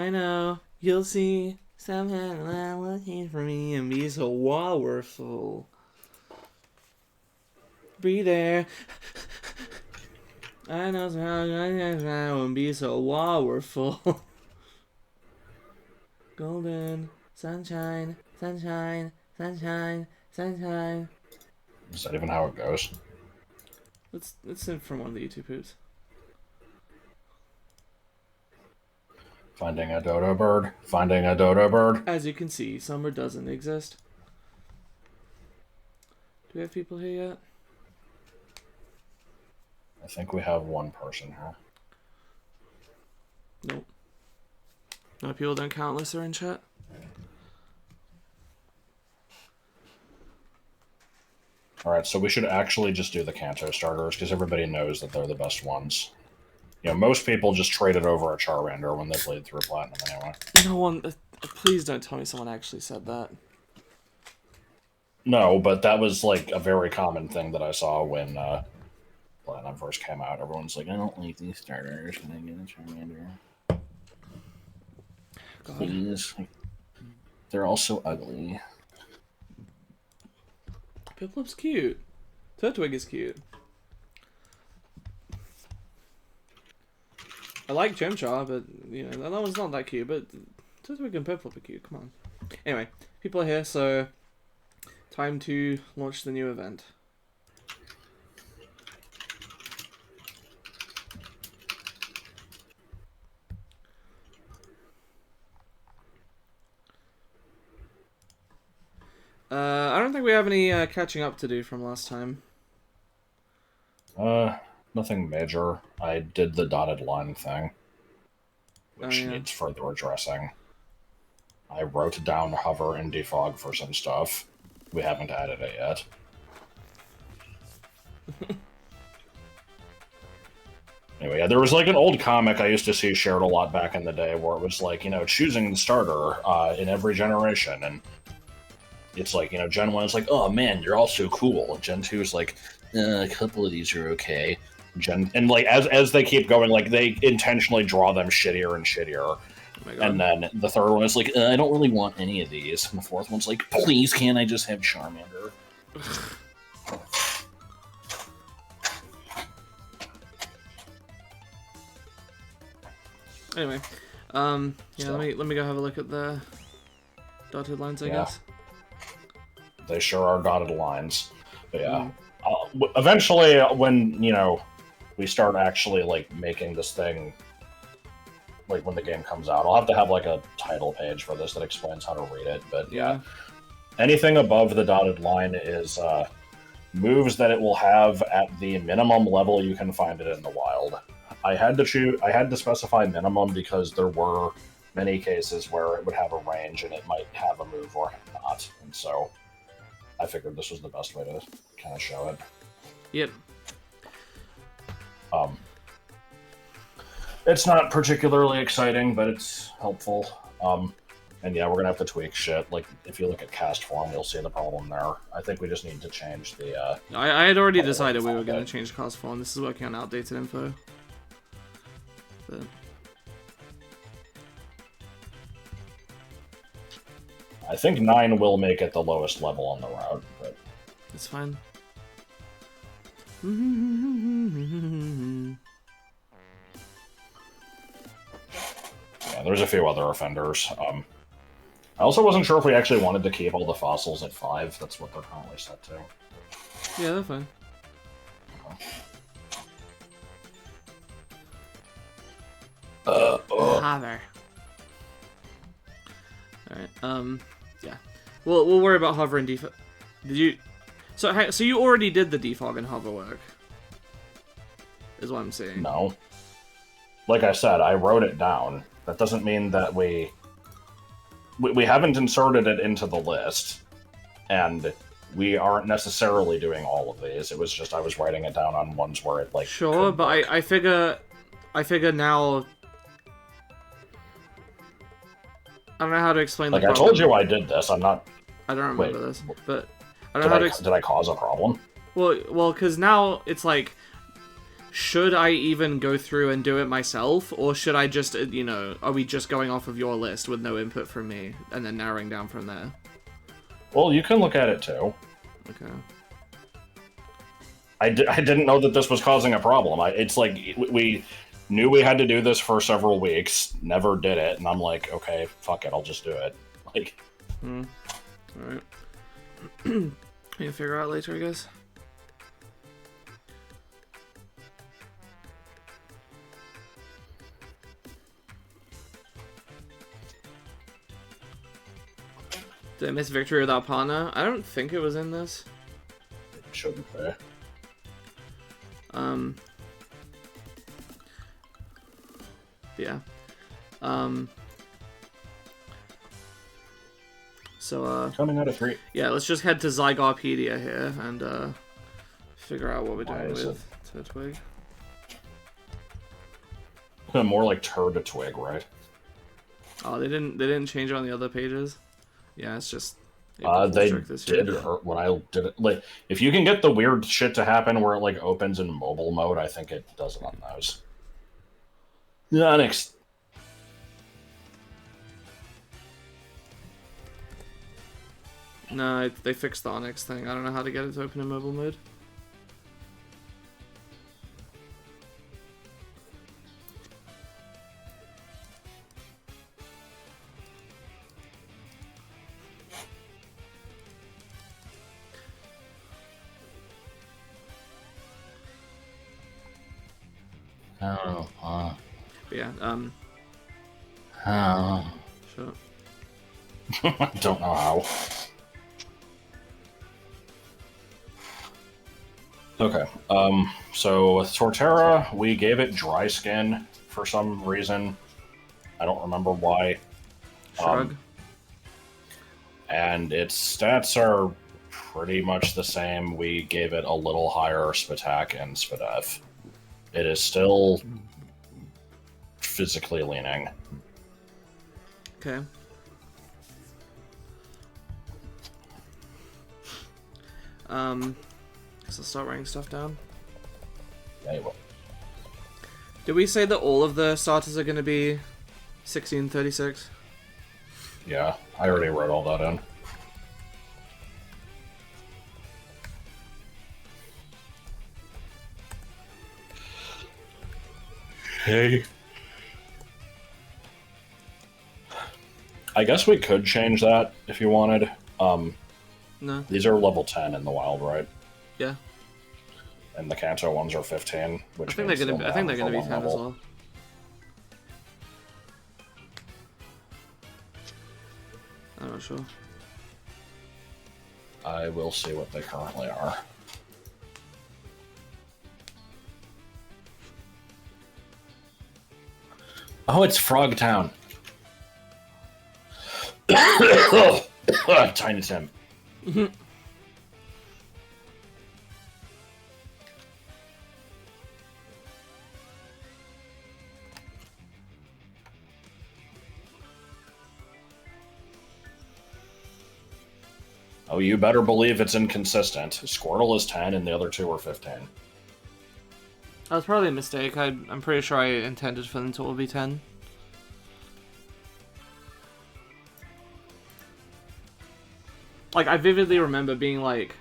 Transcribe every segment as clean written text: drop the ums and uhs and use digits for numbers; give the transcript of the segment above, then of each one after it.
I know, you'll see. Somehow I'm looking for me and be so powerful. Be there. I know somehow and be so powerful. Golden sunshine, sunshine, sunshine, sunshine. Is that even how it goes? It's from one of the YouTube poops. Finding a dodo bird. Finding a dodo bird. As you can see, summer doesn't exist. Do we have people here yet? I think we have one person here. Nope. No, people don't count unless they're in chat. Alright, so we should actually just do the Kanto starters, because everybody knows that they're the best ones. You know, most people just traded over a Charmander when they played through Platinum anyway. No one... please don't tell me someone actually said that. No, but that was, like, a very common thing that I saw when Platinum first came out. Everyone's like, I don't like these starters. Can I get a Charmander? God. Please. They're all so ugly. Piplup's cute. Turtwig is cute. I like Chimchar, but, you know, that one's not that cute, but Turtwig and Piplup are cute, come on. Anyway, people are here, so time to launch the new event. I don't think we have any catching up to do from last time. Nothing major. I did the dotted line thing, which yeah. needs further addressing. I wrote down hover and defog for some stuff. We haven't added it yet. Anyway, yeah, there was like an old comic I used to see shared a lot back in the day where it was like, you know, choosing the starter in every generation. And it's like, you know, Gen 1 is like, oh man, you're all so cool. Gen 2 is like, a couple of these are okay. And like as they keep going, like they intentionally draw them shittier and shittier. Oh, and then the third one is like, I don't really want any of these. And the fourth one's like, please, can't I just have Charmander? Anyway, yeah, so, let me go have a look at the dotted lines, I guess. They sure are dotted lines. But yeah. Eventually, when, you know, we start actually, like, making this thing, like, when the game comes out, I'll have to have, like, a title page for this that explains how to read it. But yeah, anything above the dotted line is moves that it will have at the minimum level you can find it in the wild. I had to specify minimum because there were many cases where it would have a range and it might have a move or not, and so I figured this was the best way to kind of show it. Yep. It's not particularly exciting, but it's helpful. And yeah, we're gonna have to tweak shit. Like, if you look at cast form, you'll see the problem there. I think we just need to change the. I had already decided we were gonna change cast form. This is working on outdated info. But... I think 9 will make it the lowest level on the route, but it's fine. Yeah, there's a few other offenders. I also wasn't sure if we actually wanted to keep all the fossils at 5. That's what they're currently set to. Yeah, they're fine. Hover. Alright, yeah. We'll worry about hover and defog. Did you... So you already did the defog and hover work? Is what I'm saying. No. Like I said, I wrote it down. That doesn't mean that we haven't inserted it into the list. And we aren't necessarily doing all of these. It was just I was writing it down on ones where it, like... Sure, but I figure now... I don't know how to explain the problem. I told you I did this, I'm not... I don't remember this, but... I don't know how to... Did I cause a problem? Well, because now it's like... should I even go through and do it myself, or should I just, are we just going off of your list with no input from me, and then narrowing down from there? Well, you can look at it too. Okay. I didn't know that this was causing a problem. It's like, we knew we had to do this for several weeks, never did it, and I'm like, okay, fuck it, I'll just do it. Like... Alright. You can figure out later, I guess. Did I miss Victory Without Partner? I don't think it was in this. It shouldn't be. Yeah. So, Coming out of 3. yeah, let's just head to Zygarpedia here and, figure out what we're doing with Turtwig. More like Turtwig, right? Oh, they didn't change it on the other pages? Yeah, it's just... They did hurt when I did it. Like, if you can get the weird shit to happen where it, like, opens in mobile mode, I think it does it on those. Onyx. No, they fixed the Onyx thing. I don't know how to get it to open in mobile mode. Oh, But yeah, sure. I don't know how. Okay, so with Torterra, we gave it dry skin for some reason. I don't remember why. Shrug. And its stats are pretty much the same. We gave it a little higher Spatak and Spadef. It is still physically leaning. Okay. Guess I'll start writing stuff down. Yeah, you will. Did we say that all of the starters are going to be 1636? Yeah, I already wrote all that in. Hey. I guess we could change that if you wanted. No. These are level 10 in the wild, right? Yeah. And the Kanto ones are 15, which I think they're gonna be 10 as level. well. I'm not sure. I will see what they currently are. Oh, it's Frogtown. Tiny Tim. Oh, you better believe it's inconsistent. Squirtle is 10 and the other two are 15. That was probably a mistake. I'm pretty sure I intended for them to all be 10. Like, I vividly remember being like,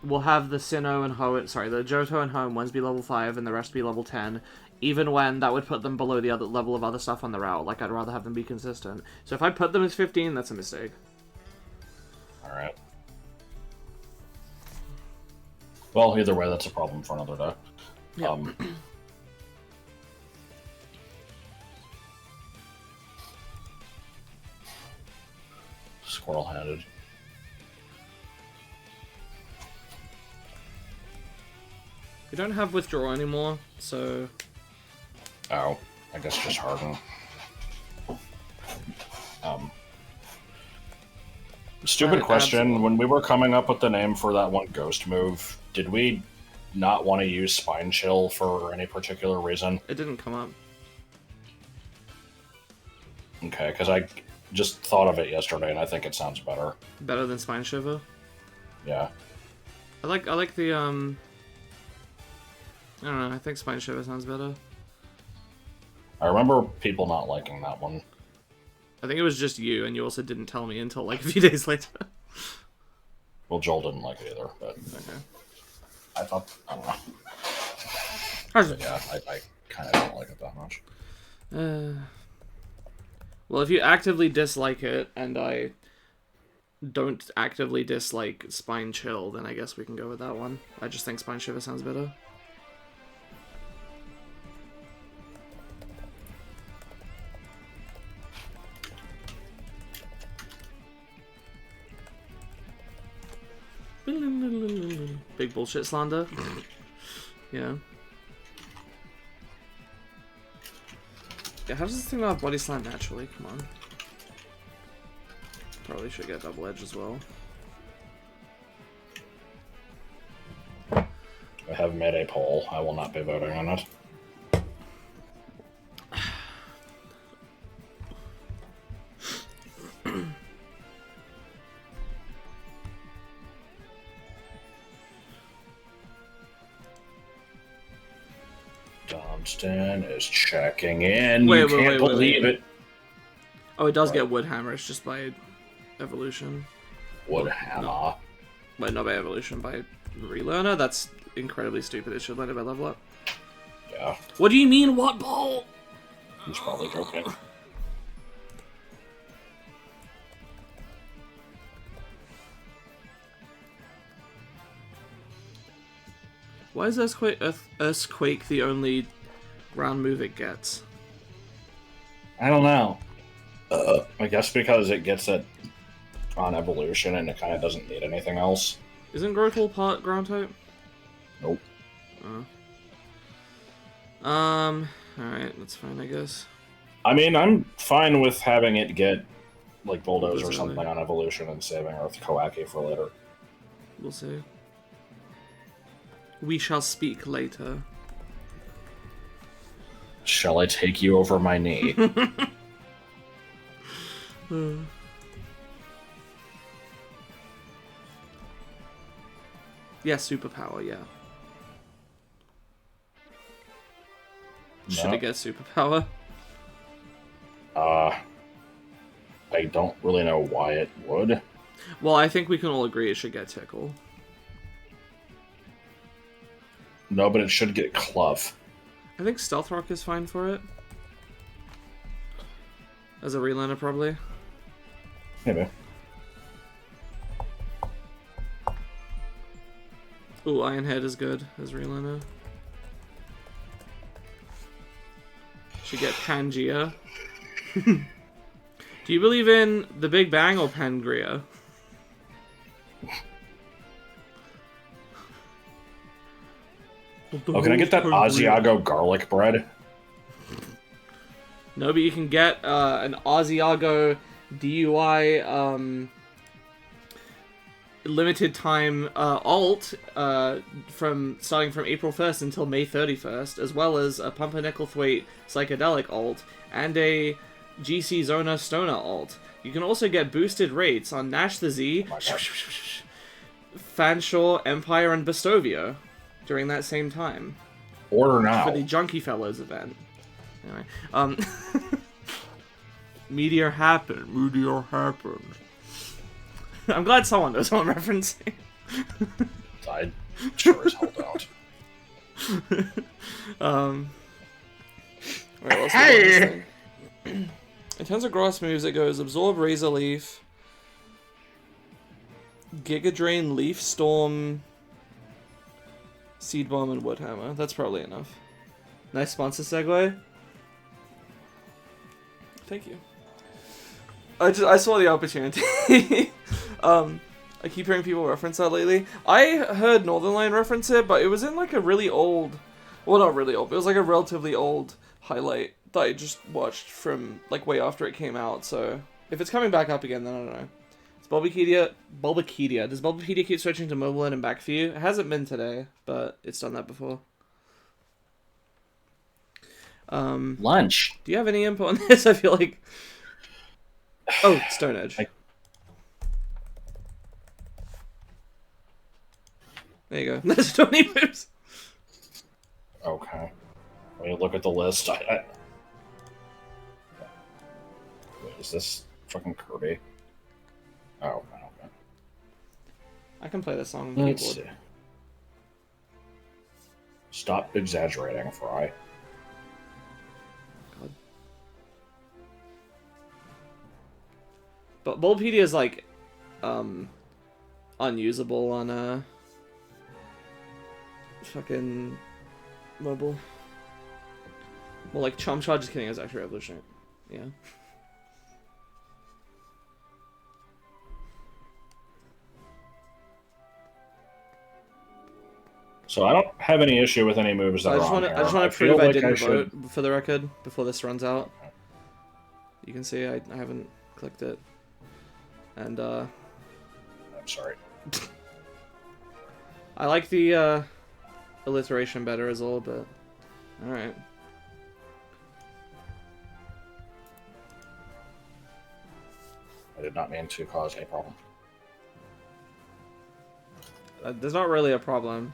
we'll have the Sinnoh and Hoenn, sorry, the Johto and Hoenn ones be level 5 and the rest be level 10, even when that would put them below the other level of other stuff on the route. Like, I'd rather have them be consistent. So if I put them as 15, that's a mistake. Alright. Well, either way, that's a problem for another day. Yeah. Squirrel-handed. We don't have withdraw anymore, so... Oh, I guess just harden. Stupid question. When we were coming up with the name for that one ghost move, did we not want to use Spine Chill for any particular reason? It didn't come up. Okay, because I just thought of it yesterday, and I think it sounds better. Better than Spine Shiver? Yeah. I like the, I don't know. I think Spine Shiver sounds better. I remember people not liking that one. I think it was just you, and you also didn't tell me until like a few days later. Well, Joel didn't like it either, but Okay. I thought, I don't know. Yeah, I kind of don't like it that much. Well, if you actively dislike it, and I don't actively dislike Spine Chill, then I guess we can go with that one. I just think Spine Shiver sounds better. Big bullshit slander. Yeah. Yeah, how does this thing not have body slam naturally? Come on. Probably should get double edge as well. I have made a poll. I will not be voting on it. Dunstan is checking in. You can't believe it. Oh, it does get Woodhammer. It's just by evolution. Woodhammer. No. Wait, not by evolution, by relearner? That's incredibly stupid. It should learn it by level up. Yeah. What do you mean, what ball? He's probably joking. Why is Earthquake the only ground move it gets? I don't know. I guess because it gets it on evolution and it kind of doesn't need anything else. Isn't Growthal part ground type? Nope. Alright, that's fine, I guess. I mean, I'm fine with having it get, like, Bulldoze or something on evolution and saving Earth Koaki for later. We'll see. We shall speak later. Shall I take you over my knee? Yeah, superpower, yeah. No. Should it get superpower? I don't really know why it would. Well, I think we can all agree it should get Tickle. No, but it should get Cluff. I think Stealth Rock is fine for it. As a relearner, probably. Maybe. Ooh, Iron Head is good as relearner. Should get Pangea. Do you believe in the Big Bang or Pangea? Oh, can I get that Asiago garlic bread? No, but you can get an Asiago DUI limited time alt starting from April 1st until May 31st, as well as a Pumpernickel-Thwaite psychedelic alt and a GC Zona Stoner alt. You can also get boosted rates on Nash the Z, Fanshawe, Empire, and Bestovia during that same time. Order now. For the Junkie Fellows event. Anyway, Meteor happen. I'm glad someone knows what I'm referencing. I sure as hell don't. Wait, what's the thing? In terms of grass moves, it goes Absorb, Razor Leaf, Giga Drain, Leaf Storm, Seed Bomb, and Woodhammer. That's probably enough. Nice sponsor segue. Thank you. I saw the opportunity. I keep hearing people reference that lately. I heard Northern Line reference it, but it was in like a really old, well, not really old, but it was like a relatively old highlight that I just watched from like way after it came out. So if it's coming back up again, then I don't know. It's Bulbapedia. Does Bulbapedia keep switching to mobile and back for you? It hasn't been today, but it's done that before. Lunch. Do you have any input on this? I feel like... Oh, Stone Edge. There you go. That's 20 moves. When you look at the list, Wait, is this fucking Kirby? Oh, okay. I can play this song on Let's keyboard. see. Stop exaggerating, Fry. God. But Bulbapedia is like, unusable on fucking mobile. Well, like Chimchar, just kidding, is actually revolutionary. Yeah. So I don't have any issue with any moves that I are just on want here. to. I just want to feel prove I like didn't should... vote for the record before this runs out. You can see I haven't clicked it, and I'm sorry. I like the alliteration better as well, but all right. I did not mean to cause a problem. There's not really a problem.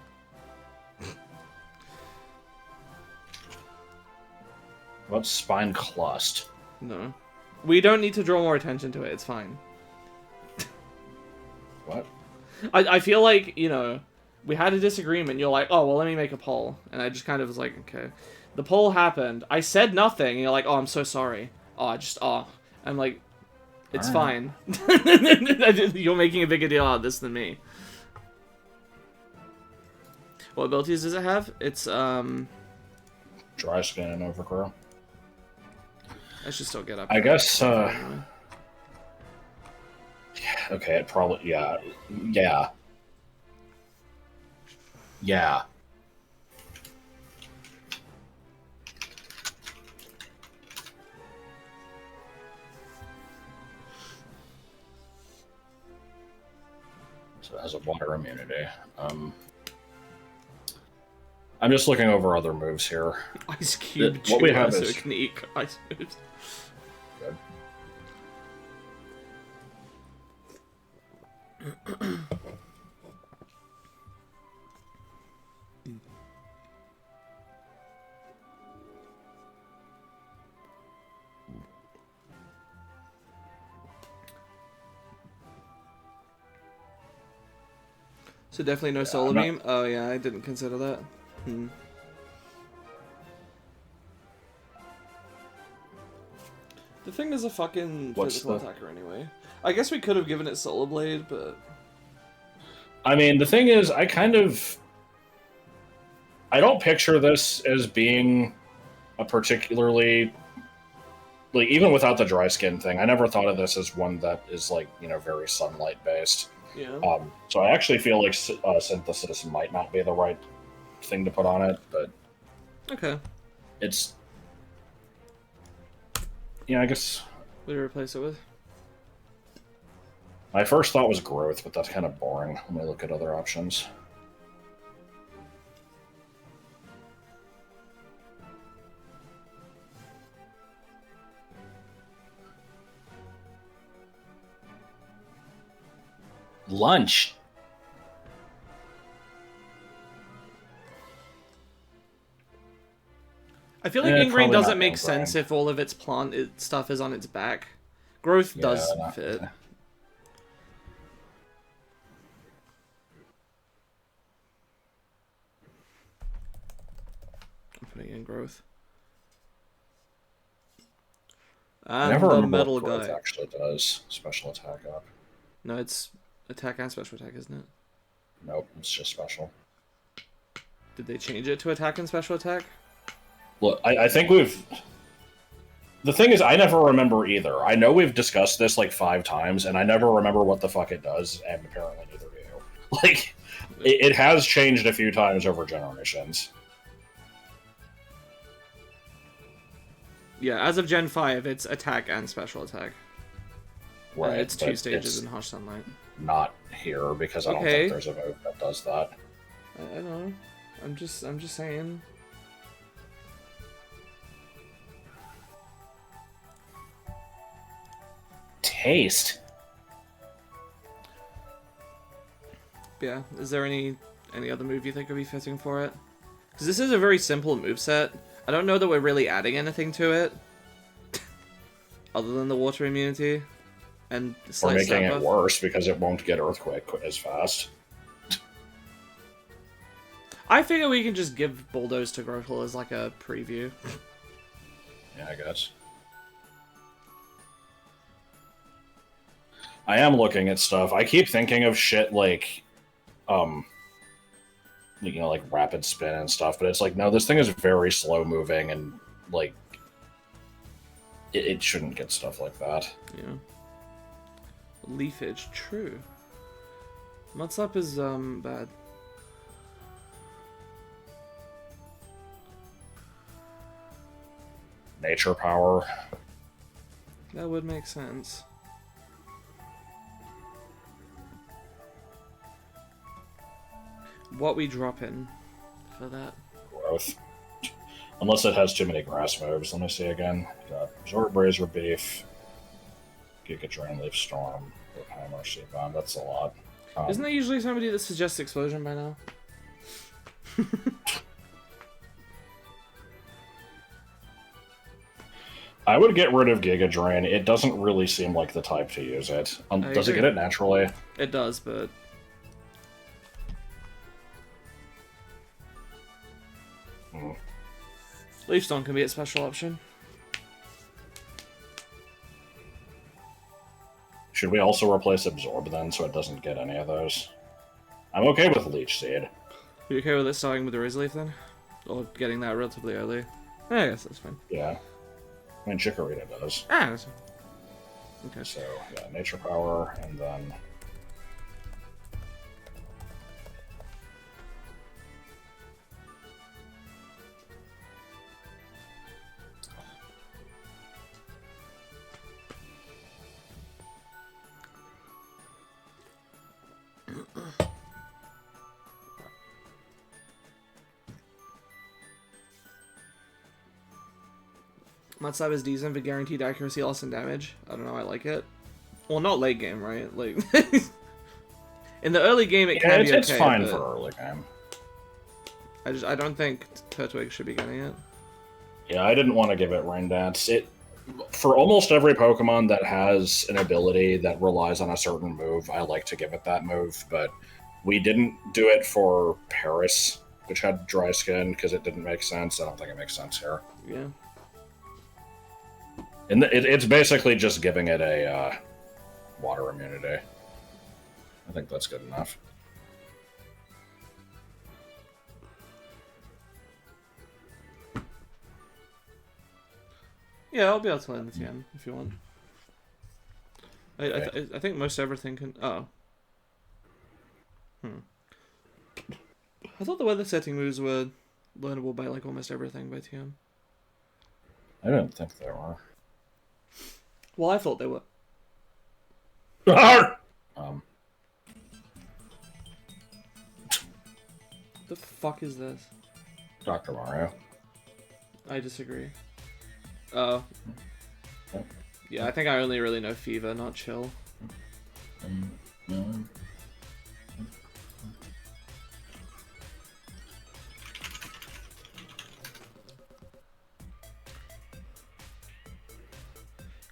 What's Spine Clust? No. We don't need to draw more attention to it, it's fine. What? I feel like, you know, we had a disagreement, you're like, oh, well, let me make a poll. And I just kind of was like, okay. The poll happened, I said nothing, and you're like, oh, I'm so sorry. I'm like, it's fine. You're making a bigger deal out of this than me. What abilities does it have? It's, Dry Skin and Overgrow. I should still get up. I guess, anyway. Okay, it probably... Yeah. So it has a water immunity. I'm just looking over other moves here. Ice Cube, what we have is... Technique, Ice moves. Good. So definitely no Solar Beam? Oh yeah, I didn't consider that. The thing is a fucking physical attacker anyway. I guess we could have given it Solar Blade, but... I mean, the thing is, I don't picture this as being a particularly... Like, even without the dry skin thing, I never thought of this as one that is, like, you know, very sunlight-based. Yeah. So I actually feel like Synthesis might not be the right thing to put on it, but... Okay. It's... Yeah, I guess... What do you replace it with? My first thought was Growth, but that's kind of boring when we look at other options. Lunch. I feel like Ingrain doesn't make sense if all of its stuff is on its back. Growth does fit. I'm putting in Growth. And never the remember metal what Growth guy actually does. Special attack up. No, it's attack and special attack, isn't it? Nope, it's just special. Did they change it to attack and special attack? Look, I think we've... The thing is, I never remember either. I know we've discussed this like 5 times, and I never remember what the fuck it does, and apparently neither do you. Like, it has changed a few times over generations. Yeah, as of Gen 5, it's attack and special attack. Right, and it's 2 stages in Harsh Sunlight. Not here, because I don't think there's a move that does that. I don't know. I'm just saying. Taste. Yeah, is there any other move you think would be fitting for it? Because this is a very simple moveset. I don't know that we're really adding anything to it. Other than the water immunity. And We're slight making stat it buff. worse because it won't get Earthquake as fast. I figure we can just give Bulldoze to Growthal as like a preview. Yeah, I guess. I am looking at stuff. I keep thinking of shit like, like rapid spin and stuff, but it's like, no, this thing is very slow moving and like, it shouldn't get stuff like that. Yeah. Leafage, true. What's up is bad. Nature power. That would make sense. What we drop in for that? Growth. Unless it has too many grass moves. Let me see again. Got Absorb, Razor Beef, Giga Drain, Leaf Storm, Hammer, Seed Bomb. That's a lot. Isn't there usually somebody that suggests Explosion by now? I would get rid of Giga Drain. It doesn't really seem like the type to use it. Does it get it naturally? It does, but... Leaf Storm can be its special option. Should we also replace Absorb then, so it doesn't get any of those? I'm okay with Leech Seed. You okay with it starting with the Razor Leaf then? Or getting that relatively early? Yeah, I guess that's fine. Yeah. I mean, Chikorita does. Ah, that's fine. Okay. So, yeah, Nature Power, and then... Matsab is decent for guaranteed accuracy, loss, and damage. I don't know, I like it. Well, not late game, right? Like, in the early game, it can be okay. It's fine for early game. I don't think Turtwig should be getting it. Yeah, I didn't want to give it Rain Dance. For almost every Pokemon that has an ability that relies on a certain move, I like to give it that move, but we didn't do it for Paris, which had Dry Skin, because it didn't make sense. I don't think it makes sense here. Yeah. And it's basically just giving it a water immunity. I think that's good enough. Yeah, I'll be able to land the TM if you want. I think most everything can... Oh. I thought the weather setting moves were learnable by like almost everything by TM. I didn't think there were. Well, I thought they were. The fuck is this? Dr. Mario. I disagree. Oh. Yeah, I think I only really know Fever, not Chill.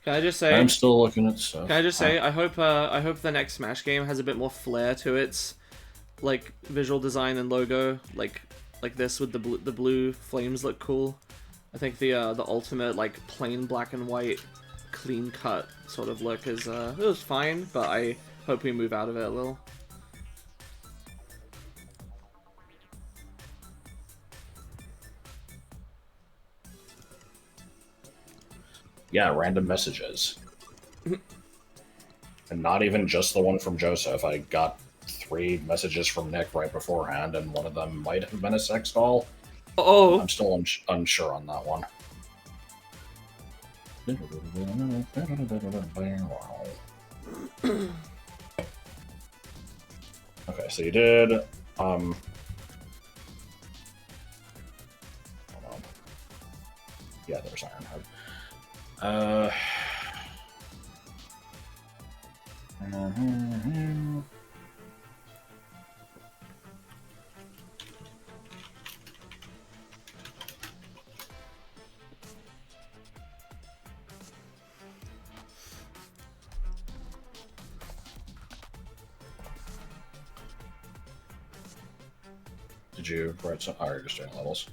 Can I just say? I'm still looking at stuff. Can I just say? I hope the next Smash game has a bit more flair to its like visual design and logo, like this with the blue flames look cool. I think the ultimate like plain black and white, clean cut sort of look is it was fine, but I hope we move out of it a little. Yeah, random messages. And not even just the one from Joseph. I got 3 messages from Nick right beforehand, and one of them might have been a sex doll. Oh! I'm still unsure on that one. Okay, so you did, hold on. Yeah, there's Ironhead. Did you write some? Oh, you're just doing levels.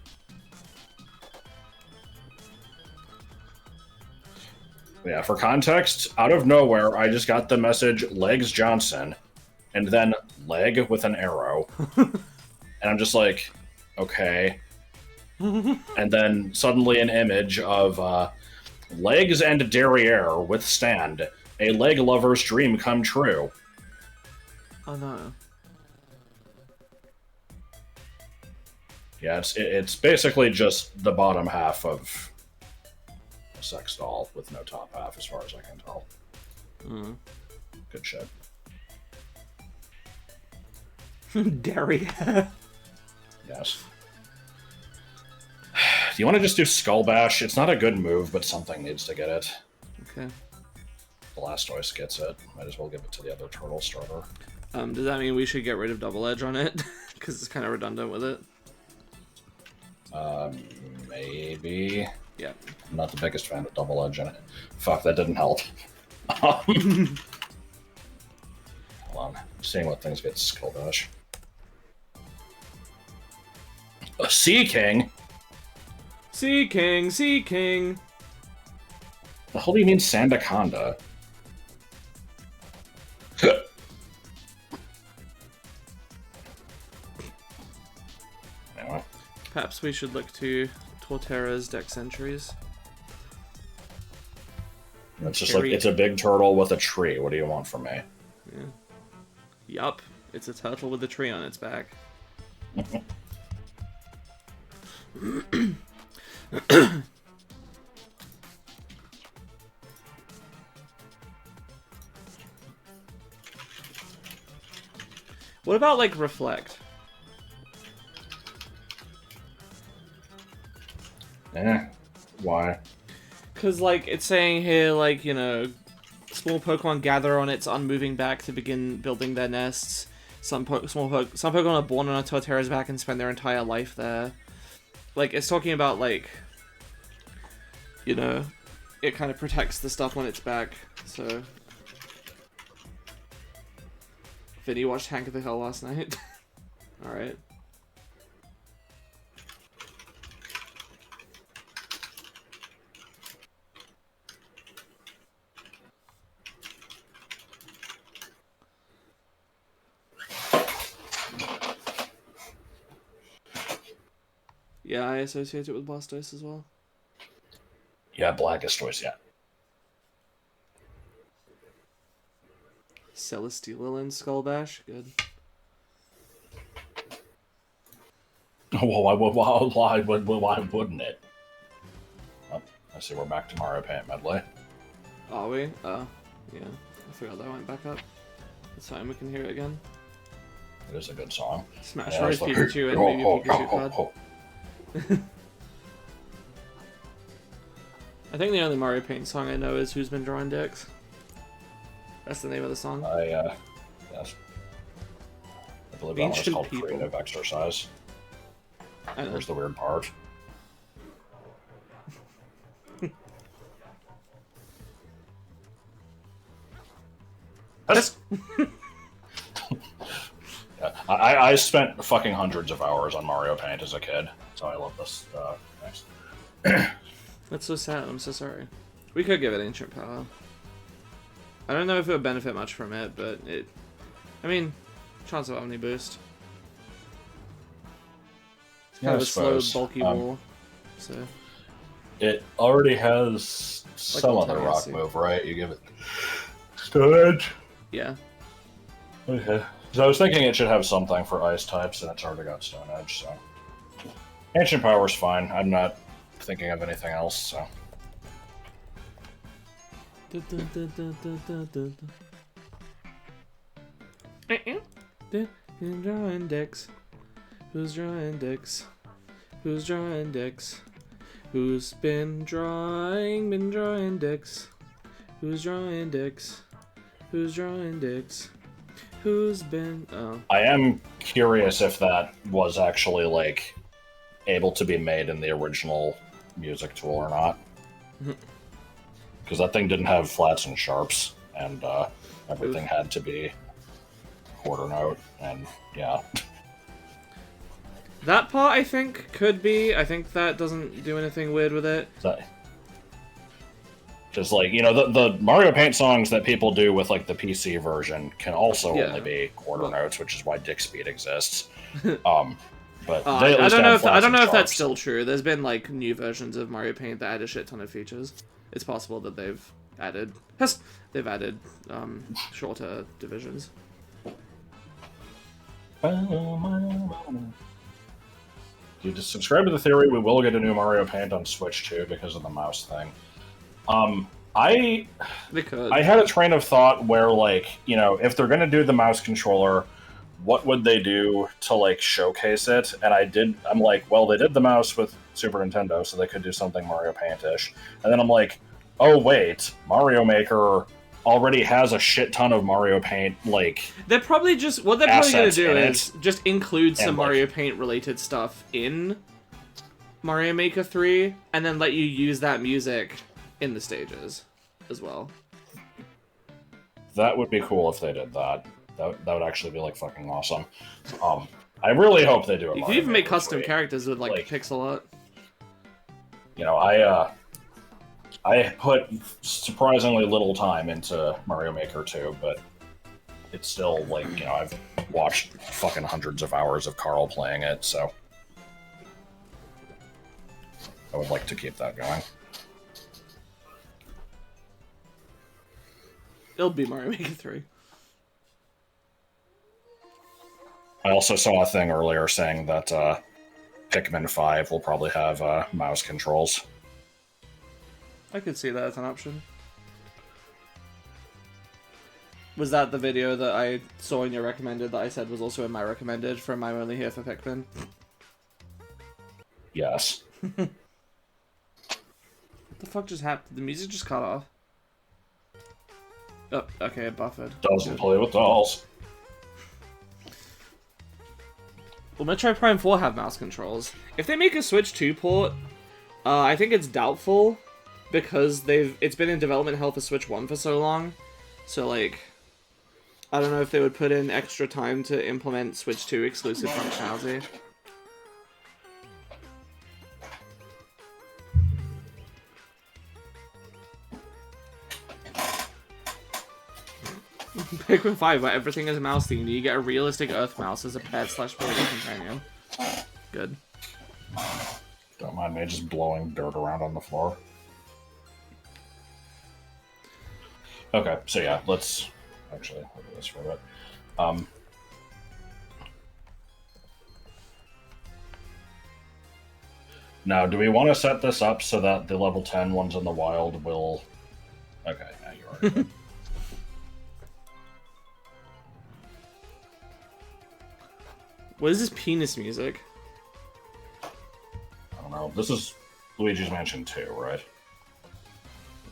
Yeah, for context, out of nowhere, I just got the message Legs Johnson, and then leg with an arrow. And I'm just like, okay. And then suddenly an image of legs and derriere withstand. A leg lover's dream come true. Oh no. Yeah, it's basically just the bottom half of a sex doll with no top half, as far as I can tell. Mm. Good shit. Derriere. Yes. Do you want to just do Skull Bash? It's not a good move, but something needs to get it. Okay. Blastoise gets it. Might as well give it to the other turtle starter. Does that mean we should get rid of Double Edge on it? Because it's kind of redundant with it. Maybe. Yeah. I'm not the biggest fan of Double Edge in it. Fuck, that didn't help. Hold on. Seeing what things get Skull Bash. A Sea King? Sea King, Sea King. The hell do you mean Sandaconda? Anyway. Perhaps we should look to Torterra's dex entries. It's just like, it's a big turtle with a tree. What do you want from me? Yeah. Yup. It's a turtle with a tree on its back. What about, like, Reflect? Why? Because, like, it's saying here, like, you know, small Pokemon gather on its unmoving back to begin building their nests. Some Pokemon are born on a Torterra's back and spend their entire life there. Like, it's talking about, like, you know, it kind of protects the stuff on its back, so... Vinny watched Hank of the Hill last night. Alright. Yeah, I associate it with Blastoise as well. Yeah, Blackistoise, yeah. Celesteela and Skull Bash, good. Well, why wouldn't it? Oh, I see we're back to Mario Paint Medley. Are we? Oh, yeah. I forgot that went back up. It's fine, we can hear it again. It is a good song. Smash Bros. Pikachu and maybe Pikachu card. I think the only Mario Paint song I know is Who's Been Drawing Dicks. That's the name of the song. Yes. I believe that one's called People. Creative Exercise. I know. Here's the weird part. That's... Yeah, I spent fucking hundreds of hours on Mario Paint as a kid, so I love this. Thanks. That's so sad, I'm so sorry. We could give it Ancient Power. I don't know if it would benefit much from it, but it... I mean, chance of Omni Boost. It's kind of a slow, bulky ball, so... It already has like some other rock Ultimate move, right? You give it... Stone Edge? Yeah. Okay. So I was thinking it should have something for ice types, and it's already got Stone Edge, so... Ancient Power's fine. I'm not thinking of anything else, so... Drawing dicks. Who's drawing dicks? Who's drawing dicks? Who's been drawing dicks? Who's drawing dicks? Who's drawing dicks? Who's been... Oh. I am curious if that was actually, like, able to be made in the original music tool or not. Because that thing didn't have flats and sharps, and everything had to be quarter note, and yeah. That part, I think, could be. I think that doesn't do anything weird with it. Just like, you know, the Mario Paint songs that people do with like the PC version can also only be quarter notes, which is why Dick Speed exists. But they at least I don't know if sharps. that's still true. There's been like new versions of Mario Paint that add a shit ton of features. It's possible that they've added shorter divisions. Dude, to subscribe to the theory, we will get a new Mario Paint on Switch too because of the mouse thing. I had a train of thought where, like, you know, if they're gonna do the mouse controller, what would they do to like showcase it? And I'm like, well, they did the mouse with Super Nintendo, so they could do something Mario Paint-ish. And then I'm like, oh wait, Mario Maker already has a shit ton of Mario Paint, like, they're probably just what they're probably gonna do is just include some Mario Paint related stuff in Mario Maker 3, and then let you use that music in the stages as well. That would be cool if they did that. That would actually be like fucking awesome. I really hope they do it. You could even make custom characters with like pixel art. You know, I put surprisingly little time into Mario Maker 2, but it's still like, you know, I've watched fucking hundreds of hours of Carl playing it, so I would like to keep that going. It'll be Mario Maker 3. I also saw a thing earlier saying that Pikmin 5 will probably have mouse controls. I could see that as an option. Was that the video that I saw in your recommended that I said was also in my recommended from I'm Only Here for Pikmin? Yes. What the fuck just happened? The music just cut off. Oh, okay, it buffered. Doesn't play with dolls. Will Metroid Prime 4 have mouse controls? If they make a Switch 2 port, I think it's doubtful, because it's been in development hell for Switch 1 for so long. So, like, I don't know if they would put in extra time to implement Switch 2 exclusive functionality. Pikmin 5, where everything is mouse themed, you get a realistic Earth mouse as a pet/playable companion. Good. Don't mind me just blowing dirt around on the floor. Okay, so yeah, let's actually look at this for a bit. Now, do we want to set this up so that the level 10 ones in the wild will... Okay, yeah, you're already good. What is this penis music? I don't know. This is Luigi's Mansion 2, right?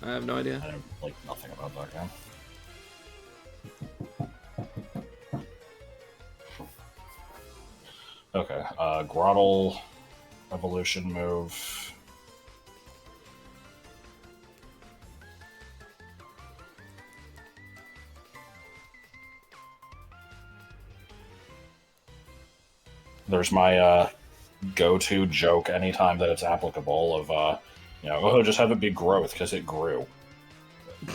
I have no idea. I know, like, nothing about that game. Okay, Grottle evolution move. There's my go-to joke anytime that it's applicable of, you know, oh, just have it be growth because it grew. No,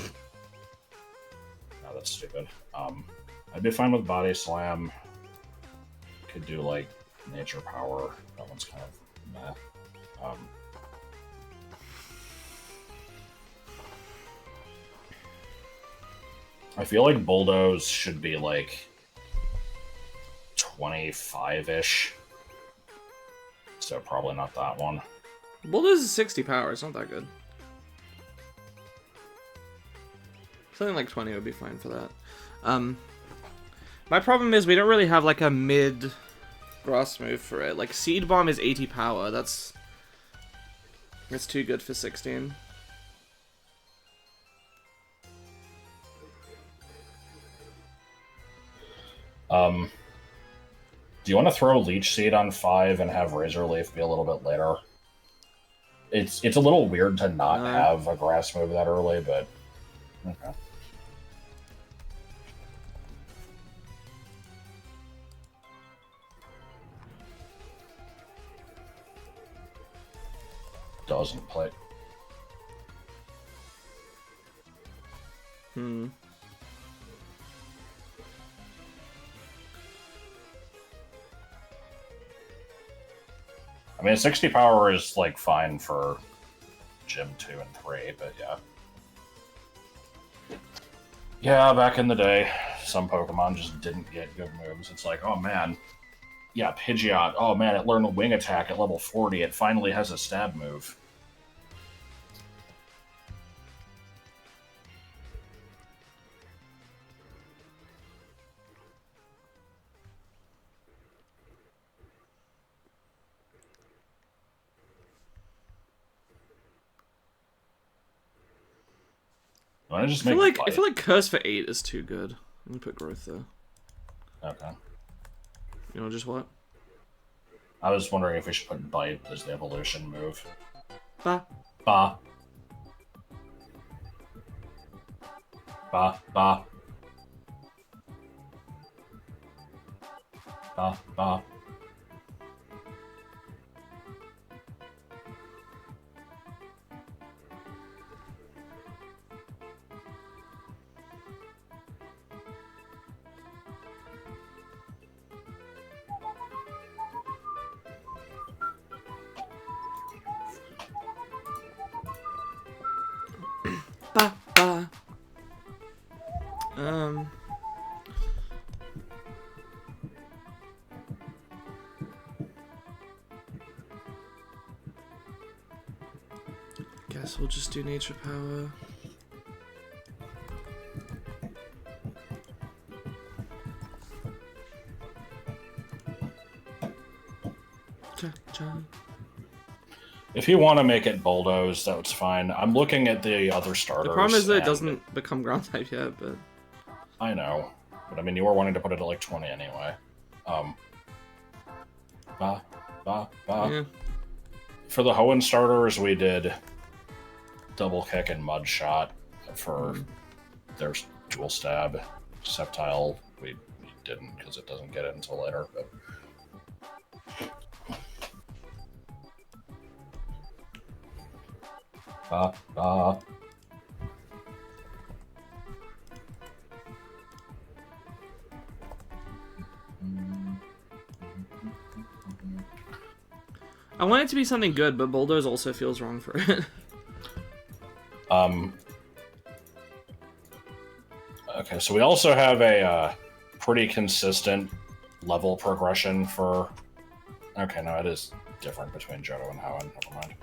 that's stupid. I'd be fine with Body Slam. Could do, like, Nature Power. That one's kind of meh. I feel like Bulldoze should be, like, 25-ish. So probably not that one. Bulldoze is 60 power, it's not that good. Something like 20 would be fine for that. My problem is we don't really have like a mid grass move for it. Like Seed Bomb is 80 power, that's too good for 16. Do you want to throw Leech Seed on 5 and have Razor Leaf be a little bit later? It's a little weird to not have a grass move that early, but okay. doesn't play. Hmm. I mean, 60 power is, like, fine for Gym 2 and 3, but yeah. Yeah, back in the day, some Pokemon just didn't get good moves. It's like, oh man. Yeah, Pidgeot. Oh man, it learned a wing attack at level 40. It finally has a stab move. Why don't I just I make feel like Curse for 8 is too good. I'm gonna put Growth there. Okay. You know, just what? I was wondering if we should put Bite as the evolution move. Ba. Ba. Ba. Ba. Ba. Ba. Ba. Ba. Guess we'll just do Nature Power. Cha-cha. If you want to make it Bulldoze, that's fine. I'm looking at the other starters. The problem is that it doesn't become Ground type yet, but... I know. But I mean, you were wanting to put it at like 20 anyway. Ba. Ba. Ba. Yeah. For the Hoenn starters, we did Double Kick and Mud Shot for their dual stab. Sceptile, we didn't because it doesn't get it until later. But ba. Ba. I want it to be something good, but Bulldoze also feels wrong for it. Okay, so we also have a pretty consistent level progression for... Okay, no, it is different between Johto and Hoenn. Never mind.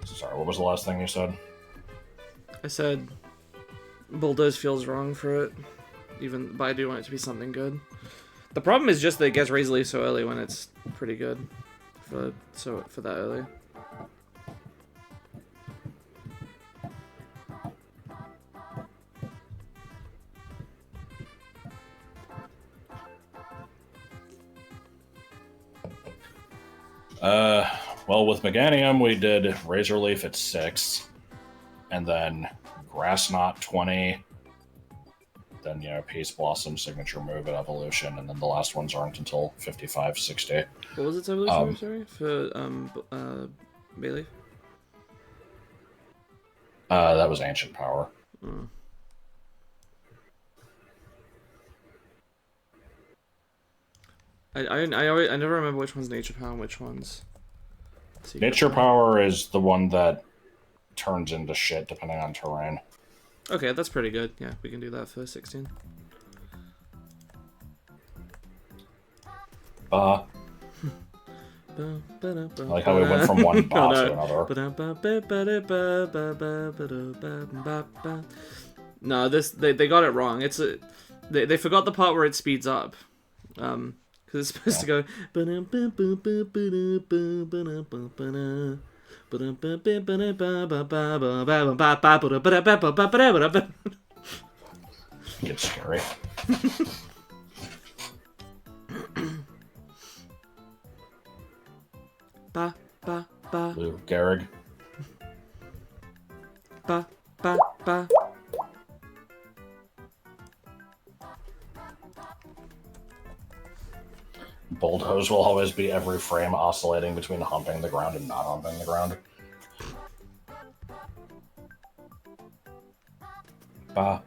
Sorry, what was the last thing you said? I said Bulldoze feels wrong for it, but I do want it to be something good. The problem is just that it gets Razor Leaf so early when it's pretty good for that early. Well, with Meganium, we did Razor Leaf at 6, and then Grass Knot 20, then, you know, Peace Blossom signature move at Evolution, and then the last ones aren't until 55, 60. What was its evolution, sorry? For, Bayleaf? That was Ancient Power. I never remember which one's Nature Power and which one's... Nature Power is the one that turns into shit depending on terrain. Okay, that's pretty good. Yeah, we can do that for 16. I like how we went from one boss to another. No, they got it wrong. They forgot the part where it speeds up. Because it's supposed to go. It's scary. Ba ba ba. Blue Garrig. Ba ba ba. Bulldoze will always be every frame oscillating between humping the ground and not humping the ground. Bah.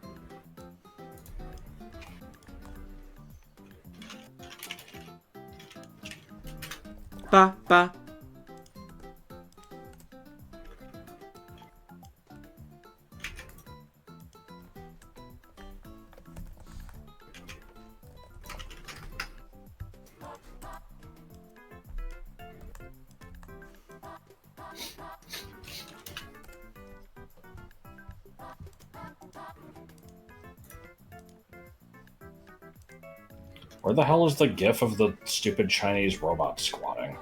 Ba ba. Where the hell is the gif of the stupid Chinese robot squatting?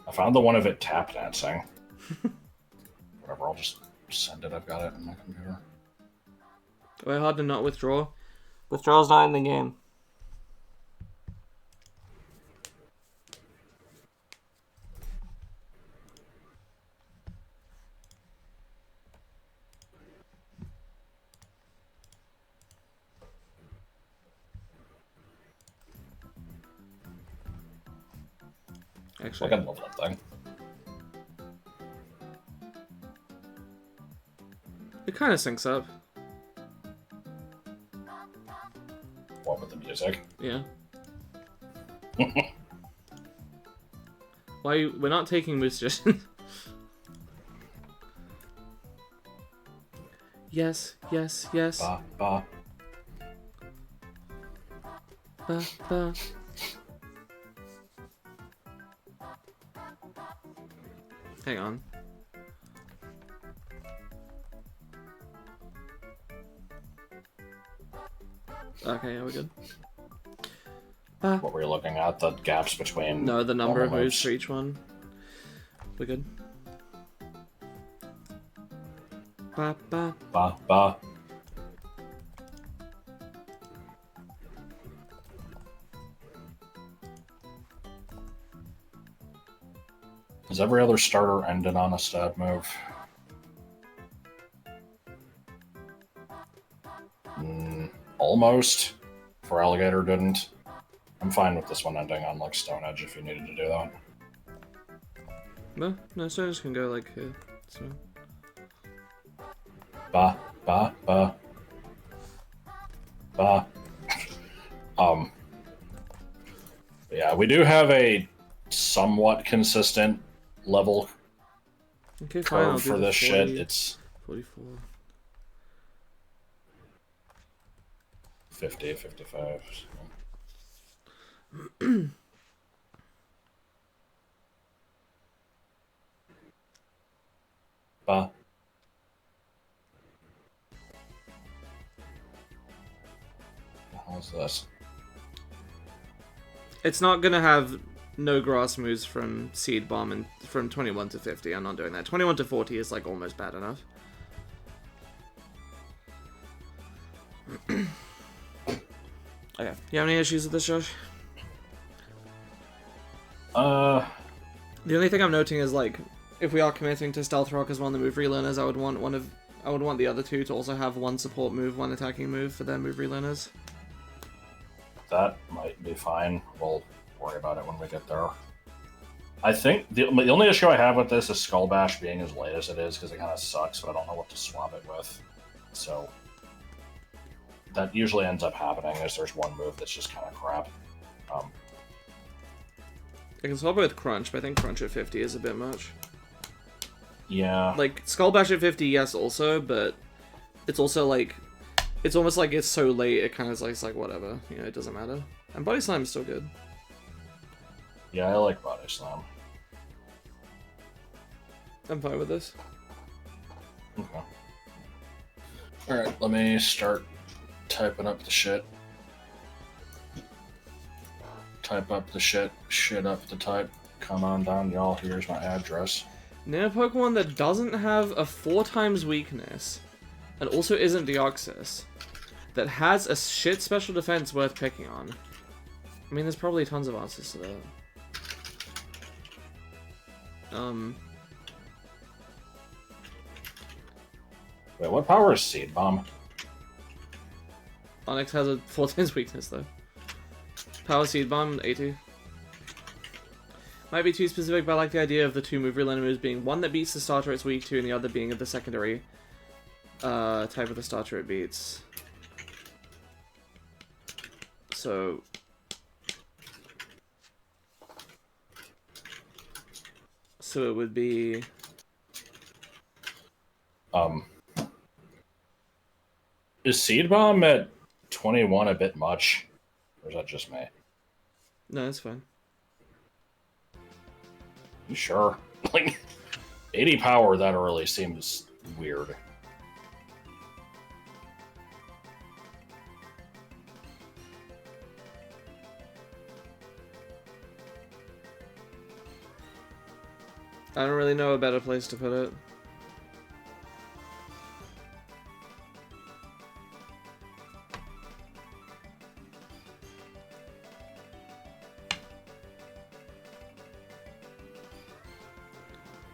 I found the one of it tap dancing. Whatever, I'll just send it. I've got it in my computer. Way hard to not withdraw. Withdrawal's not in the game. Actually, Like, I love that thing. it kind of syncs up. What with the music? Yeah. Why we're not taking moose suggestions? Yes, yes, yes. Ba ba. Ba ba. Hang on. Okay, yeah, we're good. What were you looking at? The gaps between... No, the number of moves moves for each one. We're good. Ba ba. Ba ba. Does every other starter ended on a stab move? Almost. For Alligator didn't. I'm fine with this one ending on like Stone Edge if you needed to do that. No, Stones can go like here. So. Ba ba ba. Ba. Yeah, we do have a somewhat consistent level Okay, fine, I'll curve do for the this 40, shit. It's 44. 50, 55. Ba. What the hell is this? It's not gonna have no grass moves from Seed Bomb and from 21 to 50. I'm not doing that. 21 to 40 is like almost bad enough. Okay. You have any issues with this, Josh? The only thing I'm noting is like, if we are committing to Stealth Rock as one of the move relearners, I would want the other two to also have one support move, one attacking move for their move relearners. That might be fine. We'll worry about it when we get there. I think the only issue I have with this is Skull Bash being as late as it is, because it kind of sucks, but I don't know what to swap it with. So that usually ends up happening, is there's one move that's just kind of crap. I can swap it with Crunch, but I think Crunch at 50 is a bit much. Yeah. Like, Skull Bash at 50, yes, also, but it's also like, it's almost like it's so late, it kind of it's like whatever, you know, it doesn't matter. And Body Slam is still good. Yeah, I like Body Slam. I'm fine with this. Okay. Alright, let me start typing up the shit. Type up the shit, shit up the type. Come on down, y'all. Here's my address. Name a Pokemon that doesn't have a 4x weakness, and also isn't Deoxys, that has a shit special defense worth picking on. I mean, there's probably tons of answers to that. Wait, what power is Seed Bomb? Onyx has a 4 times weakness though. Power Seed Bomb, 80. Might be too specific, but I like the idea of the two move reel enemies being one that beats the starter it's weak to, and the other being the secondary type of the starter it beats. So it would be is Seed Bomb at 21 a bit much? Or is that just me? No, that's fine. You sure? Like 80 power that early seems weird. I don't really know a better place to put it.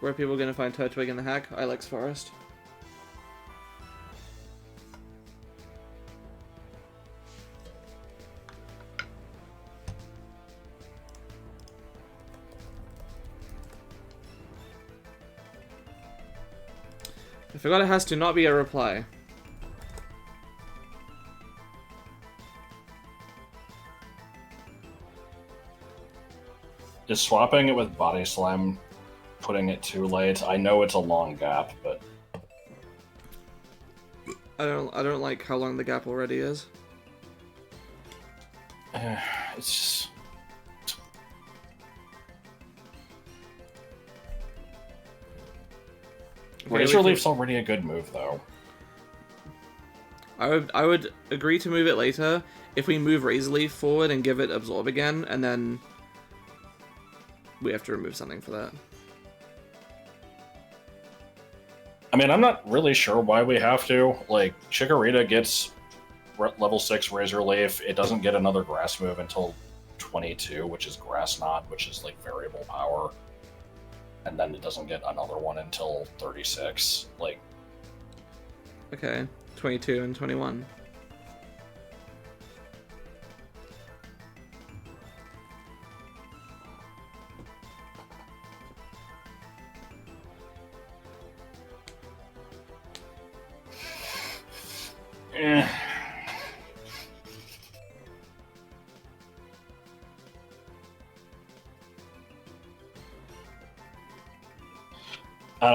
Where are people gonna find Turtwig in the hack? Ilex Forest. I forgot it has to not be a reply. Is swapping it with Body Slam putting it too late? I know it's a long gap, but I don't like how long the gap already is. it's just... Okay, Razor Leaf's already a good move, though. I would agree to move it later if we move Razor Leaf forward and give it Absorb again, and then we have to remove something for that. I mean, I'm not really sure why we have to. Like, Chikorita gets level 6 Razor Leaf. It doesn't get another grass move until 22, which is Grass Knot, which is, like, variable power. And then it doesn't get another one until 36. Like... Okay, 22 and 21.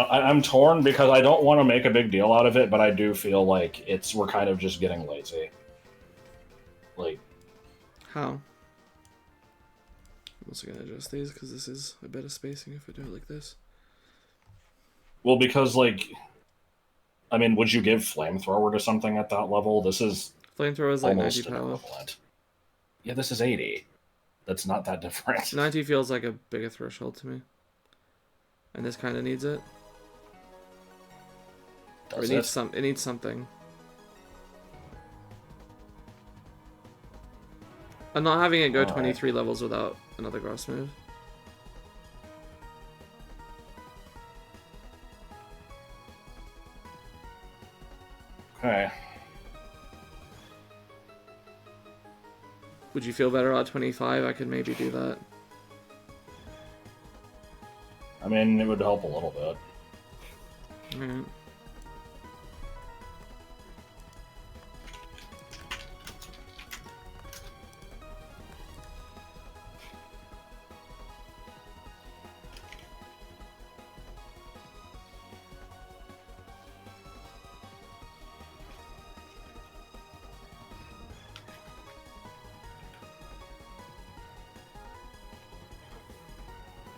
I'm torn because I don't want to make a big deal out of it, but I do feel like we're kind of just getting lazy. Like, how? I'm also gonna adjust these because this is a better spacing if I do it like this. Well, because like, I mean, would you give Flamethrower to something at that level? This is Flamethrower is like 90 almost an power. equivalent. Yeah, this is 80. That's not that different. 90 feels like a bigger threshold to me. And this kind of needs it. Or it needs something. I'm not having it go 23 levels without another grass move. Okay. Would you feel better at 25? I could maybe do that. I mean, it would help a little bit. Alright.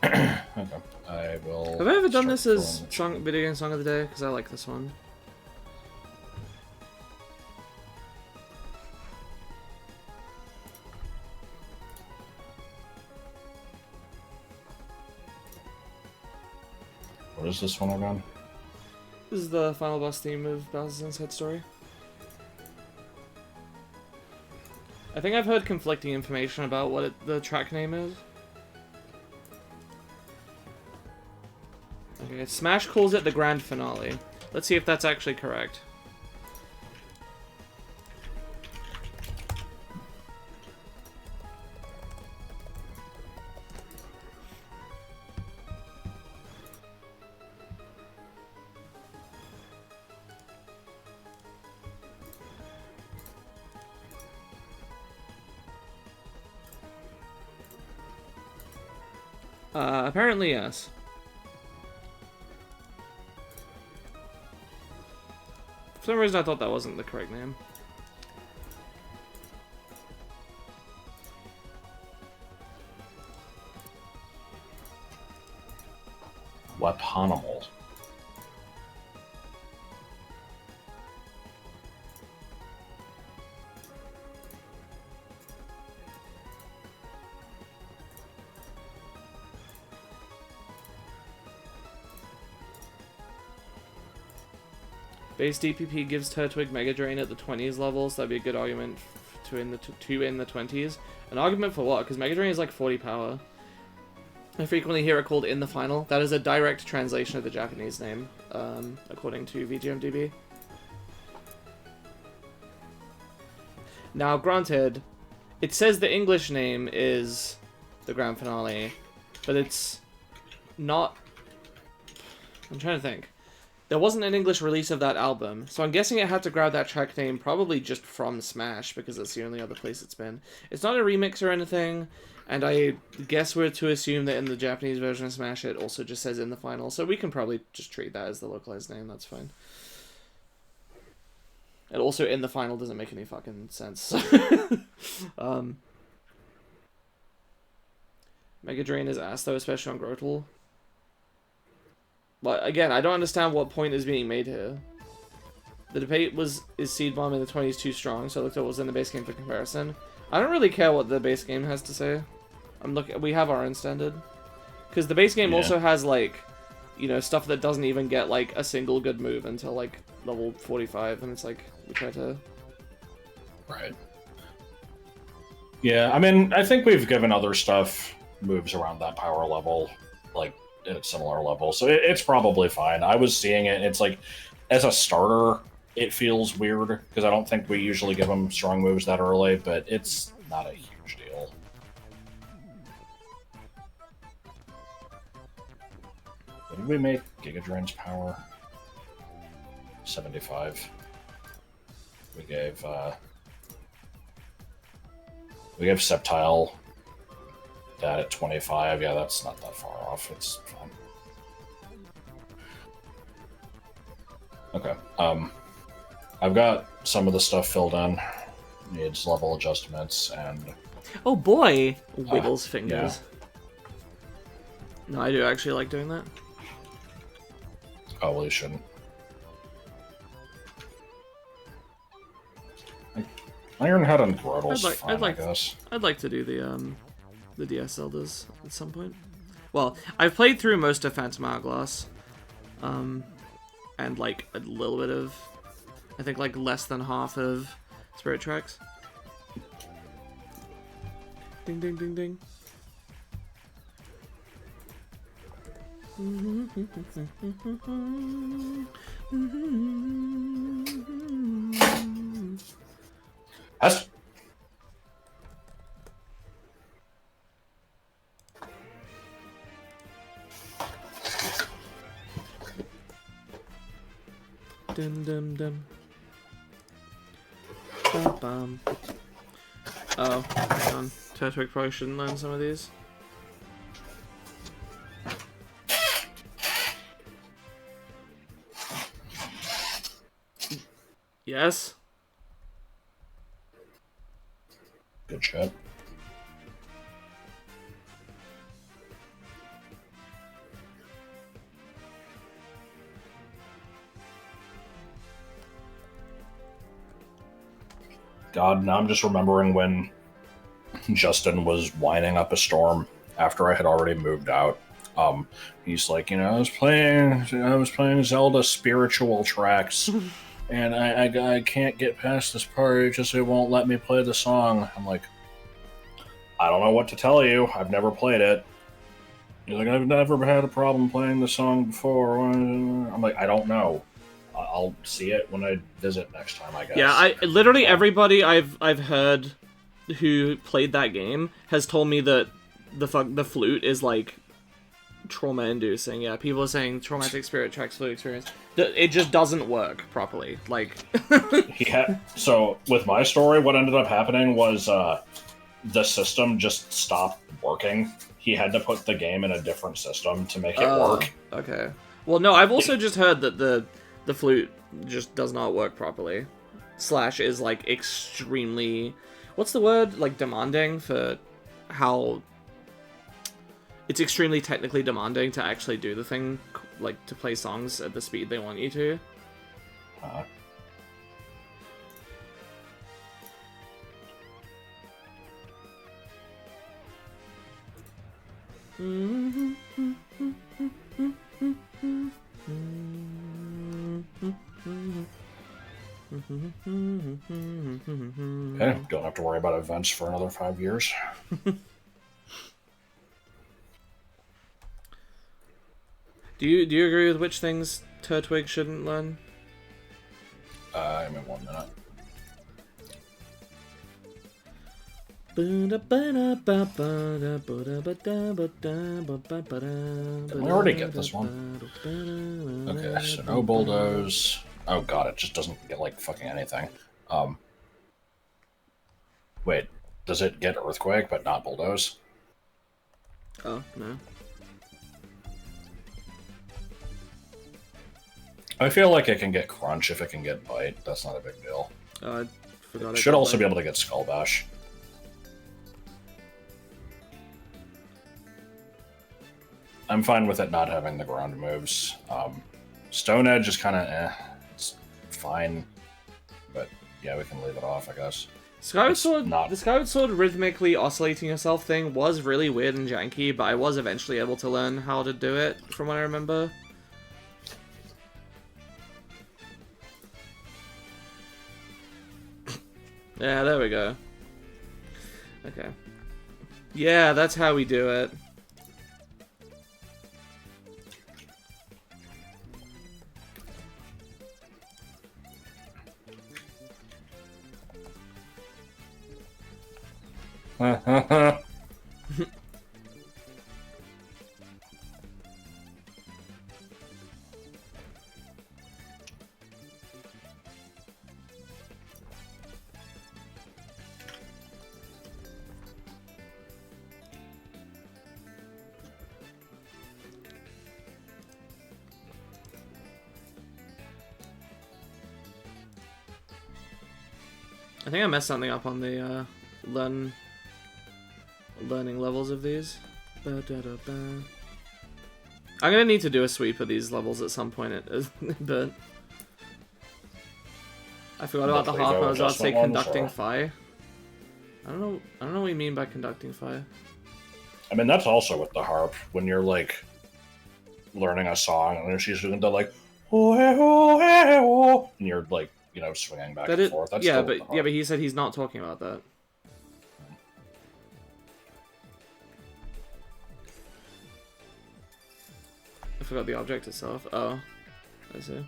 Okay. I will... Have I ever done this as video game song of the day? Because I like this one. What is this one again? This is the final boss theme of Bowser's Inside Story. I think I've heard conflicting information about what the track name is. Okay, Smash calls it the grand finale. Let's see if that's actually correct. Apparently, yes. For some reason, I thought that wasn't the correct name. Weaponimal. Base DPP gives Turtwig Mega Drain at the 20s level, so that'd be a good argument to in the 20s. An argument for what? Because Mega Drain is like 40 power. I frequently hear it called in the final. That is a direct translation of the Japanese name, according to VGMDB. Now, granted, it says the English name is the grand finale, but it's not... I'm trying to think. There wasn't an English release of that album, so I'm guessing it had to grab that track name probably just from Smash, because it's the only other place it's been. It's not a remix or anything, and I guess we're to assume that in the Japanese version of Smash it also just says in the final, so we can probably just treat that as the localized name, that's fine. And also in the final doesn't make any fucking sense. Mega Drain is ass though, especially on Grotle. But again, I don't understand what point is being made here. The debate was, is Seed Bomb in the 20s too strong, so I looked at what was in the base game for comparison. I don't really care what the base game has to say. We have our own standard. Because the base game also has, like, you know, stuff that doesn't even get, like, a single good move until, like, level 45, and it's like, we try to... Right. Yeah, I mean, I think we've given other stuff moves around that power level, like, at a similar level, so it's probably fine. I was seeing it, and it's like, as a starter, it feels weird, because I don't think we usually give them strong moves that early, but it's not a huge deal. What did we make Giga Drain's power? 75. We gave Sceptile that at 25. Yeah, that's not that far off. It's fine. Okay. I've got some of the stuff filled in. Needs level adjustments and... Oh boy! Wiggles fingers. Yeah. No, I do actually like doing that. Oh, well, you shouldn't. Ironhead and Grottle's fine, I guess. I'd like to do the DS Zeldas at some point. Well, I've played through most of Phantom Hourglass. And like a little bit of, I think like less than half of Spirit Tracks. Ding ding ding ding. That's... Dum dum dum. Bum bum. Oh, hang on. Turtwig probably shouldn't learn some of these. Yes? Good shit. God, now I'm just remembering when Justin was whining up a storm after I had already moved out. He's like, you know, I was playing Zelda spiritual tracks, and I can't get past this part. It won't let me play the song. I'm like, I don't know what to tell you. I've never played it. He's like, I've never had a problem playing the song before. I'm like, I don't know. I'll see it when I visit next time, I guess. Yeah, literally everybody I've heard who played that game has told me that the flute is like trauma-inducing. Yeah, people are saying traumatic Spirit Tracks flute experience. It just doesn't work properly. Like, So with my story, what ended up happening was the system just stopped working. He had to put the game in a different system to make it work. Okay. Well, no, I've also just heard that the flute just does not work properly. Slash is like extremely, what's the word? Like demanding for how it's extremely technically demanding to actually do the thing, like to play songs at the speed they want you to. Okay, don't have to worry about events for another 5 years. Do you agree with which things Turtwig shouldn't learn? Give me 1 minute. Didn't we already get this one? Okay, so no bulldoze. Oh god, it just doesn't get like fucking anything. Wait, does it get earthquake but not bulldoze? Oh, no. I feel like it can get crunch if it can get bite. That's not a big deal. I forgot. It should also be able to get skull bash. I'm fine with it not having the ground moves. Stone Edge is kind of it's fine, but yeah, we can leave it off, I guess. Skyward Sword, the Skyward Sword rhythmically oscillating yourself thing was really weird and janky, but I was eventually able to learn how to do it, from what I remember. Yeah, there we go. Okay. Yeah, that's how we do it. I think I messed something up on the learning levels of these. I'm gonna need to do a sweep of these levels at some point, but I forgot about the harp. I was about to say conducting fire. I don't know what you mean by conducting fire. I mean, that's also with the harp when you're like learning a song and then she's doing the like, oh, hey, oh, hey, oh, and you're like, you know, swinging back and forth. That's but he said he's not talking about that. I forgot the object itself. Oh, I see.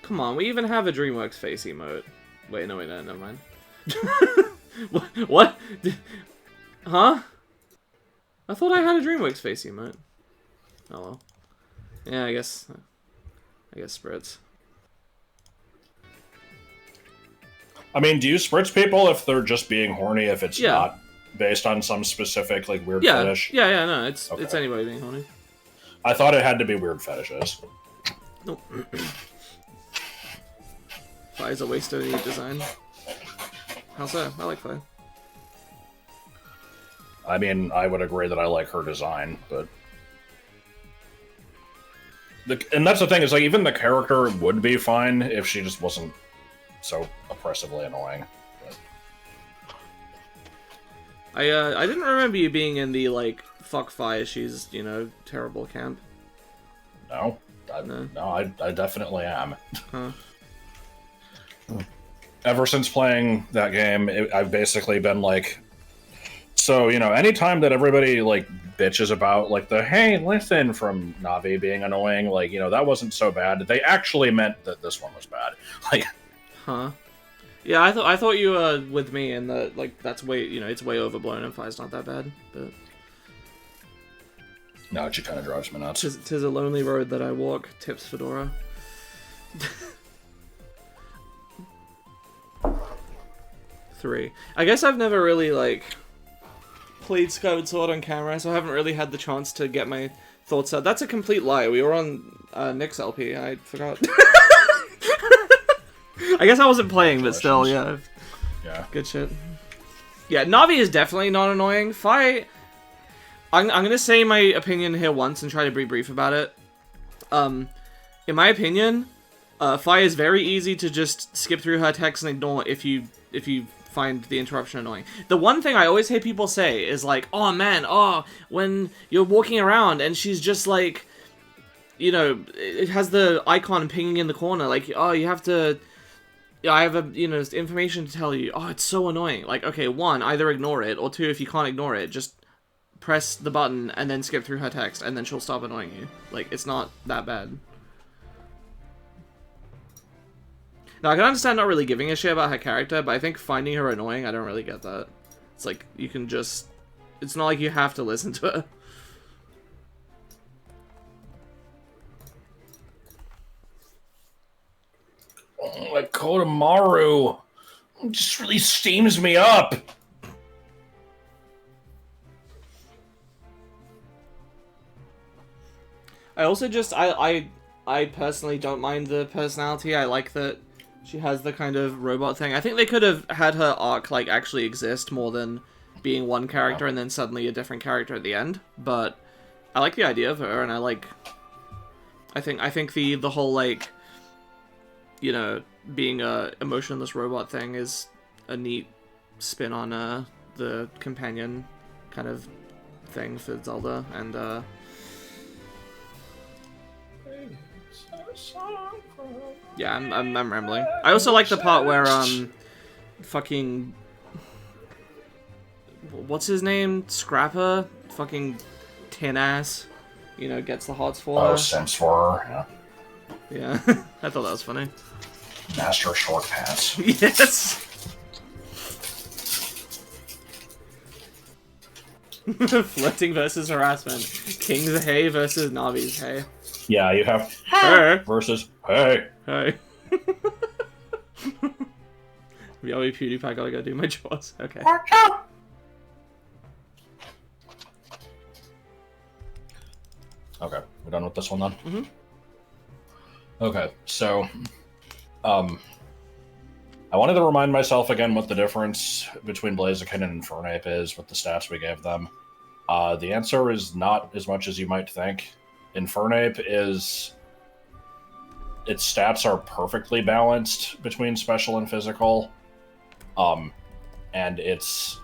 Come on, we even have a DreamWorks face emote. Wait, no, never mind. What? Huh? I thought I had a DreamWorks face emote. Oh well. Yeah, I guess spritz. I mean, do you spritz people if they're just being horny if it's not based on some specific like weird fetish? Yeah, no, it's anybody being horny. I thought it had to be weird fetishes. Nope. Fire's a waste of the design. How so? I like fire. I mean, I would agree that I like her design, but and that's the thing, is like even the character would be fine if she just wasn't so oppressively annoying. But I didn't remember you being in the like fuck fire, she's, you know, terrible camp. No, I definitely am. Huh. Ever since playing that game, I've basically been like, so, you know, anytime that everybody like bitches about like the hey listen from Navi being annoying, like, you know, that wasn't so bad, they actually meant that this one was bad. Like, huh. Yeah, I thought you were with me, and that like that's way, you know, it's way overblown and fire's not that bad, but no, it kind of drives me nuts. Tis a lonely road that I walk. Tips Fedora. 3. I guess I've never really, like, played Skyward Sword on camera, so I haven't really had the chance to get my thoughts out. That's a complete lie. We were on Nick's LP. I forgot. I guess I wasn't playing, but still, yeah. Yeah. Good shit. Yeah, Navi is definitely not annoying. Fi... I'm gonna say my opinion here once and try to be brief about it. In my opinion, Fi is very easy to just skip through her text and ignore if you find the interruption annoying. The one thing I always hear people say is like, oh man, when you're walking around and she's just like, you know, it has the icon pinging in the corner, like, oh, you have to, I have information to tell you. Oh, it's so annoying. Like, okay, one, either ignore it, or two, if you can't ignore it, just press the button and then skip through her text, and then she'll stop annoying you. Like, it's not that bad. Now, I can understand not really giving a shit about her character, but I think finding her annoying, I don't really get that. It's like, you can just... It's not like you have to listen to her. Oh, like Kodamaru. It just really steams me up. I also just... I personally don't mind the personality. I like that she has the kind of robot thing. I think they could have had her arc, like, actually exist more than being one character and then suddenly a different character at the end. But I like the idea of her, and I like... I think the whole, like, you know, being a emotionless robot thing is a neat spin on the companion kind of thing for Zelda, and yeah, I'm rambling. I also like the part where fucking what's his name? Scrapper, fucking tin ass, you know, gets the hots for her. Oh, Sims for her, yeah. Yeah, I thought that was funny. Master short pants. Yes. Flirting versus harassment. King's hey versus Navi's hey. Yeah, you have Hey versus hey. Hey. Yowie PewDiePie, gotta go do my chores. Okay. Okay, we're done with this one then? Mm-hmm. Okay, so, I wanted to remind myself again what the difference between Blaziken and Infernape is with the stats we gave them. The answer is not as much as you might think. Infernape is... Its stats are perfectly balanced between special and physical. And it's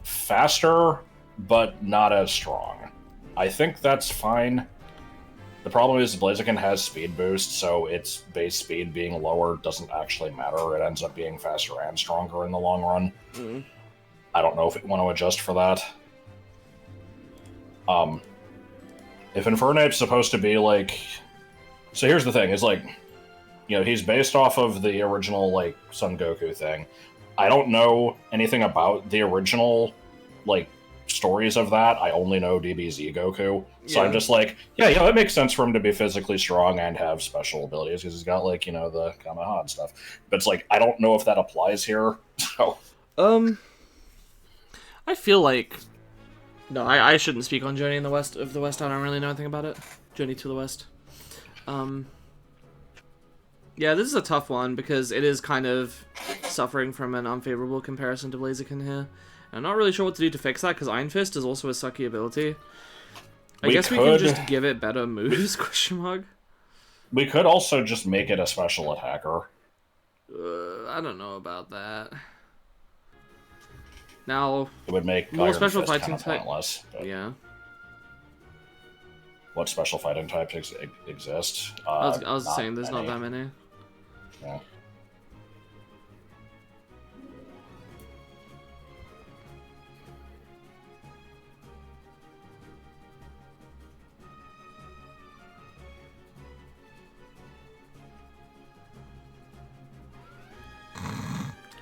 faster, but not as strong. I think that's fine. The problem is Blaziken has speed boost, so its base speed being lower doesn't actually matter. It ends up being faster and stronger in the long run. Mm-hmm. I don't know if you want to adjust for that. If Infernape's supposed to be like... So here's the thing, is like, you know, he's based off of the original, like, Son Goku thing. I don't know anything about the original, like, stories of that. I only know DBZ Goku. So I'm just like, yeah, you know, it makes sense for him to be physically strong and have special abilities, because he's got, like, you know, the Kamehameha and stuff. But it's like, I don't know if that applies here, so... I feel like... No, I shouldn't speak on Journey in the West of the West. I don't really know anything about it. Journey to the West. Yeah, this is a tough one, because it is kind of suffering from an unfavorable comparison to Blaziken here. And I'm not really sure what to do to fix that, because Iron Fist is also a sucky ability. I guess we can just give it better moves, question mark. We could also just make it a special attacker. I don't know about that. Now, it would make more Iron special Fist fighting kind of pointless. Yeah. What special fighting types exist? I was saying there's not that many. Yeah.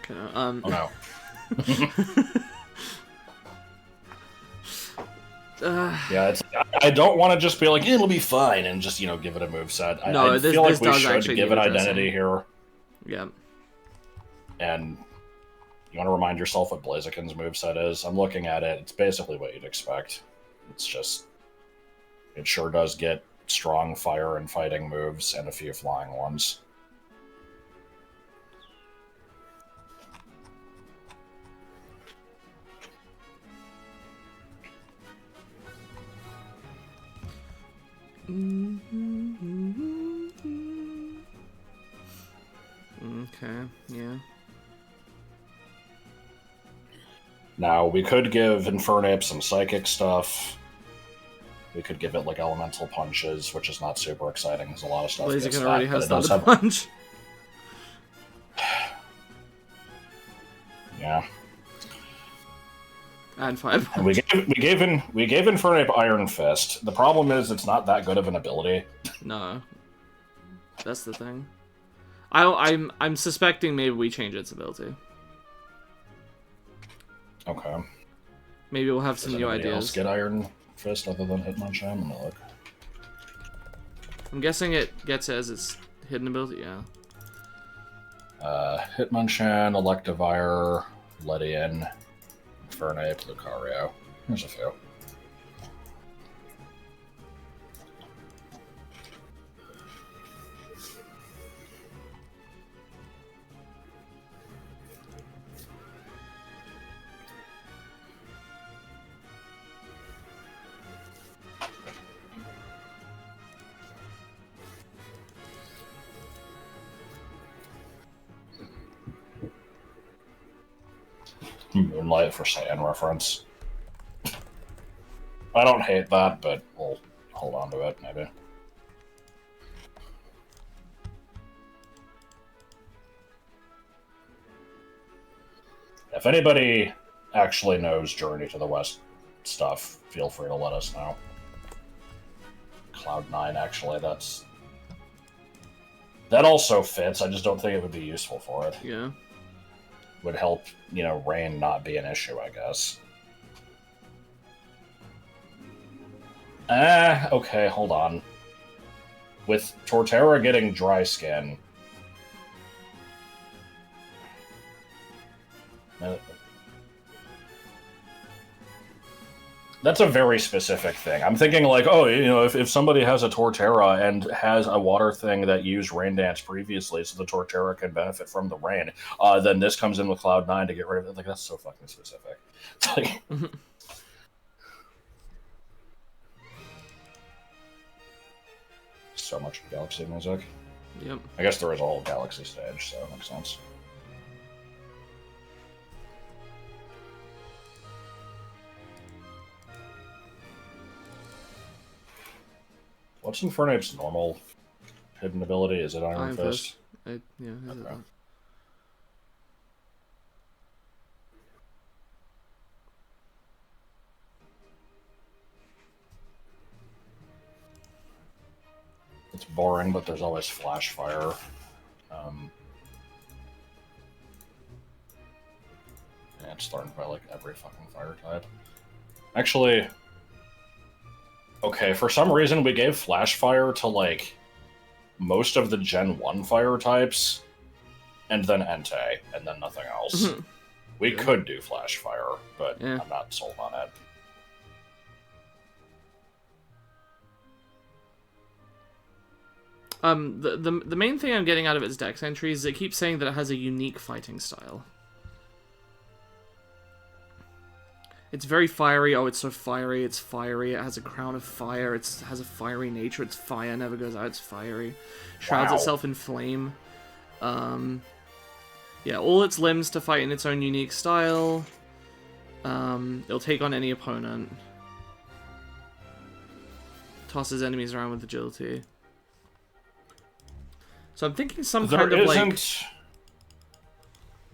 Okay, Oh no. Yeah, it's. I don't want to just be like, it'll be fine, and just, you know, give it a moveset. No, I feel like we should give it identity here. Yeah. And you want to remind yourself what Blaziken's moveset is? I'm looking at it. It's basically what you'd expect. It's just... It sure does get strong fire and fighting moves and a few flying ones. Okay, yeah. Now, we could give Infernape some psychic stuff. We could give it, like, elemental punches, which is not super exciting, because a lot of stuff gets Blaziken that, already but has it does Thunder have... Punch. Yeah. And Fire Punch. And we gave Infernape Iron Fist. The problem is it's not that good of an ability. No. That's the thing. I'm suspecting maybe we change its ability. Okay. Maybe we'll have some Does new anybody else ideas. get Iron Fist other than Hitmonchan? I'm gonna look. I'm guessing it gets it as its hidden ability, yeah. Hitmonchan, Electivire, Ledian, Infernape, Lucario. There's a few. Moonlight for Saiyan reference. I don't hate that, but we'll hold on to it, maybe. If anybody actually knows Journey to the West stuff, feel free to let us know. Cloud9, actually, that also fits, I just don't think it would be useful for it. Yeah. Would help, you know, rain not be an issue, I guess. Okay, hold on. With Torterra getting dry skin... That's a very specific thing. I'm thinking like, oh, you know, if somebody has a Torterra and has a water thing that used Rain Dance previously so the Torterra can benefit from the rain, then this comes in with Cloud9 to get rid of it. Like, that's so fucking specific. Like... So much Galaxy music. Yep. I guess there is a whole Galaxy stage, so it makes sense. What's Infernape's normal hidden ability? Is it Iron Fist? Yeah, is it that? It's boring, but there's always Flash Fire. Yeah, it's learned by, like, every fucking fire type. Actually... Okay, for some reason we gave Flash Fire to, like, most of the Gen 1 fire types, and then Entei, and then nothing else. We could do Flash Fire, but yeah. I'm not sold on it. The main thing I'm getting out of its dex entries is it keeps saying that it has a unique fighting style. It's very fiery. Oh, it's so fiery. It's fiery. It has a crown of fire. It has a fiery nature. Its fire never goes out. It's fiery. Shrouds itself in flame. Yeah, all its limbs to fight in its own unique style. It'll take on any opponent. Tosses enemies around with agility. So I'm thinking some kind of like...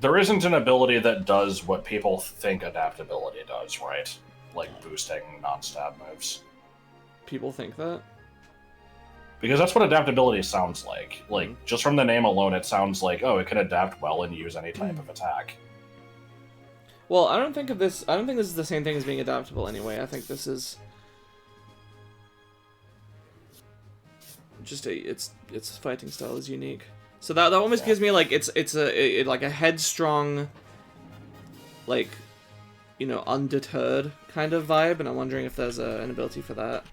There isn't an ability that does what people think adaptability does, right? Like boosting non-stab moves. People think that? Because that's what adaptability sounds like. Like, just from the name alone, it sounds like, oh, it can adapt well and use any type of attack. Well, I don't think this is the same thing as being adaptable anyway. I think this is... just its fighting style is unique. So that almost gives me like it's like a headstrong, like, you know, undeterred kind of vibe, and I'm wondering if there's an ability for that.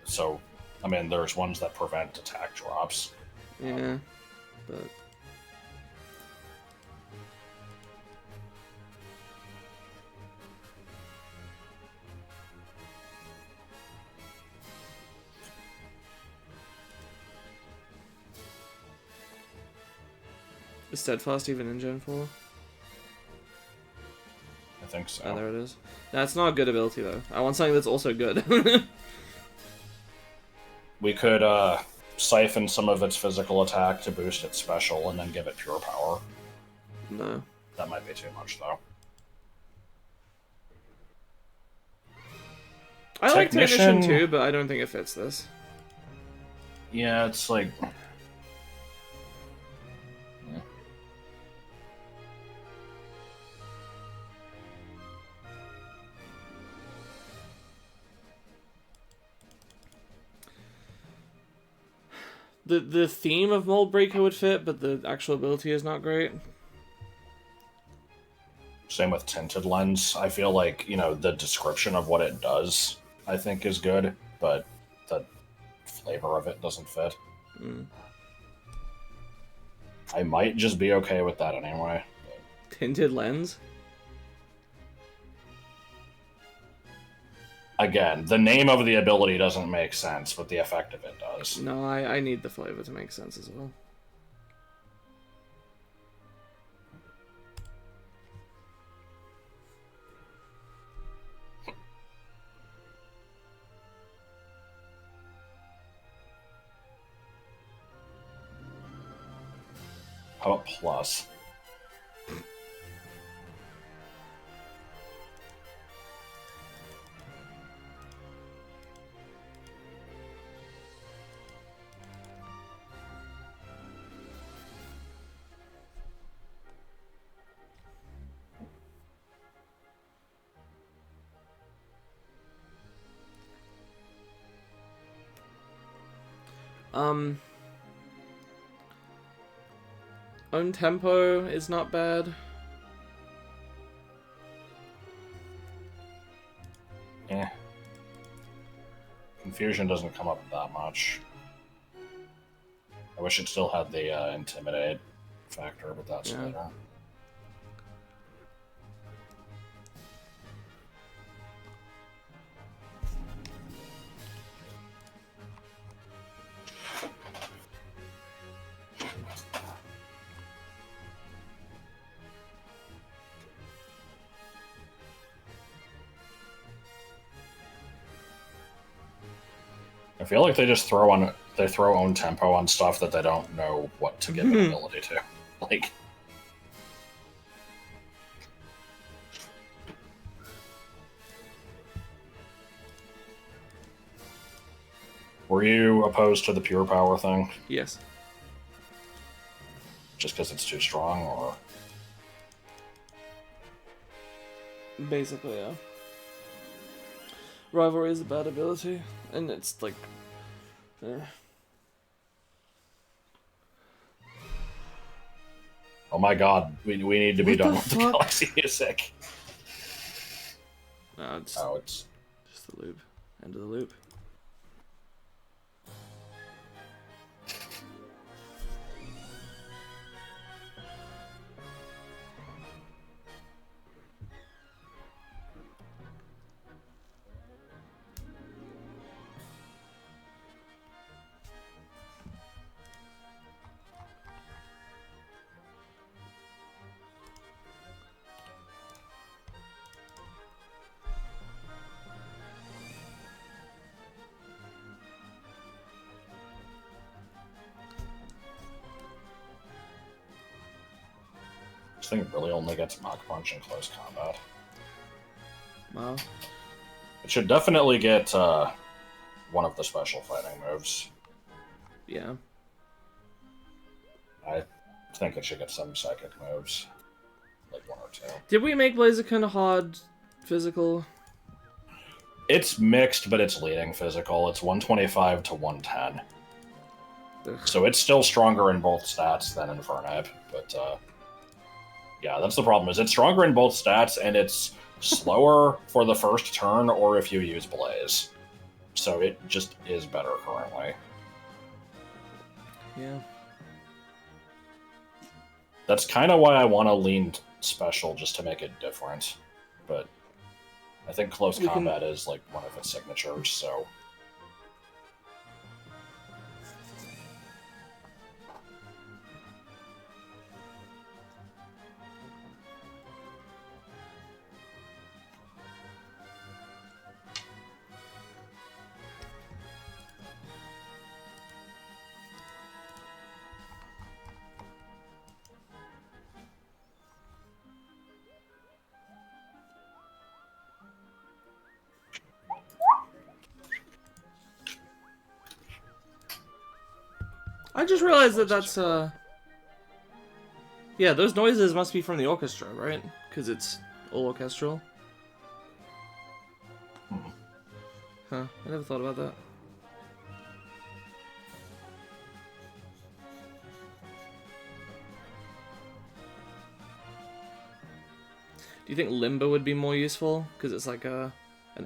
So, I mean, there's ones that prevent attack drops. Yeah, but. Is Steadfast even in Gen 4? I think so. Oh, there it is. That's not a good ability, though. I want something that's also good. We could siphon some of its physical attack to boost its special, and then give it pure power. No. That might be too much, though. I like Technician too, but I don't think it fits this. Yeah, it's like... The theme of Mold Breaker would fit, but the actual ability is not great. Same with Tinted Lens. I feel like, you know, the description of what it does, I think, is good, but the flavor of it doesn't fit. Mm. I might just be okay with that anyway. Tinted Lens? Again, the name of the ability doesn't make sense, but the effect of it does. No, I need the flavor to make sense as well. How about plus? Own tempo is not bad. Yeah. Confusion doesn't come up that much. I wish it still had the intimidate factor, but that's later. I feel like they just throw own tempo on stuff that they don't know what to give an ability to. Like, were you opposed to the pure power thing? Yes. Just because it's too strong, or basically, yeah. Rivalry is a bad ability, and it's like... Oh my god, we need to be done with the Galaxy music. No, it's just the loop. End of the loop. This thing really only gets Mach Punch in close combat. Wow. It should definitely get one of the special fighting moves. Yeah. I think it should get some psychic moves. Like one or two. Did we make Blaziken hard physical? It's mixed, but it's leading physical. It's 125 to 110. Ugh. So it's still stronger in both stats than Infernape, but yeah, that's the problem. Is it's stronger in both stats, and it's slower for the first turn, or if you use Blaze. So it just is better currently. Yeah. That's kind of why I want to lean special, just to make it different. But I think close combat is like one of its signatures, so... I just realized that that's, yeah, those noises must be from the orchestra, right? Because it's all orchestral. Huh, I never thought about that. Do you think Limbo would be more useful? Because it's like an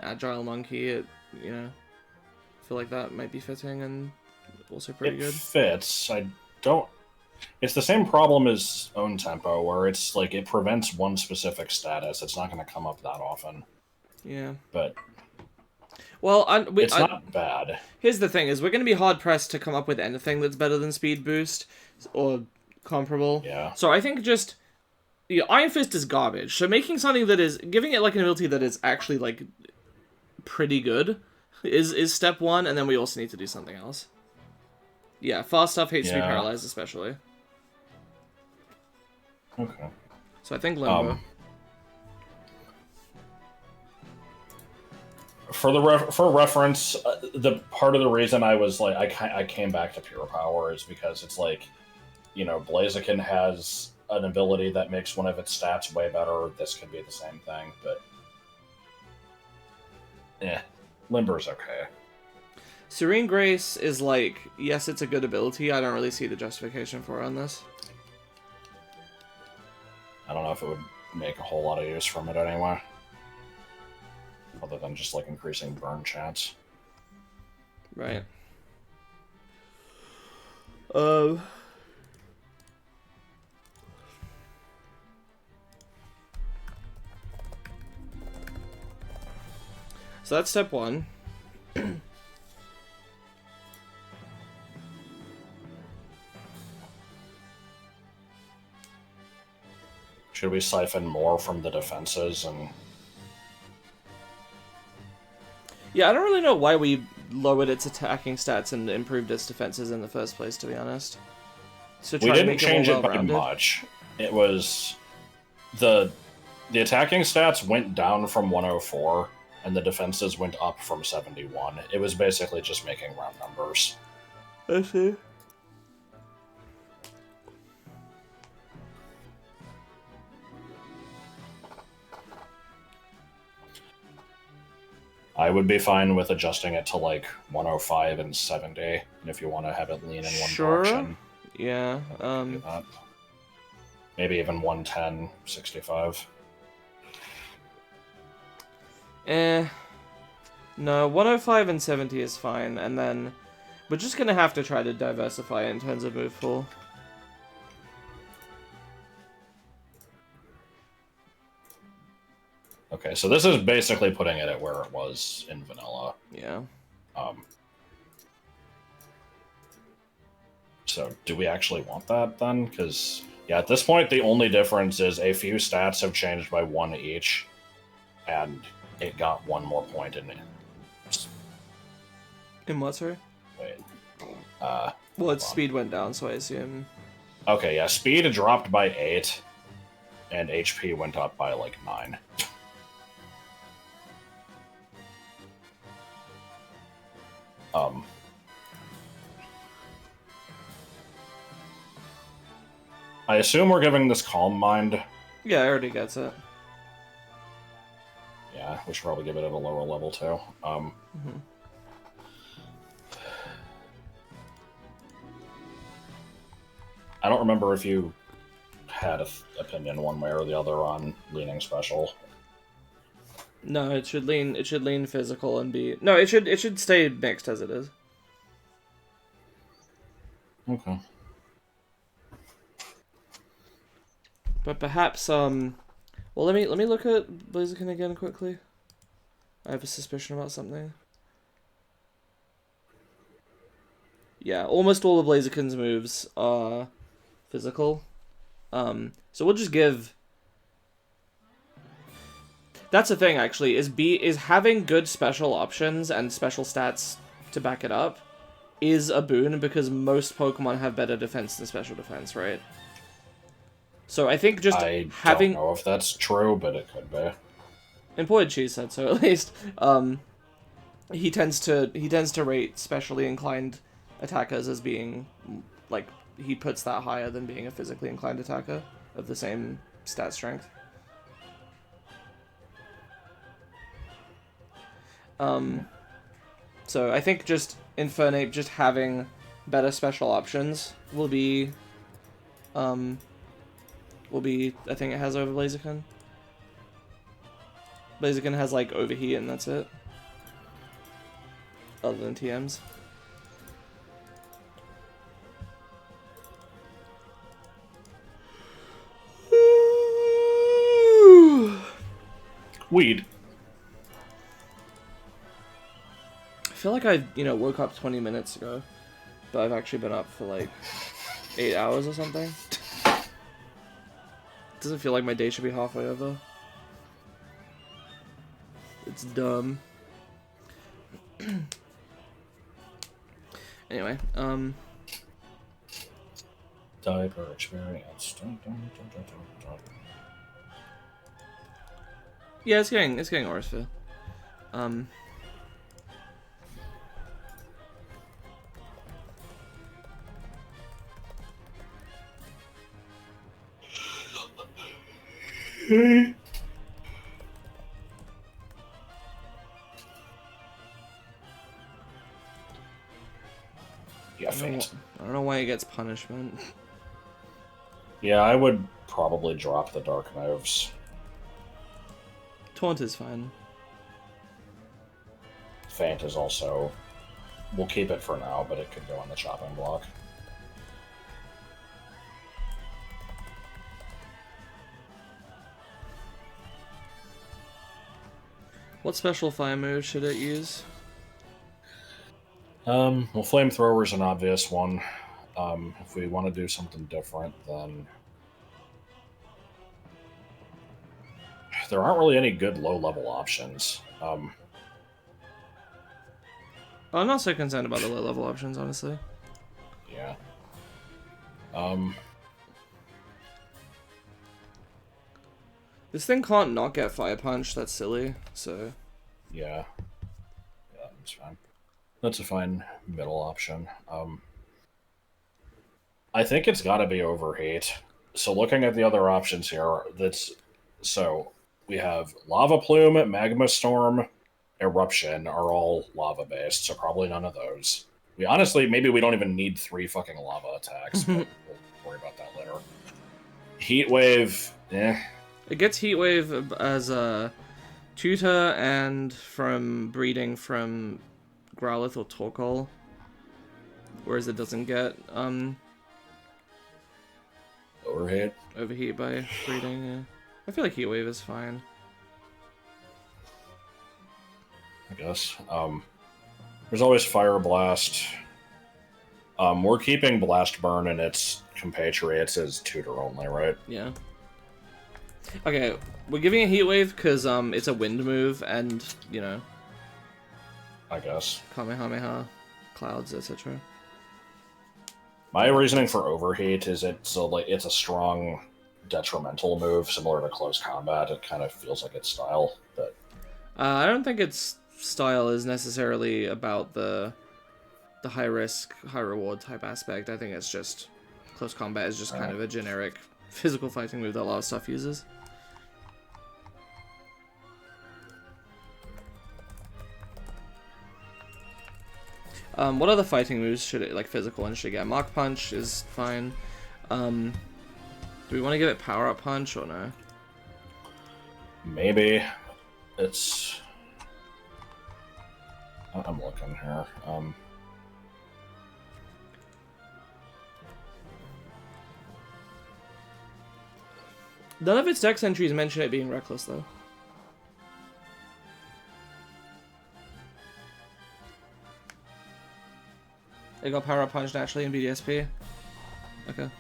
agile monkey, you know, I feel like that might be fitting and also pretty good. It fits. I don't... It's the same problem as Own Tempo, where it's like it prevents one specific status. It's not going to come up that often. Yeah. But... Well, it's not bad. Here's the thing, is we're going to be hard-pressed to come up with anything that's better than Speed Boost, or comparable. Yeah. So I think just... Yeah, Iron Fist is garbage, so making something that is... Giving it, like, an ability that is actually, like, pretty good is step one, and then we also need to do something else. Yeah, fast stuff hates to be paralyzed, especially. Okay. So I think Limbo. For reference, the part of the reason I was like I came back to Pure Power is because it's like, you know, Blaziken has an ability that makes one of its stats way better. This could be the same thing, but Limber's okay. Serene Grace is like, yes, it's a good ability. I don't really see the justification for it on this. I don't know if it would make a whole lot of use from it anyway. Other than just, like, increasing burn chance. Right. So that's step one. Should we siphon more from the defenses and... Yeah, I don't really know why we lowered its attacking stats and improved its defenses in the first place, to be honest. So we didn't change it by much. It was... The attacking stats went down from 104, and the defenses went up from 71. It was basically just making round numbers. I see. I would be fine with adjusting it to like 105 and 70, and if you want to have it lean in one direction. Yeah. Maybe even 110, 65. No, 105 and 70 is fine, and then we're just gonna have to try to diversify in terms of Movepool. Okay, so this is basically putting it at where it was in vanilla. Yeah. So do we actually want that then? Because, yeah, at this point, the only difference is a few stats have changed by 1 each, and it got 1 more point in it. In what, sorry? Wait. Well, its speed went down, so I assume... Okay, yeah, speed dropped by 8, and HP went up by, like, 9. I assume we're giving this Calm Mind. Yeah, I already gets it. Yeah, we should probably give it at a lower level, too. I don't remember if you had an opinion one way or the other on leaning special. No, it should lean. It should lean physical and be. No, it should. It should stay mixed as it is. Okay. But perhaps well, let me look at Blaziken again quickly. I have a suspicion about something. Yeah, almost all of Blaziken's moves are physical. So we'll just give. That's the thing, actually, is having good special options and special stats to back it up is a boon, because most Pokemon have better defense than special defense, right? So I think just having... I don't know if that's true, but it could be. Imported Cheese said so, at least. He tends to rate specially inclined attackers as being, like, he puts that higher than being a physically inclined attacker of the same stat strength. So I think just Infernape just having better special options will be a thing it has over Blaziken. Blaziken has like Overheat and that's it. Other than TMs. Weed. I feel like I, woke up 20 minutes ago, but I've actually been up for like 8 hours or something. Doesn't feel like my day should be halfway over. It's dumb. Anyway, Diaper experience. Yeah, it's getting Orisphere. Yeah, faint. I don't know why it gets punishment. Yeah, I would probably drop the dark moves. Taunt is fine. Faint is also... We'll keep it for now, but it could go on the chopping block. What special fire move should it use? Well, Flamethrower is an obvious one. If we want to do something different, then... There aren't really any good low-level options. I'm not so concerned about the low-level options, honestly. Yeah. This thing can't not get Fire Punch, that's silly, so... Yeah. Yeah, that's fine. That's a fine middle option. I think it's gotta be Overheat. So looking at the other options here, so we have Lava Plume, Magma Storm, Eruption are all lava-based, so probably none of those. Maybe we don't even need 3 fucking lava attacks, but we'll worry about that later. Heat Wave, eh. It gets Heat Wave as a tutor and from breeding from Growlithe or Torkoal, whereas it doesn't get overheat by breeding. Yeah. I feel like Heat Wave is fine. I guess. There's always Fire Blast. We're keeping Blast Burn and its compatriots as tutor only, right? Yeah. Okay, we're giving it Heat Wave because it's a wind move and, I guess. Kamehameha, clouds, etc. My reasoning for Overheat is it's a strong detrimental move, similar to Close Combat. It kind of feels like its style, but... I don't think its style is necessarily about the high risk, high reward type aspect. I think it's just... Close Combat is just kind of a generic physical fighting move that a lot of stuff uses. What other fighting moves should it, like physical ones, should it get? Mach Punch is fine. Do we want to give it Power Up Punch or no? Maybe. It's... I'm looking here. None of its dex entries mention it being reckless, though. It got Power Up Punch naturally in BDSP. Okay.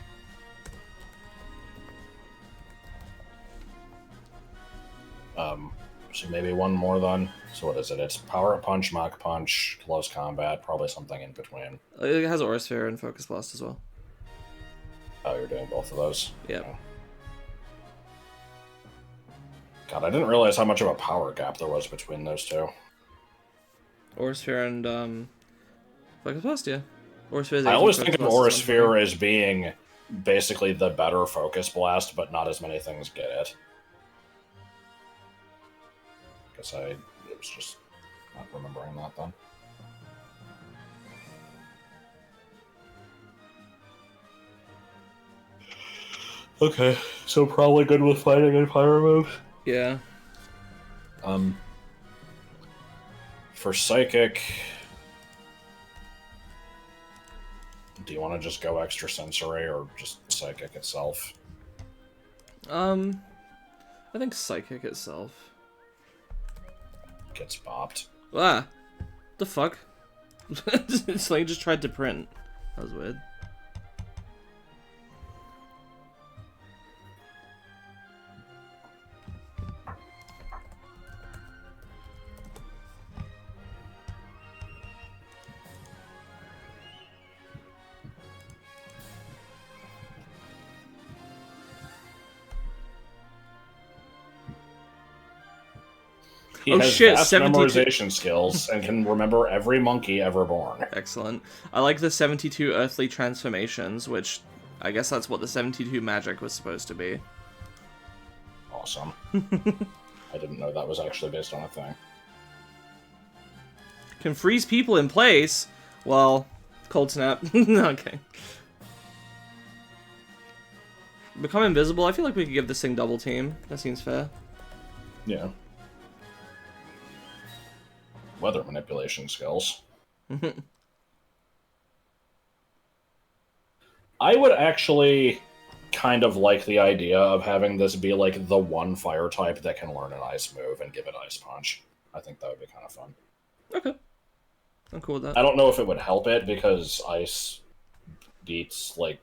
So maybe one more then. So what is it? It's Power Up Punch, Mach Punch, Close Combat, probably something in between. It has Aura Sphere and Focus Blast as well. Oh, you're doing both of those? Yeah. Oh. God, I didn't realize how much of a power gap there was between those two. Aura Sphere and Focus Blast, yeah. Aura Sphere is I always think Focus of Blast Aura is Sphere as being basically the better Focus Blast, but not as many things get it. Guess it was just not remembering that then. Okay, so probably good with fighting and fire moves. Yeah. For Psychic, do you want to just go extrasensory or just Psychic itself? I think Psychic itself. Gets bopped. Ah! The fuck? It's like just tried to print. That was weird. He Oh has shit, vast 72 memorization skills and can remember every monkey ever born. Excellent. I like the 72 earthly transformations, which I guess that's what the 72 magic was supposed to be. Awesome. I didn't know that was actually based on a thing. Can freeze people in place? Well, cold snap. Okay. Become invisible? I feel like we could give this thing double team. That seems fair. Yeah. Weather manipulation skills. I would actually kind of like the idea of having this be like the one fire type that can learn an ice move and give it Ice Punch. I think that would be kind of fun. Okay. I'm cool with that. I don't know if it would help it because ice beats, like,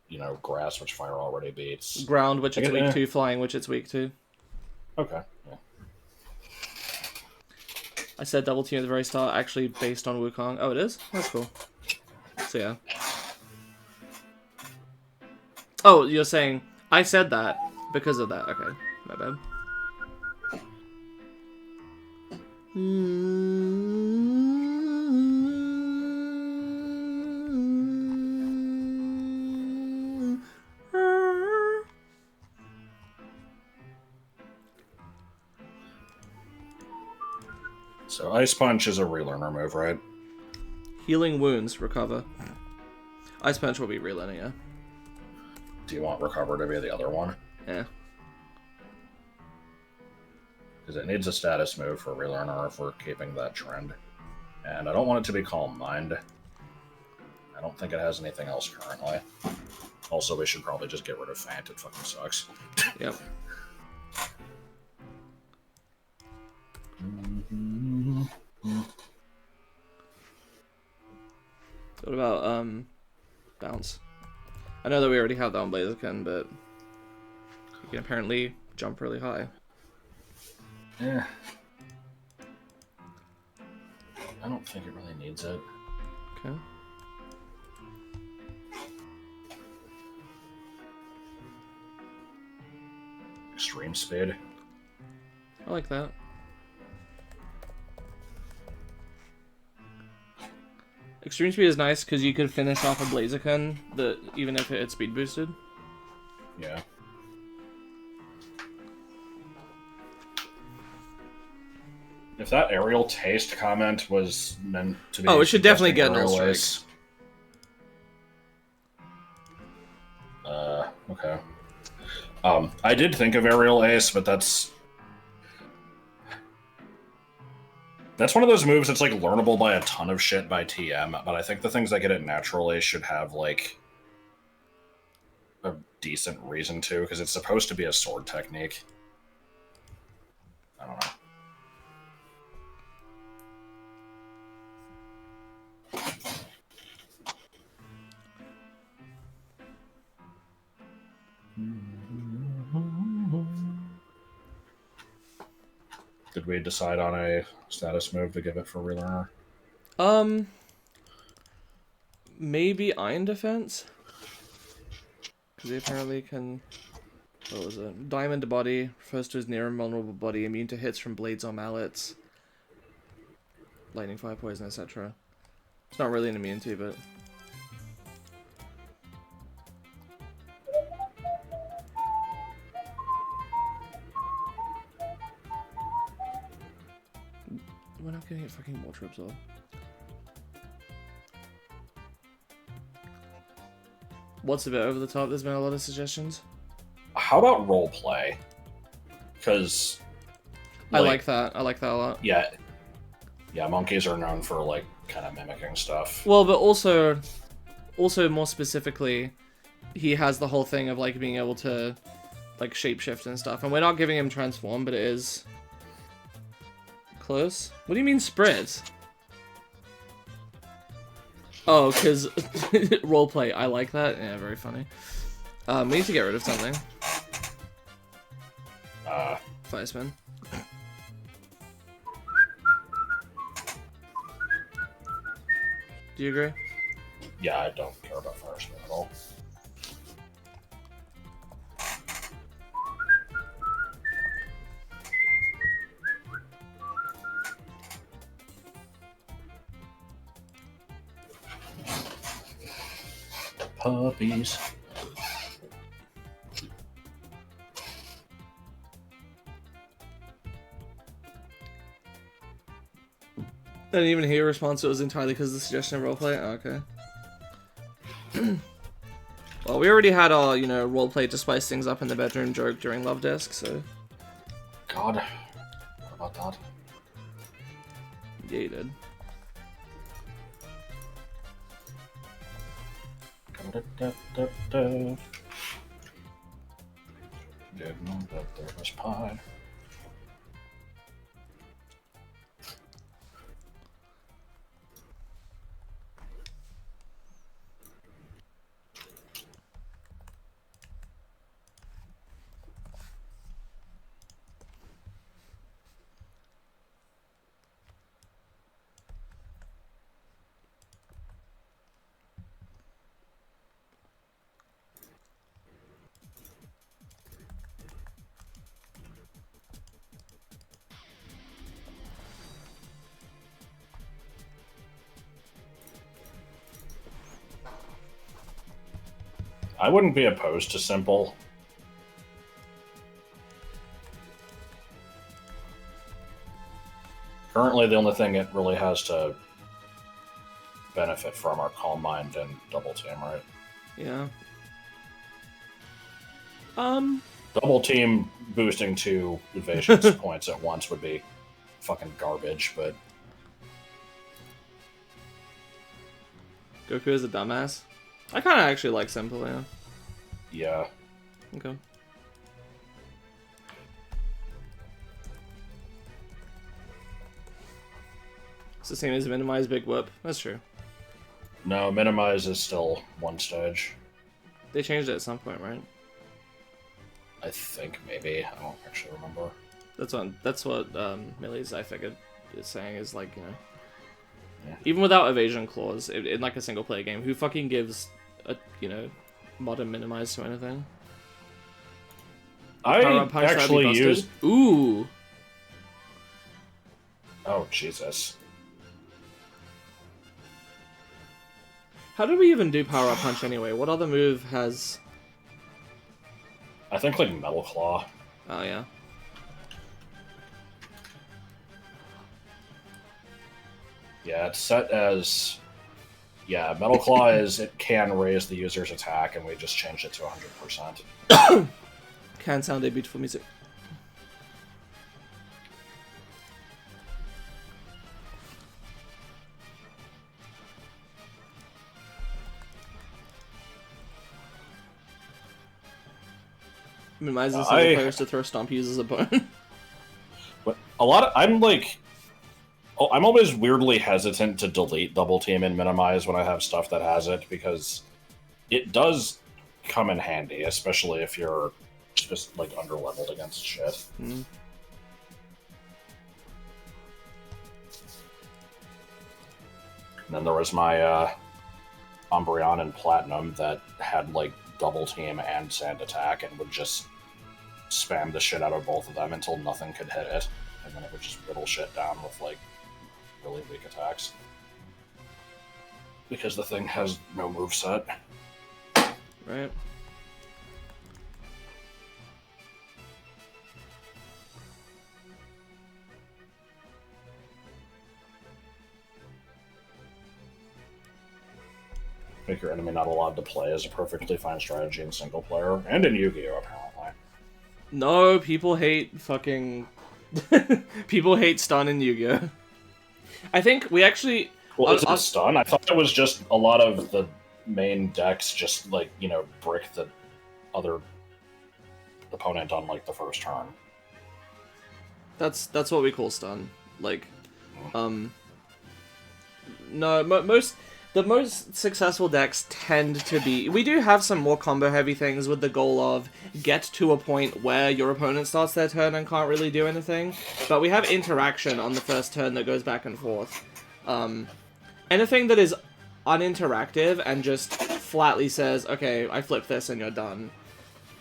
you know, grass, which fire already beats. Ground, which it's weak to, flying, which it's weak to. Okay, yeah. I said double team at the very start, actually based on Wukong. Oh, it is? That's cool. So, yeah. Oh, you're saying I said that because of that. Okay, my bad. So Ice Punch is a relearner move, right? Healing wounds, recover. Ice Punch will be relearning, yeah. Do you want Recover to be the other one? Yeah. Because it needs a status move for relearner if we're keeping that trend. And I don't want it to be Calm Mind. I don't think it has anything else currently. Also, we should probably just get rid of Fant. It fucking sucks. Yep. What about, Bounce? I know that we already have that on Blaziken, but you can apparently jump really high. Yeah. I don't think it really needs it. Okay. Extreme Speed. I like that. Extreme Speed is nice because you could finish off a Blaziken that even if it had speed boosted. Yeah. If that aerial taste comment was meant to be... Oh, it should definitely get aerial null is- strike. Okay. I did think of Aerial Ace, but that's one of those moves that's like learnable by a ton of shit by TM, but I think the things that get it naturally should have like a decent reason to, because it's supposed to be a sword technique. I don't know. Did we decide on a status move to give it for relearner? Maybe Iron Defense? Because he apparently can... What was it? Diamond Body refers to his near invulnerable body, immune to hits from blades or mallets. Lightning, fire, poison, etc. It's not really an immunity, but... We're not getting a fucking water absorb. What's a bit over the top? There's been a lot of suggestions. How about roleplay? Because I like that. I like that a lot. Yeah, monkeys are known for like kind of mimicking stuff. Well, but also more specifically, he has the whole thing of like being able to like shapeshift and stuff. And we're not giving him transform, but it is close. What do you mean spreads? Oh, because roleplay. I like that. Yeah, very funny. We need to get rid of something. Fire spin. Do you agree? Yeah, I don't care about fire spin at all. Puppies. I didn't even hear a response. It was entirely because of the suggestion of roleplay. Oh, okay. Well, we already had our, roleplay to spice things up in the bedroom joke during Love Desk, so... God. What about that? Yeah, you did. Didn't know that there was pie. I wouldn't be opposed to simple. Currently, the only thing it really has to benefit from are Calm Mind and Double Team, right? Yeah. Double Team boosting 2 evasion points at once would be fucking garbage, but... Goku is a dumbass. I kind of actually like simple, yeah. Yeah. Okay. It's the same as minimize big whoop. That's true. No, minimize is still 1 stage. They changed it at some point, right? I think maybe. I don't actually remember. That's what Millie's, I figured, is saying is like, Yeah. even without evasion clause in like a single player game, who fucking gives a modern minimize to anything? I actually used... Ooh. Oh, Jesus. How did we even do Power Up Punch anyway? What other move has... I think, like, Metal Claw. Oh, yeah. Yeah, it's set as Yeah, Metal Claw is it can raise the user's attack, and we just changed it to 100%. Can sound a beautiful music. Minimizes single players to throw stomp users a bone. But a lot of I'm always weirdly hesitant to delete double team and minimize when I have stuff that has it, because it does come in handy, especially if you're just like underleveled against shit. Mm. And then there was my Umbreon in Platinum that had like double team and sand attack and would just spam the shit out of both of them until nothing could hit it, and then it would just whittle shit down with like really weak attacks. Because the thing has no moveset. Right. Make your enemy not allowed to play is a perfectly fine strategy in single player, and in Yu-Gi-Oh! Apparently. No, people hate fucking... people hate stun in Yu-Gi-Oh! I think we actually... Well, is it stun? I thought it was just a lot of the main decks just, like, you know, brick the other opponent on, like, the first turn. That's what we call stun. Like, no, the most successful decks tend to be... We do have some more combo-heavy things with the goal of get to a point where your opponent starts their turn and can't really do anything, but we have interaction on the first turn that goes back and forth. Anything that is uninteractive and just flatly says, okay, I flip this and you're done,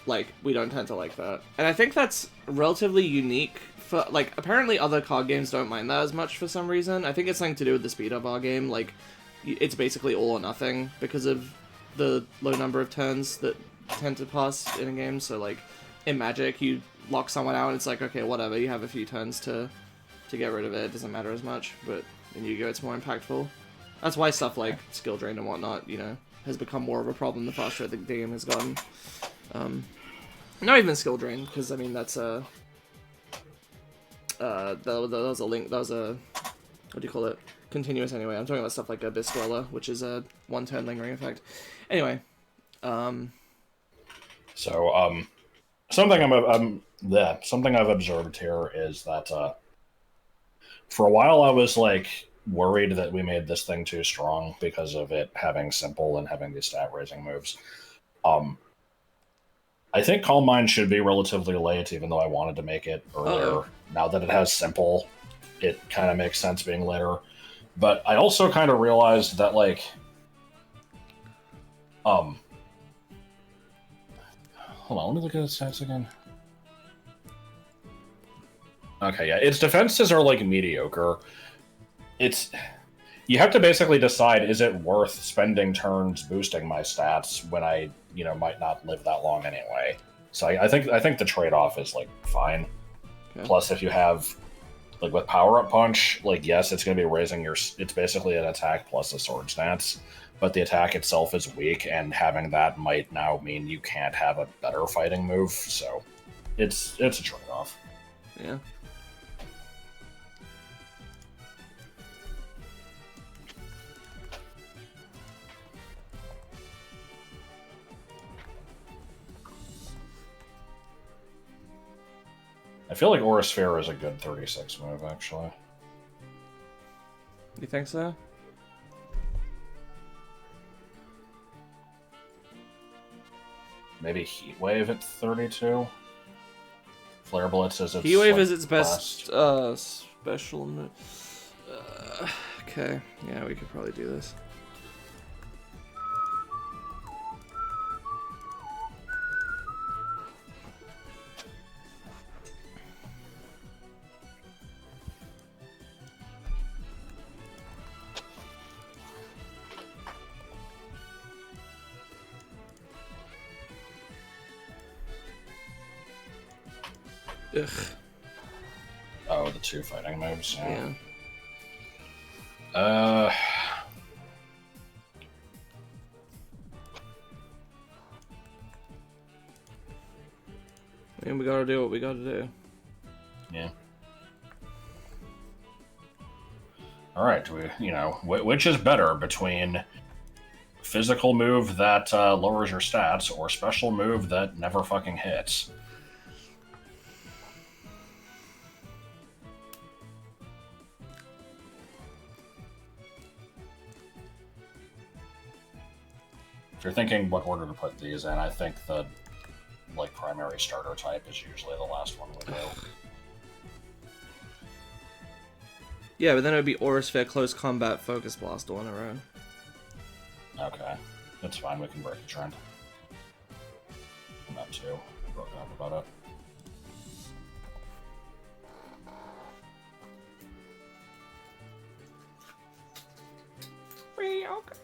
like, we don't tend to like that. And I think that's relatively unique for, like, apparently other card games don't mind that as much for some reason. I think it's something to do with the speed of our game, like, it's basically all or nothing because of the low number of turns that tend to pass in a game. So, like, in Magic, you lock someone out and it's like, okay, whatever, you have a few turns to get rid of it, it doesn't matter as much, but in Yu-Gi-Oh! It's more impactful. That's why stuff like skill drain and whatnot, you know, has become more of a problem the faster the game has gotten. Not even skill drain, because, I mean, that's a... that was a link, that was a... What do you call it? Continuous anyway. I'm talking about stuff like Abyss Dweller, which is a one-turn lingering effect. Anyway, So, something something I've observed here is that for a while I was like worried that we made this thing too strong because of it having simple and having these stat raising moves. I think Calm Mind should be relatively late, even though I wanted to make it earlier. Now that it has simple, it kind of makes sense being later. But I also kind of realized that, like, hold on, let me look at its stats again. Okay, yeah, its defenses are, like, mediocre. You have to basically decide, is it worth spending turns boosting my stats when I, you know, might not live that long anyway? So I think the trade-off is, like, fine. Okay. Plus, if you have... Like, with Power-Up Punch, like, yes, it's going to be raising your... It's basically an attack plus a sword stance, but the attack itself is weak, and having that might now mean you can't have a better fighting move, so it's a trade-off. Yeah. I feel like Aura Sphere is a good 36 move, actually. You think so? Maybe Heat Wave at 32? Flare Blitz is its Heat Wave is its best special move. Okay, yeah, we could probably do this. Ugh. Oh, the two fighting moves. Yeah. I mean, we gotta do what we gotta do. Yeah. Alright, which is better between physical move that lowers your stats or special move that never fucking hits? If you're thinking what order to put these in, I think the primary starter type is usually the last one we do. Yeah, but then it would be Aura Sphere, Close Combat, Focus Blast all in a row. Okay. That's fine, we can break the trend. Not too broken up about it. Okay.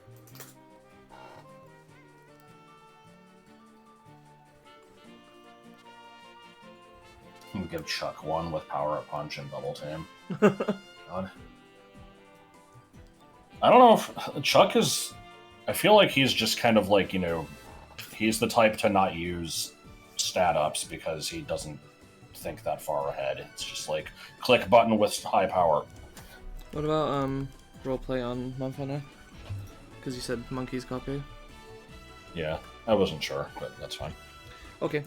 We give Chuck one with Power Up Punch and Double Team. God. I don't know if Chuck is... I feel like he's just kind of like, he's the type to not use stat ups because he doesn't think that far ahead. It's just like, click button with high power. What about, roleplay on Monfenner? Because you said Monkey's copy. Yeah, I wasn't sure, but that's fine. Okay.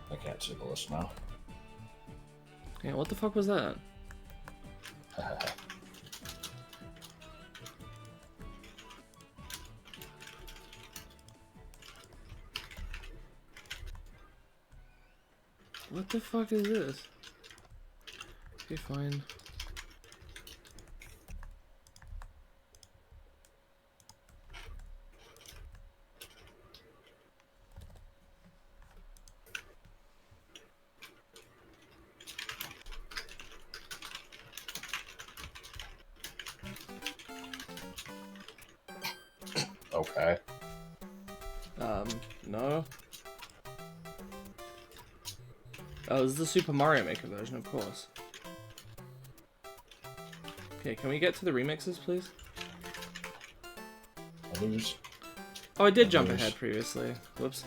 I can't see the list now. Yeah, what the fuck was that? What the fuck is this? Okay, fine. Okay. No. Oh, this is the Super Mario Maker version, of course. Okay, can we get to the remixes, please? Others? Oh, I did jump ahead previously. Whoops.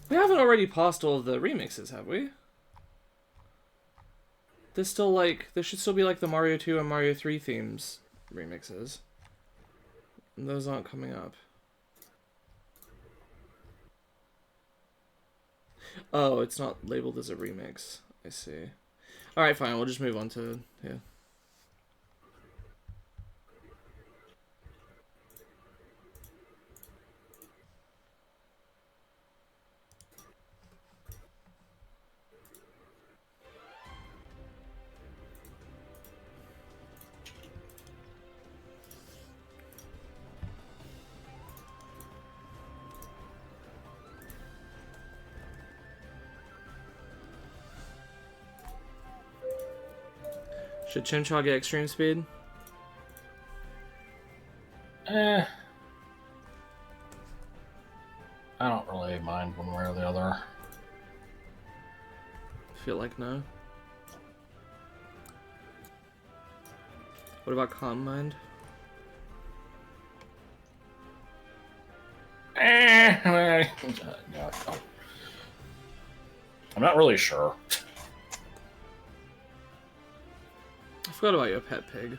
We haven't already passed all of the remixes, have we? There's still there should still be the Mario 2 and Mario 3 themes remixes. And those aren't coming up. Oh, it's not labeled as a remix. I see. Alright, fine, we'll just move on to, yeah. Should Chimchar get extreme speed? I don't really mind one way or the other. Feel like no. What about Calm Mind? Yeah, I'm not really sure. I forgot about your pet pig.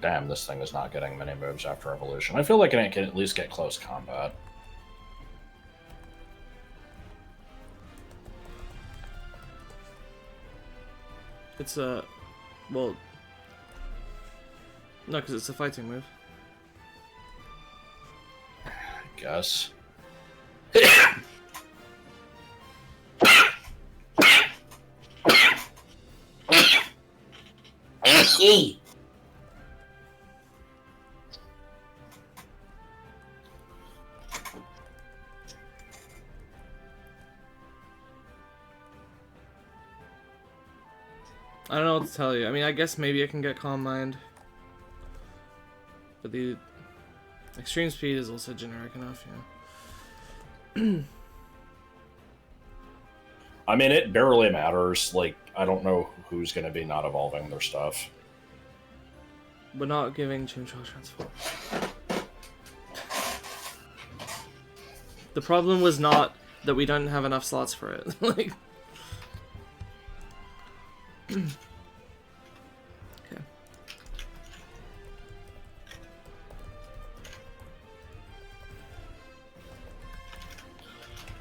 Damn, this thing is not getting many moves after evolution. I feel like it can at least get close combat. It's a... well... no, because it's a fighting move. I guess. I don't know what to tell you. I mean, I guess maybe I can get Calm Mind. But the extreme speed is also generic enough, yeah. I mean, it barely matters. Like, I don't know who's going to be not evolving their stuff. We're not giving Chimchar transform. The problem was not that we don't have enough slots for it. Like... okay.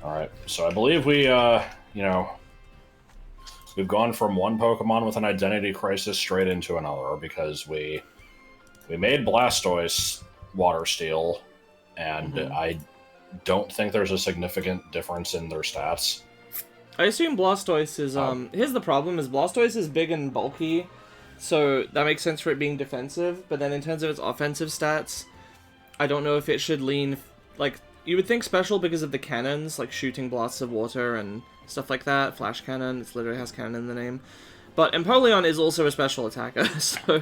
Alright, so I believe we, we've gone from one Pokemon with an identity crisis straight into another because we made Blastoise Water Steel, and I don't think there's a significant difference in their stats. I assume Blastoise is, here's the problem, is Blastoise is big and bulky, so that makes sense for it being defensive, but then in terms of its offensive stats, I don't know if it should lean, like, you would think special because of the cannons, like shooting blasts of water and stuff like that, Flash Cannon, it literally has cannon in the name, but Empoleon is also a special attacker, so...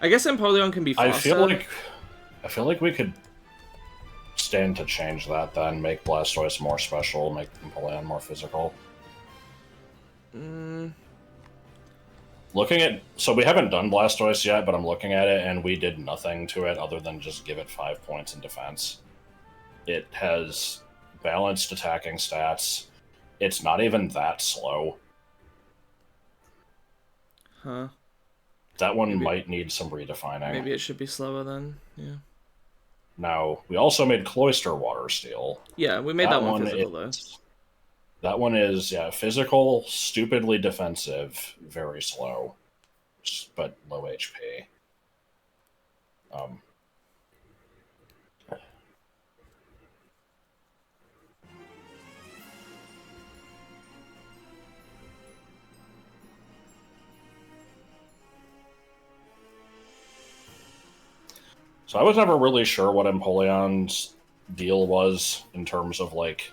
I guess Empoleon can be faster. I feel like we could stand to change that then, make Blastoise more special, make Empoleon more physical. Looking at... so we haven't done Blastoise yet, but I'm looking at it, and we did nothing to it other than just give it 5 points in defense. It has balanced attacking stats. It's not even that slow. Huh. That one might need some redefining. Maybe it should be slower then, yeah. Now, we also made Cloyster Water Steel. Yeah, we made that one physical, though. That one is, yeah, physical, stupidly defensive, very slow, but low HP. So I was never really sure what Empoleon's deal was in terms of, like,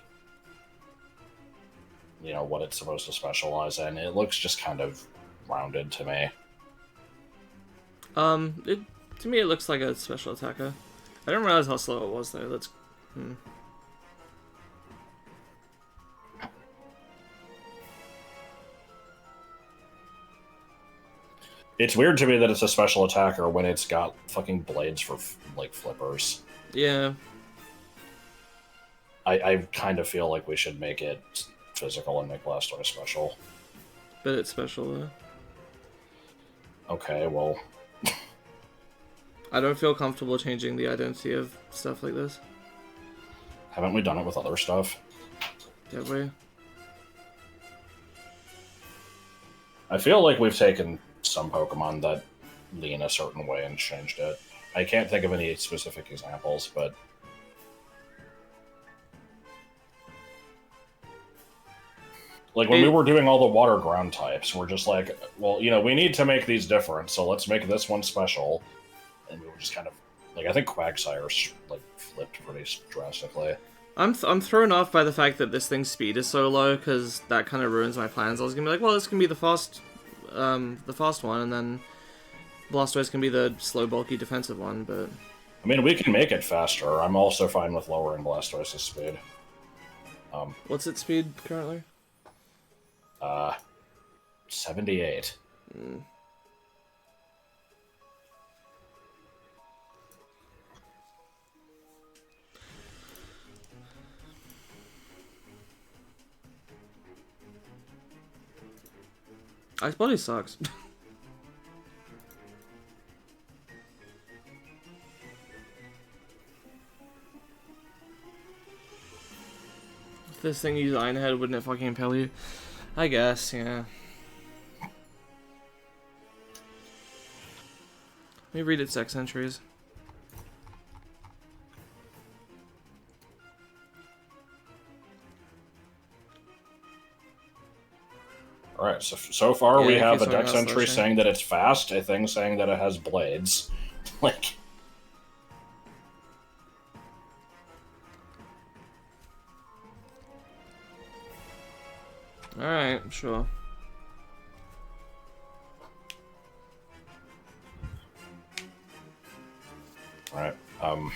you know, what it's supposed to specialize in. It looks just kind of rounded to me. To me it looks like a special attacker. I didn't realize how slow it was, though. That's... It's weird to me that it's a special attacker when it's got fucking blades for, like, flippers. Yeah. I kind of feel like we should make it physical and make Blastoise special. But it's special, though. Okay, well... I don't feel comfortable changing the identity of stuff like this. Haven't we done it with other stuff? Did we? I feel like we've taken some Pokemon that lean a certain way and changed it. I can't think of any specific examples, but... like, when we were doing all the water ground types, we're just like, well, you know, we need to make these different, so let's make this one special. And we were just kind of... like, I think Quagsire's, like, flipped pretty drastically. I'm thrown off by the fact that this thing's speed is so low, because that kind of ruins my plans. I was gonna be like, well, this can be the fast one, and then Blastoise can be the slow, bulky, defensive one, but... I mean, we can make it faster. I'm also fine with lowering Blastoise's speed. What's its speed currently? 78. Ice Body sucks. this thing used Iron Head, wouldn't it fucking impale you? I guess, yeah. Let me read its sex entries. Alright, so far Yeah, we it have keeps a going dex out entry slashing. saying that it's fast, a thing saying that it has blades. Like... Alright, sure. Alright, I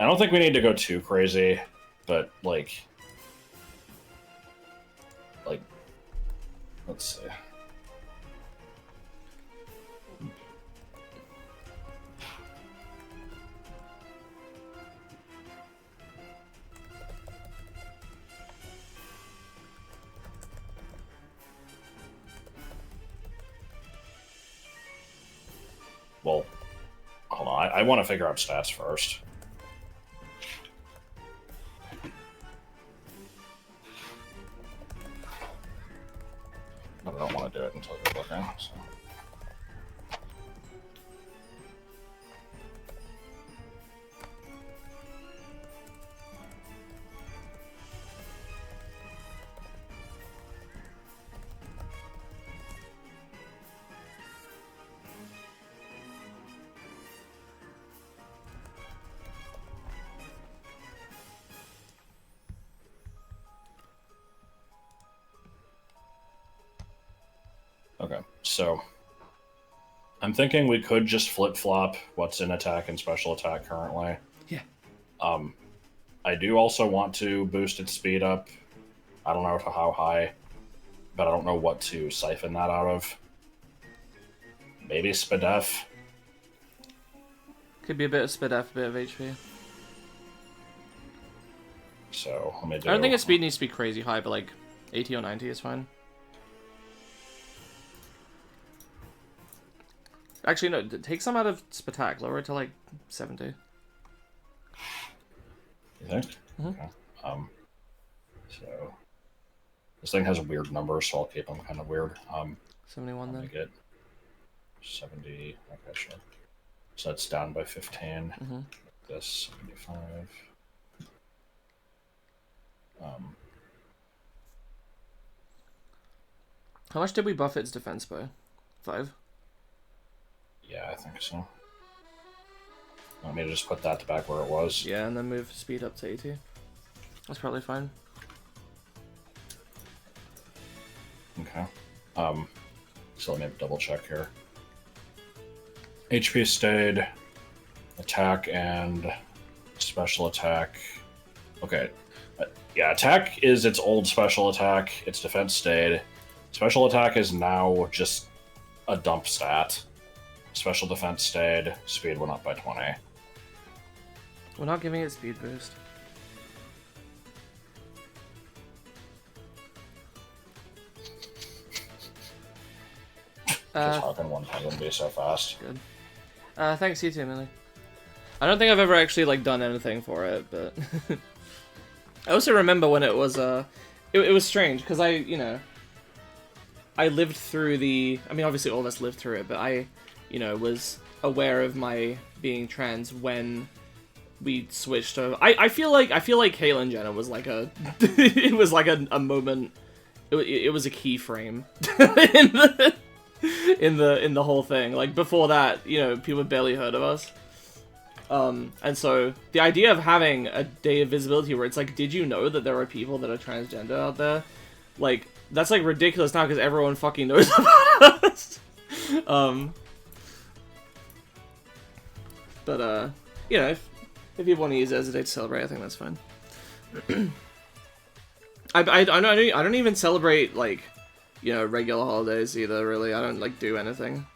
don't think we need to go too crazy, but, like, let's see. Well, hold on, I want to figure out stats first. But I don't want to do it until you're looking, so... Okay, so I'm thinking we could just flip-flop what's in attack and special attack currently. Yeah. I do also want to boost its speed up. I don't know to how high, but I don't know what to siphon that out of. Maybe Spadef. Could be a bit of speed F, a bit of HP. So, let me do... I don't think its speed needs to be crazy high, but like 80 or 90 is fine. Actually, no, take some out of Spatak, lower it to like 70. You think? Mm-hmm. Okay. So... This thing has weird numbers, so I'll keep them kind of weird. 71 then. Let me get 70... Okay, sure. So that's down by 15. Mm-hmm. This, 75. How much did we buff its defense by? 5? Yeah, I think so. Let me just put that back where it was. Yeah, and then move speed up to 80. That's probably fine. Okay. So let me double check here. HP stayed, attack and special attack. Okay. Yeah, attack is its old special attack. Its defense stayed. Special attack is now just a dump stat. Special defense stayed. Speed went up by 20. We're not giving it speed boost. Just hopping one time wouldn't be so fast. Good. Thanks, you too, Millie. I don't think I've ever actually like done anything for it, but I also remember when it was it was strange because I lived through the. I mean, obviously all of us lived through it, but I, was aware of my being trans when we switched over. I feel like Caitlyn Jenner was like a it was like a moment. It was a keyframe in the whole thing. Like before that, people barely heard of us. And so the idea of having a day of visibility where it's like, did you know that there are people that are transgender out there? Like, that's like ridiculous now because everyone fucking knows about us. But if people want to use it as a day to celebrate, I think that's fine. I don't even celebrate like, regular holidays either. Really, I don't like do anything.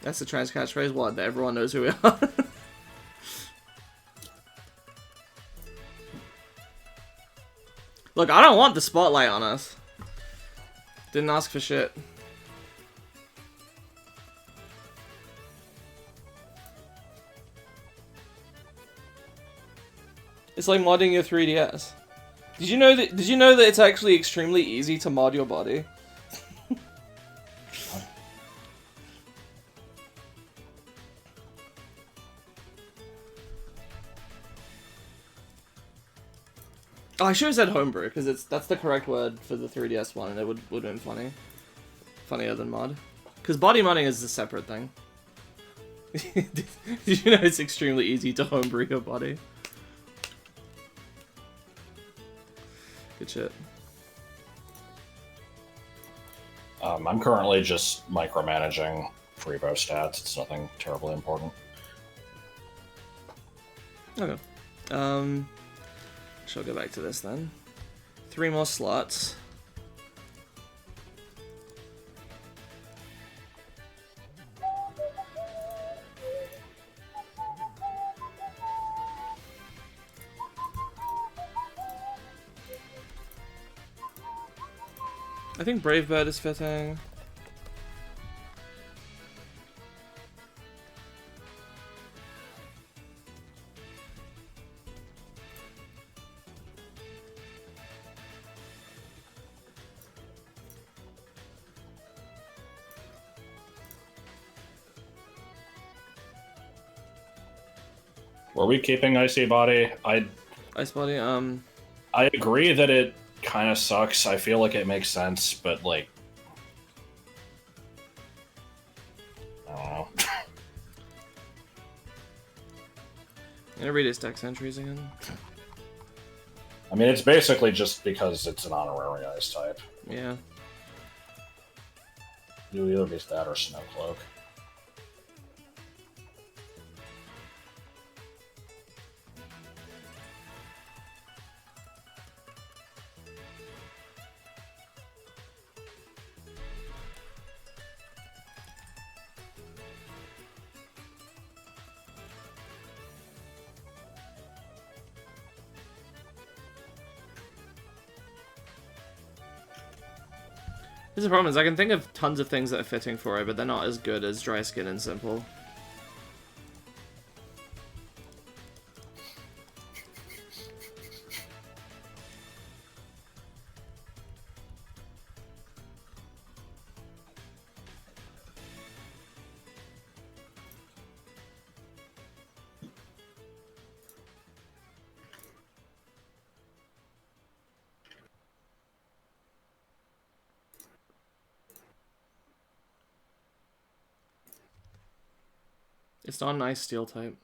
That's the trans catchphrase. What? That everyone knows who we are. Look, I don't want the spotlight on us. Didn't ask for shit. It's like modding your 3DS. Did you know that it's actually extremely easy to mod your body? Oh, I should have said homebrew, because that's the correct word for the 3DS one, and it would have been funny. Funnier than mod. Because body modding is a separate thing. Did you know it's extremely easy to homebrew your body? Good shit. I'm currently just micromanaging Freebo stats. It's nothing terribly important. Okay. Shall go back to this then. 3 more slots. I think Brave Bird is fitting. Were we keeping Icy Body? Ice Body, I agree that it kind of sucks. I feel like it makes sense, but like, I don't know. I'm gonna read his dex entries again. I mean, it's basically just because it's an honorary ice type. Yeah. You either be that or Snow Cloak. Here's the problem is I can think of tons of things that are fitting for it, but they're not as good as Dry Skin and Simple. It's not a nice steel type.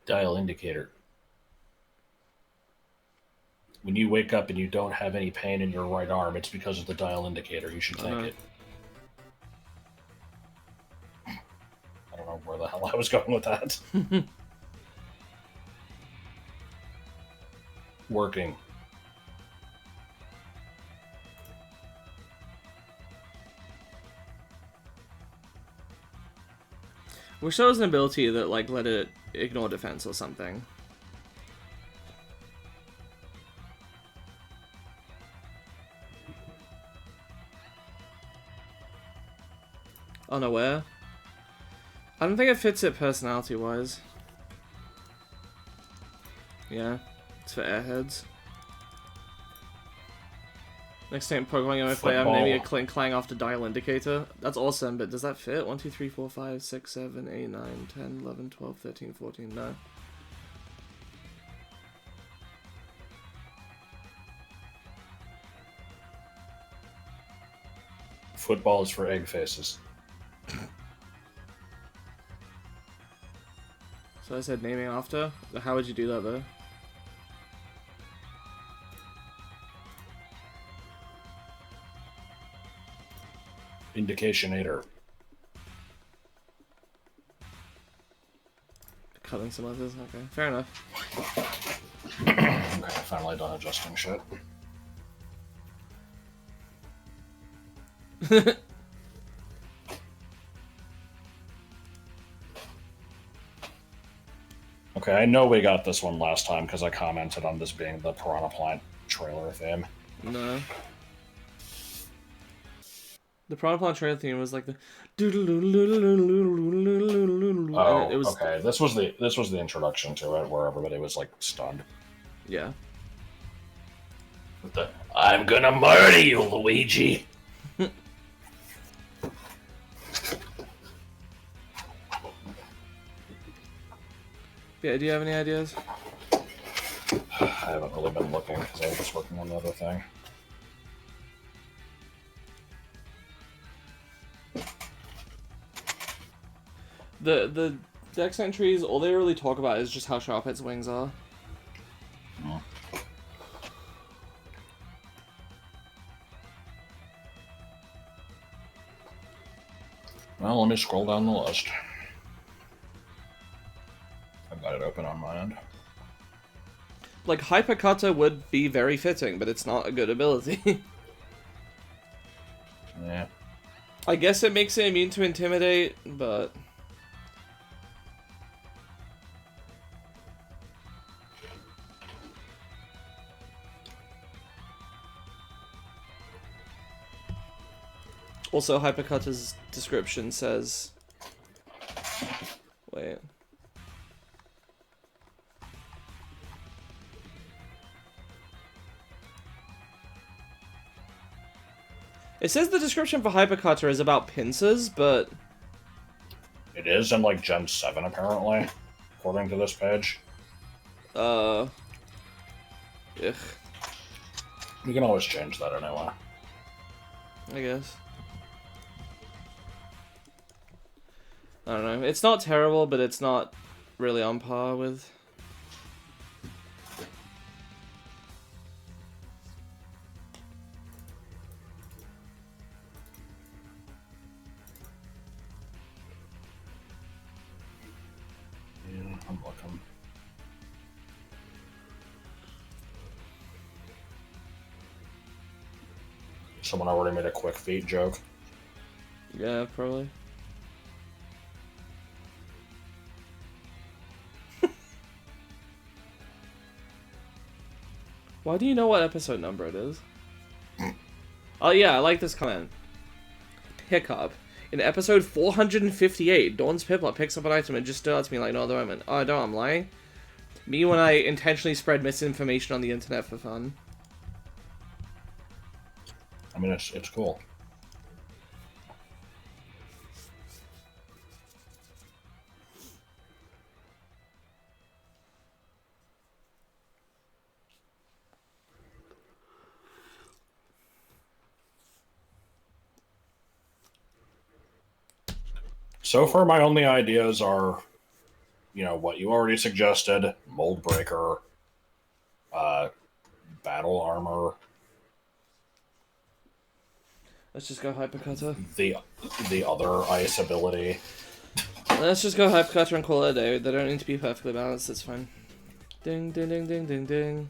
Dial indicator. When you wake up and you don't have any pain in your right arm, it's because of the dial indicator. You should thank it. I don't know where the hell I was going with that. Working. Wish there was an ability that like let it ignore defense or something. Unaware. I don't think it fits it personality-wise. Yeah, it's for airheads. Next time Pokemon Game I play, I'm naming a Clink Clang after Dial Indicator. That's awesome, but does that fit? 1, 2, 3, 4, 5, 6, 7, 8, 9, 10, 11, 12, 13, 14, no. Football is for egg faces. So I said naming after? How would you do that though? Indicationator. Cutting some others? Okay, fair enough. Okay, finally done adjusting shit. Okay, I know we got this one last time because I commented on this being the Piranha Plant trailer theme. No. The Piranha Plant trailer theme was like the. And it Oh, was. okay. This was the introduction to it, where everybody was like stunned. Yeah. With the "I'm gonna murder you, Luigi." Yeah. Do you have any ideas? I haven't really been looking because I was just working on the other thing. The Dex entries, all they really talk about is just how sharp its wings are. Oh. Well, let me scroll down the list. I've got it open on my end. Like, Hyper Cutter would be very fitting, but it's not a good ability. Yeah. I guess it makes it immune to Intimidate, but... Also, Hypercutter's description says... Wait. It says the description for Hypercutter is about pincers, but... It is in, like, Gen 7, apparently, according to this page. Ugh. You can always change that anyway. I guess. I don't know. It's not terrible, but it's not really on par with... Yeah, I'm looking. Someone already made a quick feet joke. Yeah, probably. Why do you know what episode number it is? Oh yeah, I like this comment. Pickup. In episode 458, Dawn's Piplup picks up an item and just stood out to me like no other moment. Oh, I don't, I'm lying. Me when I intentionally spread misinformation on the internet for fun. I mean, it's cool. So far, my only ideas are, what you already suggested: mold breaker, battle armor. Let's just go Hypercutter. The other ice ability. Let's just go Hypercutter and call it a day. They don't need to be perfectly balanced, it's fine. Ding, ding, ding, ding, ding, ding.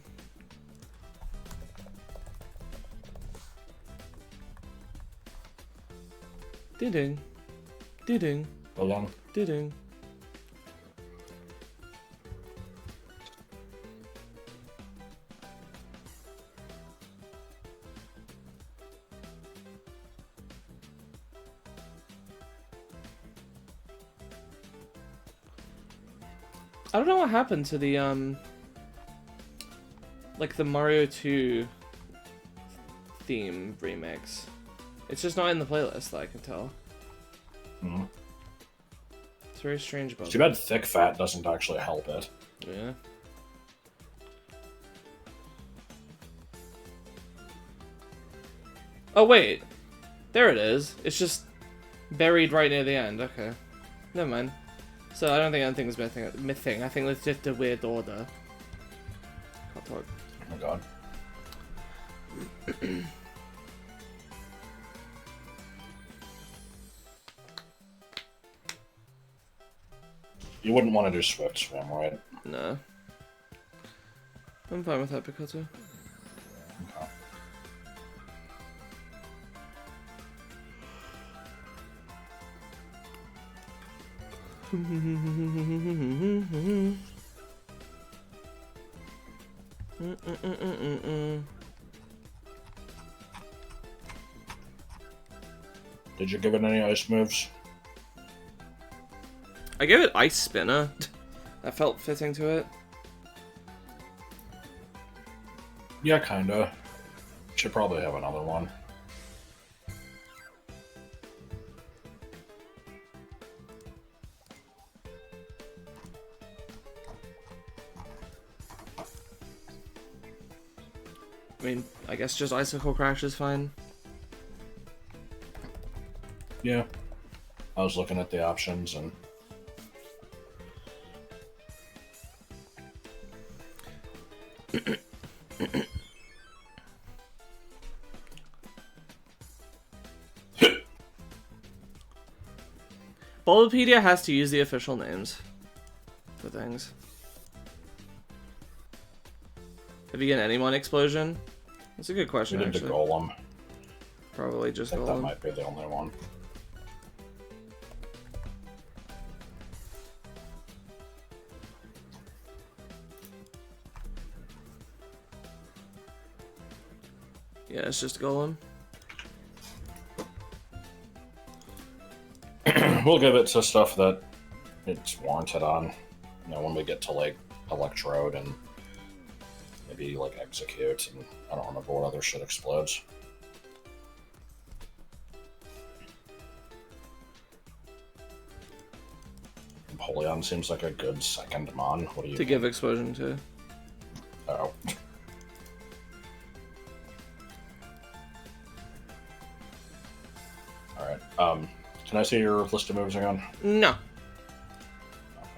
Ding, ding. Ding, ding. Hold on. Ding, ding. I don't know what happened to the, like the Mario 2 theme remix. It's just not in the playlist that I can tell. Mm-hmm. It's very strange about Too bad thick fat doesn't actually help it. Yeah. Oh wait, there it is. It's just buried right near the end. Okay, never mind. So I don't think anything's mything. I think it's just a weird order. Can't talk. Oh my god. You wouldn't want to do Swift Swim, right? No. I'm fine with Hypercutter. Okay. Did you give it any ice moves? I gave it Ice Spinner. That felt fitting to it. Yeah, kinda. Should probably have another one. I mean, I guess just Icicle Crash is fine. Yeah. I was looking at the options and... Bulbapedia has to use the official names for things. Have you gotten any Mon Explosion? That's a good question, we did actually. the Golem. Probably just I think Golem. that might be the only one. Yeah, it's just Golem. We'll give it to stuff that it's warranted on. You know, when we get to, like, Electrode and maybe, like, Execute, and I don't remember what other shit explodes. Empoleon seems like a good second Mon. What do you To give Explosion to. Oh. Alright, can I see your list of moves again? No. Okay.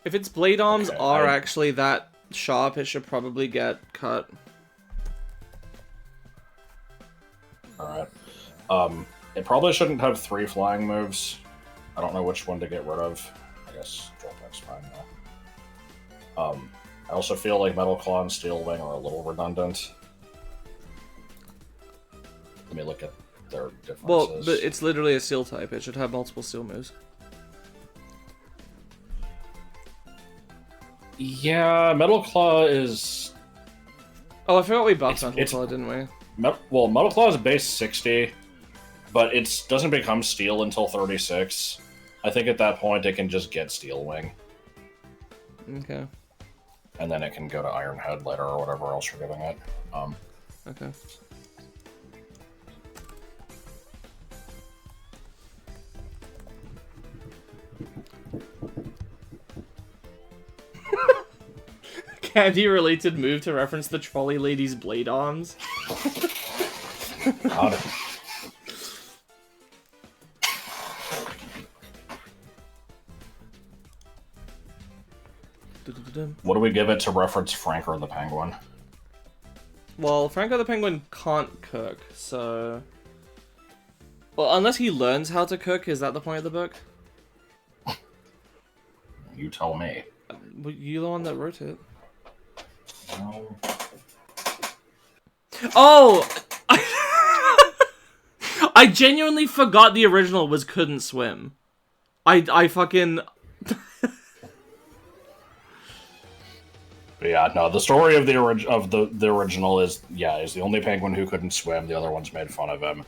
If its blade arms Okay, are actually that sharp, it should probably get cut. Alright. It probably shouldn't have 3 flying moves. I don't know which one to get rid of. I guess Turtwig's fine though. I also feel like Metal Claw and Steel Wing are a little redundant. Let me look at their differences. Well, but it's literally a Steel type. It should have multiple Steel moves. Yeah, Metal Claw is... Oh, I forgot we buffed It's- Metal Claw, didn't we? Well, Metal Claw is base 60, but it doesn't become Steel until 36. I think at that point it can just get Steel Wing. Okay. And then it can go to Iron Head later or whatever else you're giving it. Okay. Candy-related move to reference the trolley lady's blade arms. God. What do we give it to reference Frank or the Penguin? Well, Franco the Penguin can't cook, so... Well, unless he learns how to cook, is that the point of the book? You tell me. Well, you're the one that wrote it. No. Oh! I genuinely forgot the original was couldn't swim. I fucking... But yeah, no. The story of the original is the only penguin who couldn't swim. The other ones made fun of him.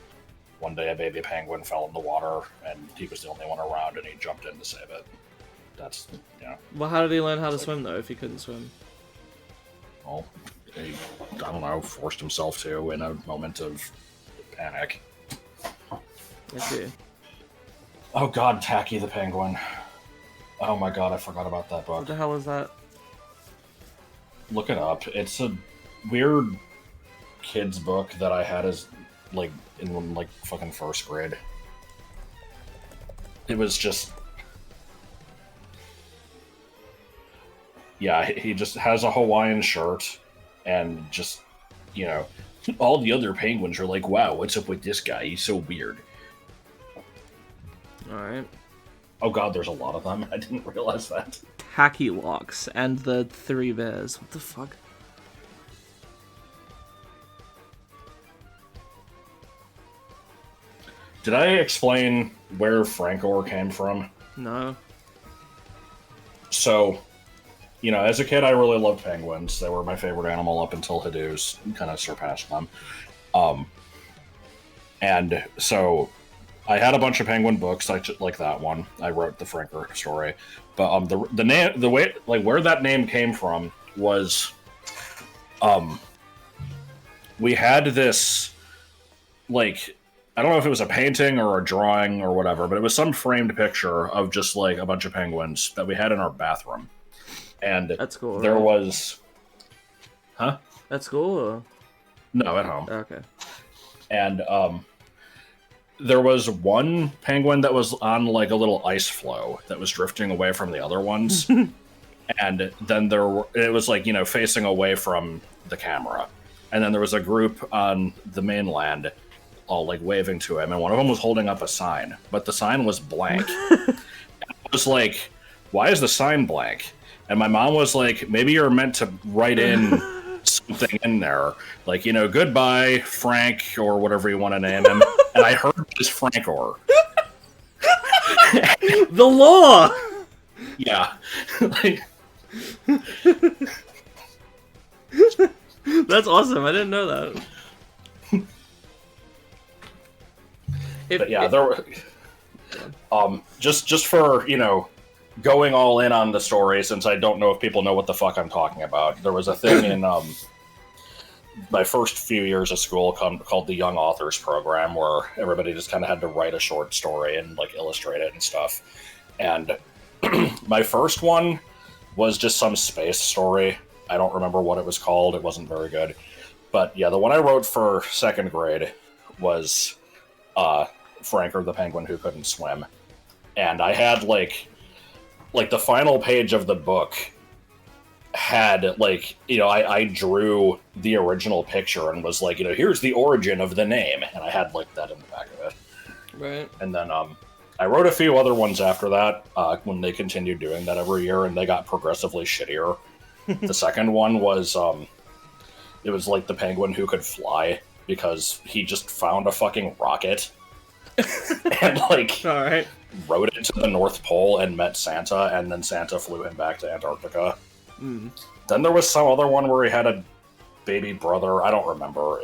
One day, a baby penguin fell in the water, and he was the only one around, and he jumped in to save it. That's Well, how did he learn how to swim though if he couldn't swim? Well, he, I don't know, forced himself to in a moment of panic. I see. Oh God, Tacky the Penguin. Oh my God, I forgot about that book. What the hell is that? Look it up. It's a weird kids book that I had as like in like fucking first grade. It was just he just has a Hawaiian shirt and just, you know, all the other penguins are like, wow, what's up with this guy? He's so weird. Alright. Oh God, there's a lot of them. I didn't realize that. Tacky Locks and the Three Bears. What the fuck? Did I explain where Francor came from? No. So, you know, as a kid, I really loved penguins. They were my favorite animal up until Hadoos kind of surpassed them. Um, and so I had a bunch of penguin books, like that one. I wrote the Franker story, but the name, the way, like where that name came from was, we had this, like, I don't know if it was a painting or a drawing or whatever, but it was some framed picture of just like a bunch of penguins that we had in our bathroom. And That's cool. There right? was, huh? That's cool. Or... No, at home. Okay. And there was one penguin that was on like a little ice floe that was drifting away from the other ones. And then it was like, you know, facing away from the camera. And then there was a group on the mainland all like waving to him, and one of them was holding up a sign, but the sign was blank. I was like, why is the sign blank? And my mom was like, maybe you're meant to write in something in there, like, you know, goodbye, Frank, or whatever you want to name him. And I heard it was Frankor. The law! Yeah. Like, that's awesome. I didn't know that. But yeah, there were, just for, you know, going all in on the story, since I don't know if people know what the fuck I'm talking about. There was a thing in my first few years of school called the Young Authors Program, where everybody just kind of had to write a short story and like illustrate it and stuff. And my first one was just some space story. I don't remember what it was called. It wasn't very good. But yeah, the one I wrote for second grade was Franker the Penguin Who Couldn't Swim. And I had like the final page of the book had like, you know, I drew the original picture and was like, you know, here's the origin of the name. And I had like that in the back of it. Right. And then I wrote a few other ones after that when they continued doing that every year, and they got progressively shittier. The second one was, it was like the penguin who could fly, because he just found a fucking rocket and like All right. rode it to the North Pole and met Santa, and then Santa flew him back to Antarctica. Then there was some other one where he had a baby brother. I don't remember.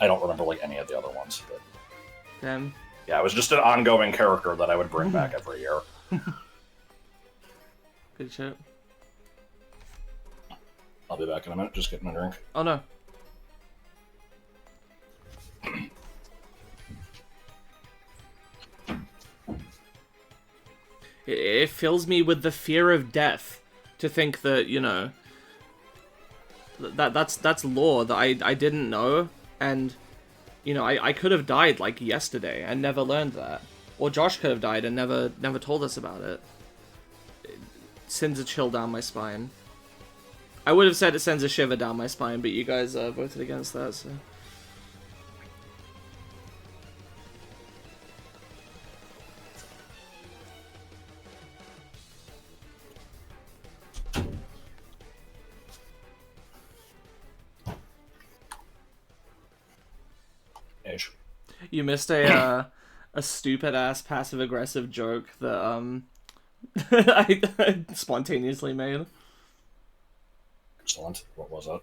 I don't remember like any of the other ones. But Damn. yeah, it was just an ongoing character that I would bring back every year. Good shit. I'll be back in a minute. Just getting a drink. Oh no. It fills me with the fear of death to think that, you know, that's lore that I didn't know, and, you know, I could have died like yesterday and never learned that, or Josh could have died and never told us about it. It sends a chill down my spine. I would have said it sends a shiver down my spine, but you guys voted against that, so. You missed a stupid ass passive aggressive joke that I spontaneously made. Excellent. What was that?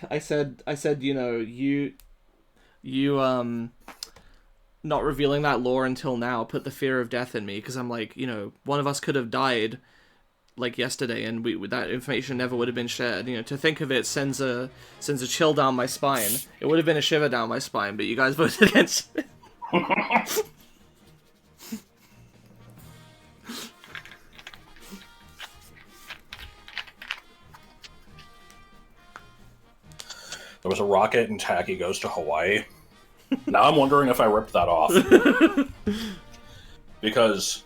I said you know, you not revealing that lore until now put the fear of death in me, because I'm like, you know, one of us could have died like yesterday, and that information never would have been shared. You know, to think of it sends a chill down my spine. It would have been a shiver down my spine, but you guys voted against it. There was a rocket and Tacky goes to Hawaii. Now I'm wondering if I ripped that off. Because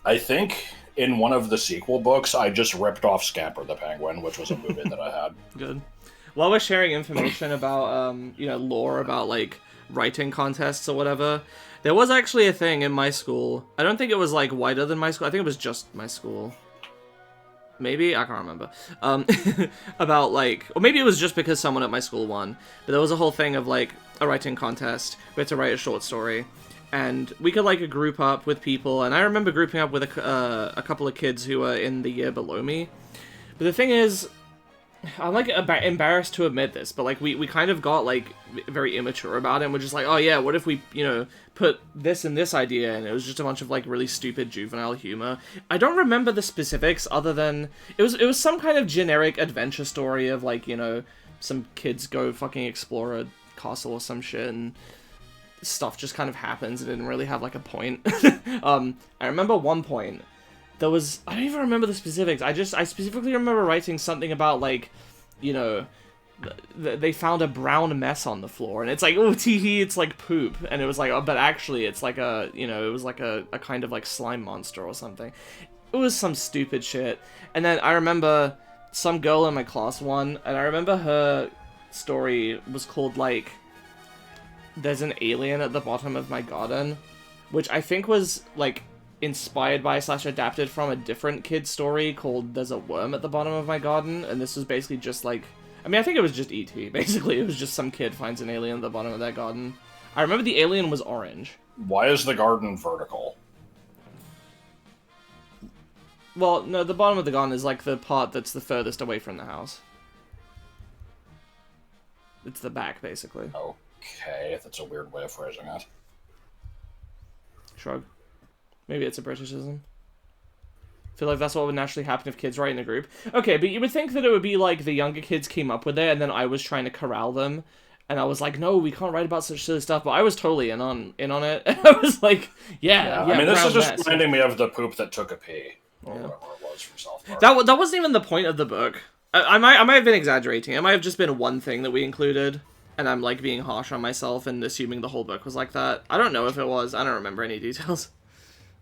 I think in one of the sequel books, I just ripped off Scamper the Penguin, which was a movie that I had. Good. While we're sharing information about, you know, lore about, like, writing contests or whatever, there was actually a thing in my school. I don't think it was, like, wider than my school. I think it was just my school. Maybe? I can't remember. About, like... Or maybe it was just because someone at my school won. But there was a whole thing of, like, a writing contest. We had to write a short story. and we could like group up with people. And I remember grouping up with a couple of kids who were in the year below me. But the thing is, I'm like embarrassed to admit this, but like we kind of got like very immature about it. And we're just like, oh yeah, what if we put this and this idea, and it was just a bunch of like really stupid juvenile humor. I don't remember the specifics other than it was some kind of generic adventure story of like some kids go fucking explore a castle or some shit and stuff just kind of happens. It didn't really have like a point. I remember one point. I don't even remember the specifics. I specifically remember writing something about, like, they found a brown mess on the floor, and it's like, oh, teehee, it's like poop. And it was like, oh, but actually, it's like it was like a kind of, like, slime monster or something. It was some stupid shit. And then I remember some girl in my class won, and I remember her story was called, like, There's an Alien at the Bottom of My Garden, which I think was, like, inspired by / adapted from a different kid's story called There's a Worm at the Bottom of My Garden, and this was basically just like, I mean, I think it was just E.T. Basically, it was just some kid finds an alien at the bottom of their garden. I remember the alien was orange. Why is the garden vertical? Well, no, the bottom of the garden is like the part that's the furthest away from the house. It's the back, basically. Okay, that's a weird way of phrasing it. Shrug. Maybe it's a Britishism. I feel like that's what would naturally happen if kids write in a group. Okay, but you would think that it would be like the younger kids came up with it, and then I was trying to corral them, and I was like, no, we can't write about such silly stuff, but I was totally in on it. And I was like, yeah, I mean, this is just reminding me of the poop that took a pee. Or whatever it was from South Park. That wasn't even the point of the book. I might have been exaggerating. It might have just been one thing that we included, and I'm like being harsh on myself and assuming the whole book was like that. I don't know if it was. I don't remember any details.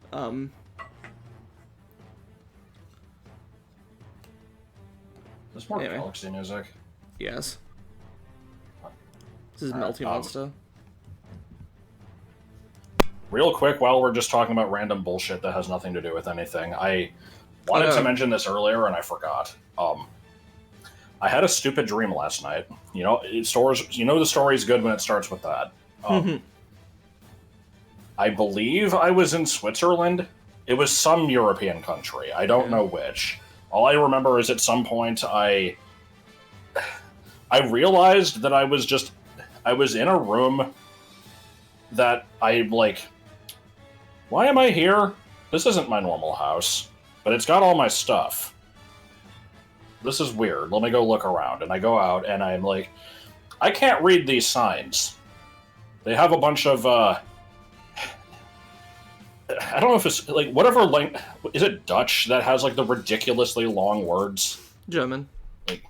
There's more Galaxy music. Yes. This is Melty Monster. Real quick, while we're just talking about random bullshit that has nothing to do with anything, I wanted to mention this earlier and I forgot. I had a stupid dream last night. The story's good when it starts with that. I believe I was in Switzerland. It was some European country. I don't know which. All I remember is at some point I realized that I was in a room that why am I here? This isn't my normal house, but it's got all my stuff. This is weird. Let me go look around. And I go out and I'm like, I can't read these signs. They have a bunch of, I don't know if it's, like, whatever language... Is it Dutch that has, like, the ridiculously long words? German. Like,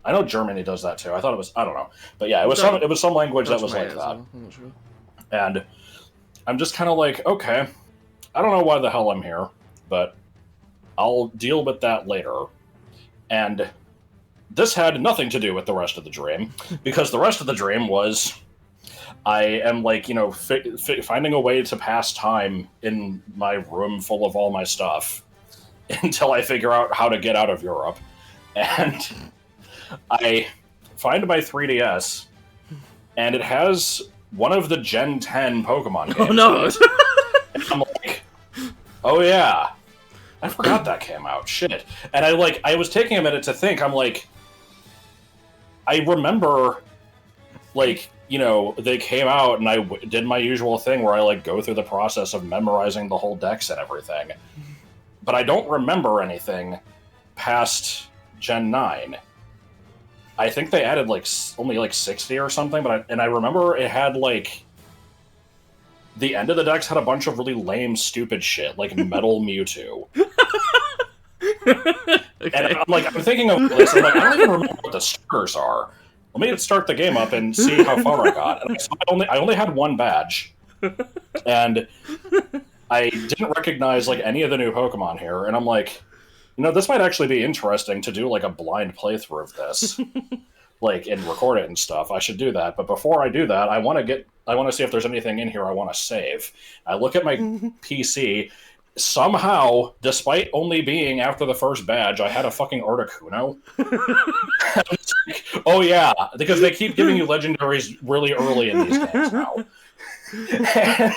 I know Germany does that, too. I thought it was... I don't know. But yeah, it was some language that was like that. Well. I'm not sure. And I'm just kind of like, okay, I don't know why the hell I'm here, but I'll deal with that later. And this had nothing to do with the rest of the dream, because the rest of the dream was... I am, like, finding a way to pass time in my room full of all my stuff until I figure out how to get out of Europe. And I find my 3DS, and it has one of the Gen 10 Pokemon games. Oh, no! And I'm like, oh, yeah. I forgot that came out. Shit. And I was taking a minute to think. I'm like, I remember, like... they came out and I did my usual thing where I, go through the process of memorizing the whole decks and everything. But I don't remember anything past Gen 9. I think they added, only, 60 or something, but I remember it had, the end of the decks had a bunch of really lame, stupid shit, like Metal Mewtwo. Okay. And I'm thinking of this, and I don't even remember what the stickers are. Let me start the game up and see how far I got. And I only had one badge, and I didn't recognize any of the new Pokemon here. And I'm like, this might actually be interesting to do a blind playthrough of this, and record it and stuff. I should do that. But before I do that, I want to see if there's anything in here I want to save. I look at my PC. Somehow, despite only being after the first badge, I had a fucking Articuno. Oh yeah, because they keep giving you legendaries really early in these games now. And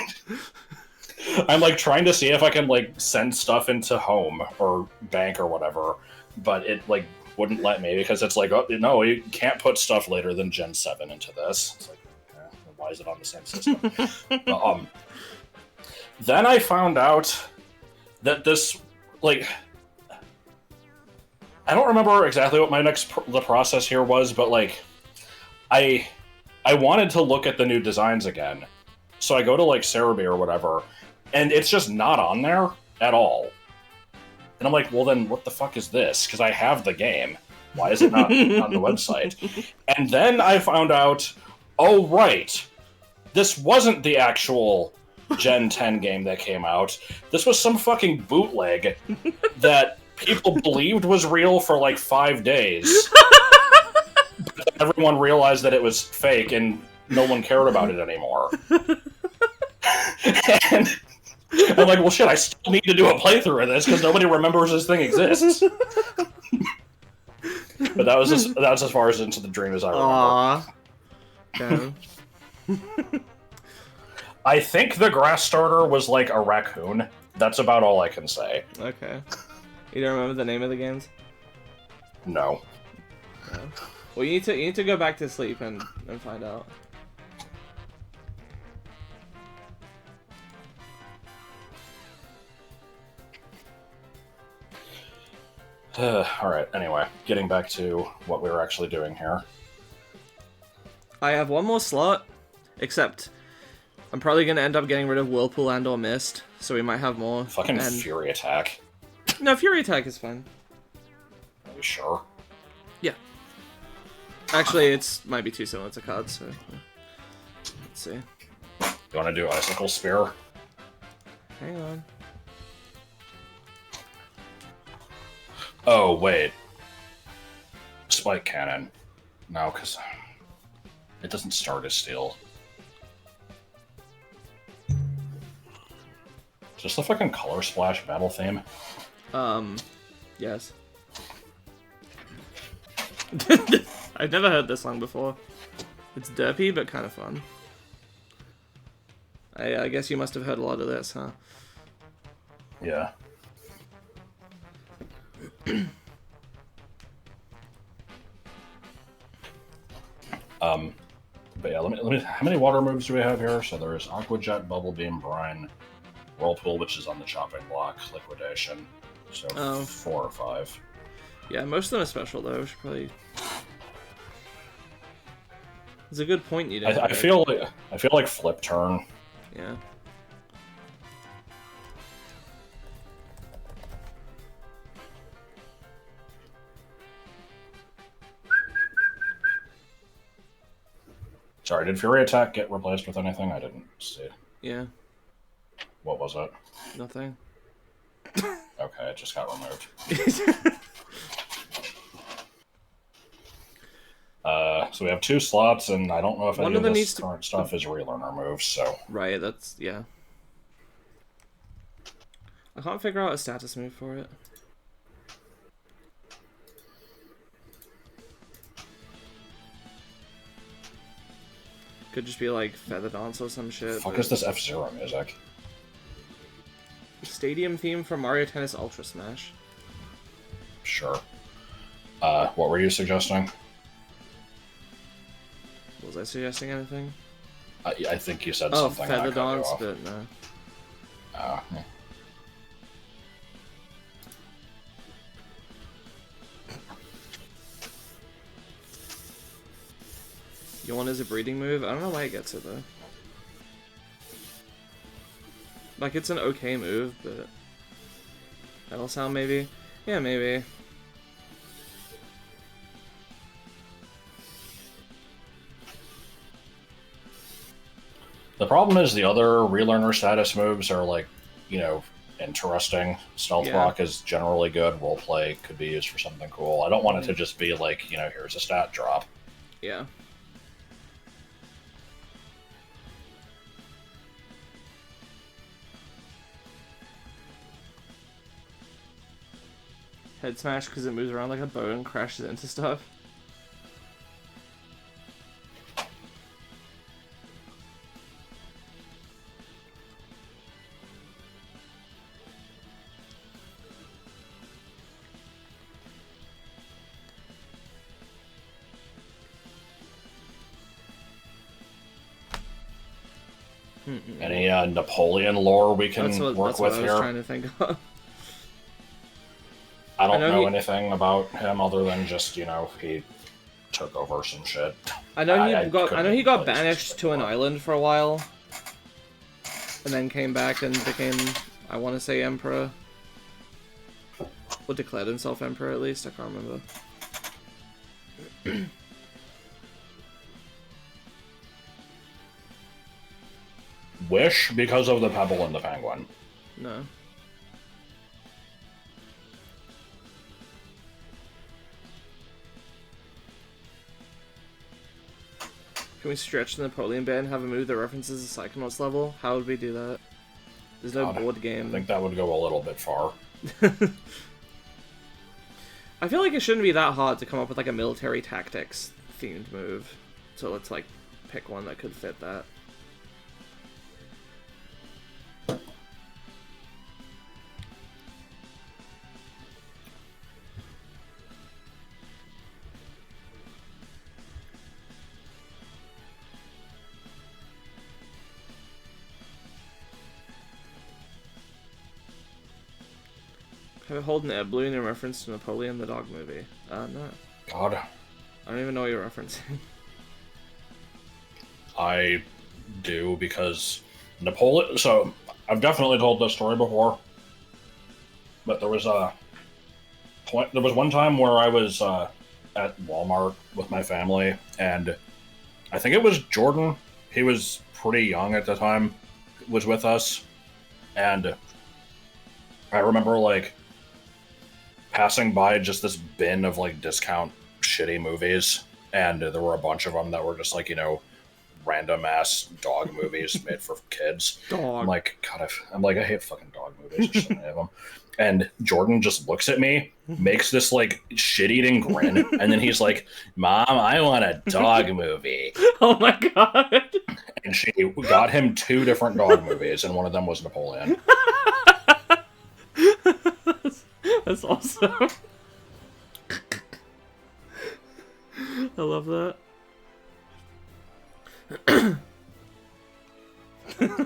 I'm like trying to see if I can like send stuff into home or bank or whatever, but it like wouldn't let me because it's like, oh no, you can't put stuff later than Gen 7 into this. It's like, why is it on the same system? Then I found out that this, like, I don't remember exactly what my the process here was, but like, I wanted to look at the new designs again, so I go to like Cerebi or whatever, and it's just not on there at all. And I'm like, well then, what the fuck is this? Because I have the game. Why is it not on the website? And then I found out, oh right, this wasn't the actual Gen 10 game that came out. This was some fucking bootleg that people believed was real for like 5 days. But everyone realized that it was fake and no one cared about it anymore. And I'm like, well shit, I still need to do a playthrough of this because nobody remembers this thing exists. But that was as far as into the dream as I remember. Aww. Okay. I think the grass starter was like a raccoon. That's about all I can say. Okay. You don't remember the name of the games? No. No. Well, you need to go back to sleep and find out. Alright, anyway, getting back to what we were actually doing here. I have one more slot, except I'm probably going to end up getting rid of Whirlpool and or Mist, so we might have more. Fucking Fury Attack. No, Fury Attack is fine. Are you sure? Yeah. Actually, might be too similar to cards, so let's see. You want to do Icicle Spear? Hang on. Oh, wait. Spike Cannon. No, because it doesn't start as steel. Is this the fucking Color Splash battle theme? Yes. I've never heard this song before. It's derpy, but kind of fun. I guess you must have heard a lot of this, huh? Yeah. But yeah, let me. How many water moves do we have here? So there's Aqua Jet, Bubble Beam, Brine, Whirlpool, which is on the chopping block, Liquidation. So 4 or 5. Yeah, most of them are special though. We should probably. It's a good point you did. I feel like Flip Turn. Yeah. Sorry, did Fury Attack get replaced with anything? I didn't see. Yeah. What was it? Nothing. Okay, it just got removed. So we have 2 slots, and I don't know if any of this current stuff is relearner moves, so... Right, that's... yeah. I can't figure out a status move for it. Could just be like Feather Dance or some shit. Fuck is this F-Zero music? Stadium theme from Mario Tennis Ultra Smash. Sure. What were you suggesting? Was I suggesting anything? I think you said something. Oh, Feather Dance, but no. Yeah. Yawn is a breeding move? I don't know why it gets it though. Like, it's an okay move, but... Metal Sound maybe? Yeah, maybe. The problem is the other relearner status moves are like, you know, interesting. Stealth Rock is generally good. Roleplay could be used for something cool. I don't want it to just be like, you know, here's a stat drop. Yeah. Head Smash because it moves around like a boat and crashes into stuff. Any Napoleon lore we can work with I was here? trying to think of. I don't know anything about him other than just, he took over some shit. I know he got banished to an island for a while. And then came back and became, I want to say, emperor. Or declared himself emperor, at least. I can't remember. Wish because of the pebble and the penguin. No. Can we stretch the Napoleon band and have a move that references the Psychonauts level? How would we do that? There's no board game. I think that would go a little bit far. I feel like it shouldn't be that hard to come up with like a military tactics themed move. So let's like pick one that could fit that. Have it hold an air balloon in reference to Napoleon the dog movie? No. God. I don't even know what you're referencing. I do, because Napoleon... So, I've definitely told this story before. But there was one time where I was at Walmart with my family, and I think it was Jordan. He was pretty young at the time, was with us. And I remember, like, passing by just this bin of like discount shitty movies, and there were a bunch of them that were just like, random ass dog movies made for kids. Dog. I'm like, God, I hate fucking dog movies. There's so many of them. And Jordan just looks at me, makes this like shit-eating grin, and then he's like, "Mom, I want a dog movie." Oh my god. And she got him 2 different dog movies, and one of them was Napoleon. That's awesome. I love that.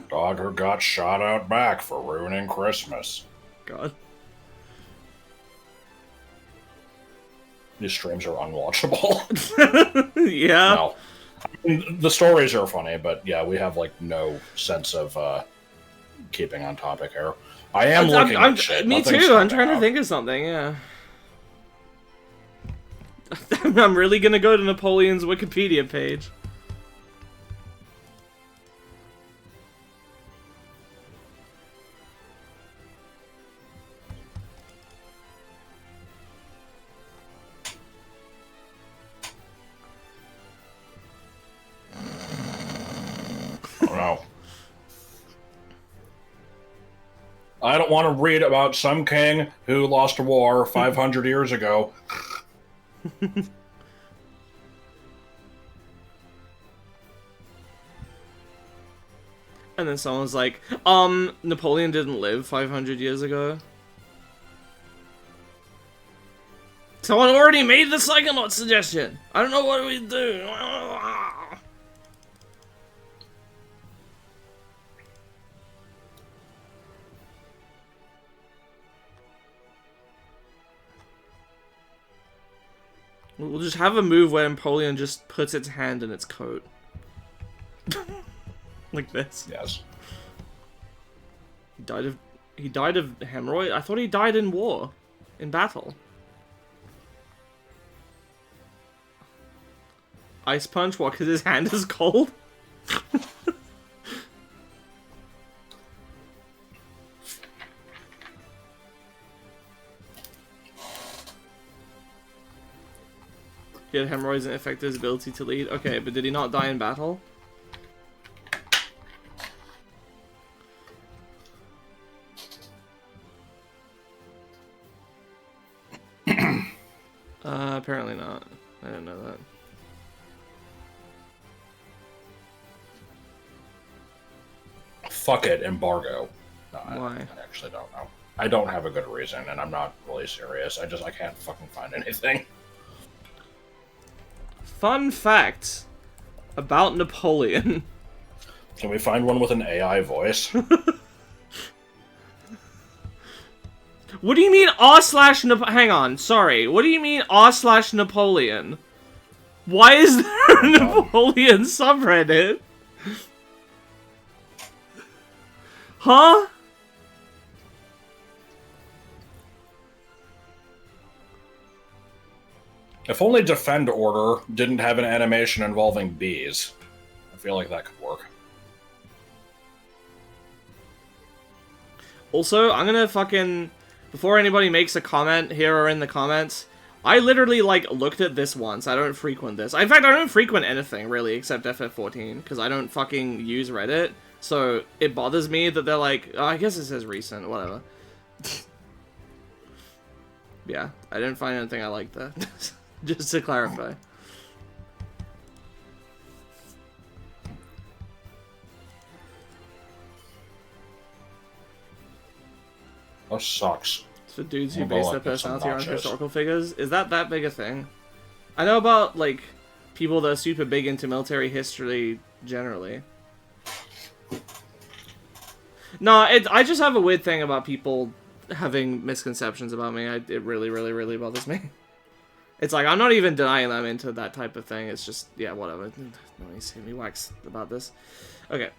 Dog who got shot out back for ruining Christmas. God. These streams are unwatchable. Yeah. No. I mean, the stories are funny, but yeah, we have like no sense of keeping on topic here. I am looking at shit. Me too. I'm trying to think of something. Yeah. I'm really gonna go to Napoleon's Wikipedia page. Oh no. I don't want to read about some king who lost a war 500 years ago. And then someone's like, Napoleon didn't live 500 years ago. Someone already made the Psychonaut suggestion. I don't know what we do. We'll just have a move where Napoleon just puts its hand in its coat. Like this. Yes. He died of hemorrhoid? I thought he died in war. In battle. Ice punch? What, because his hand is cold? He had hemorrhoids and affected his ability to lead. Okay, but did he not die in battle? Apparently not. I didn't know that. Fuck it, embargo. No, Why? I actually don't know. I don't have a good reason, and I'm not really serious. I can't fucking find anything. Fun fact about Napoleon. Can we find one with an AI voice? What do you mean hang on, sorry. What do you mean r/Napoleon? Why is there a Napoleon subreddit? Huh? If only Defend Order didn't have an animation involving bees. I feel like that could work. Also, I'm gonna fucking... Before anybody makes a comment here or in the comments, I literally, like, looked at this once. I don't frequent this. In fact, I don't frequent anything, really, except FF14, because I don't fucking use Reddit. So, it bothers me that they're like, oh, I guess it says recent, whatever. Yeah, I didn't find anything I liked there. Just to clarify. That sucks. It's for dudes who Well, base like, their it's personality around obnoxious. historical figures. Is that big a thing? I know about, like, people that are super big into military history generally. No, I just have a weird thing about people having misconceptions about me. It really, really, really bothers me. It's like, I'm not even denying I'm into that type of thing. It's just, yeah, whatever. Nobody's hitting me wax about this. Okay.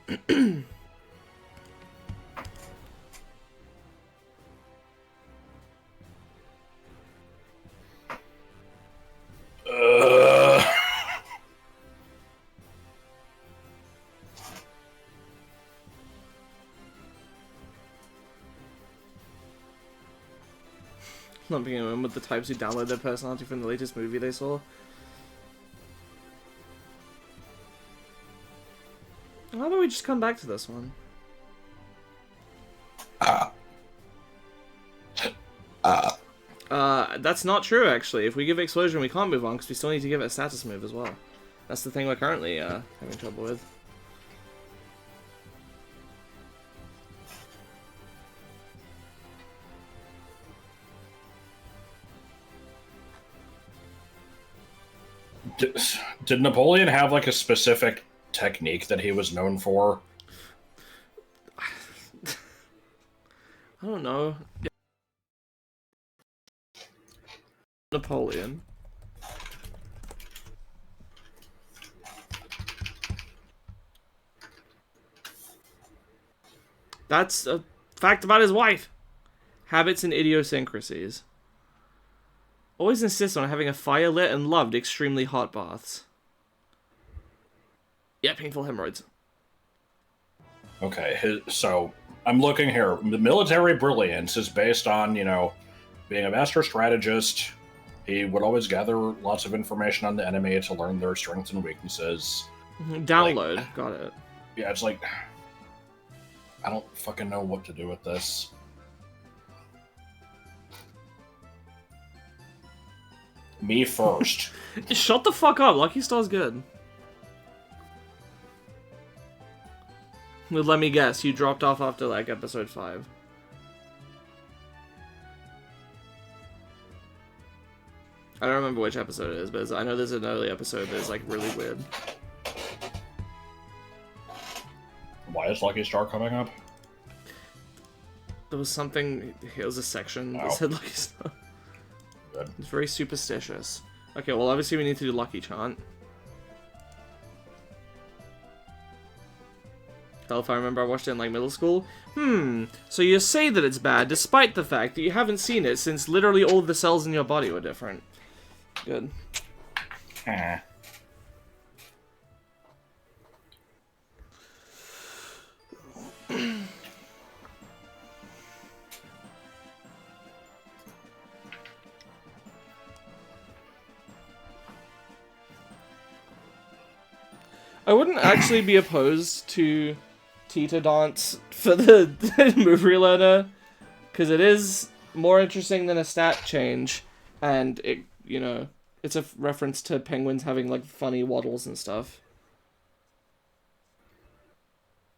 Lumping him in with the types who download their personality from the latest movie they saw. How about we just come back to this one? That's not true, actually. If we give Explosion, we can't move on, because we still need to give it a status move as well. That's the thing we're currently having trouble with. Did Napoleon have, like, a specific technique that he was known for? I don't know. Napoleon. That's a fact about his wife. Habits and idiosyncrasies. Always insist on having a fire lit and loved extremely hot baths. Yeah, painful hemorrhoids. Okay, so I'm looking here. The military brilliance is based on, you know, being a master strategist. He would always gather lots of information on the enemy to learn their strengths and weaknesses. Download. Like, Got it. yeah, it's like, I don't fucking know what to do with this. Me first. Shut the fuck up. Lucky Star's good. Well, let me guess. You dropped off after, like, episode 5. I don't remember which episode it is, but I know there's an early episode that's, like, really weird. Why is Lucky Star coming up? There was something... It was a section that said Lucky Star. Good. It's very superstitious. Okay, well, obviously we need to do Lucky Chant. Hell, if I remember, I watched it in, like, middle school. So you say that it's bad, despite the fact that you haven't seen it since literally all the cells in your body were different. Good. I wouldn't actually be opposed to Tita Dance for the move relearner, because it is more interesting than a stat change, and it, you know, it's a reference to penguins having, like, funny waddles and stuff.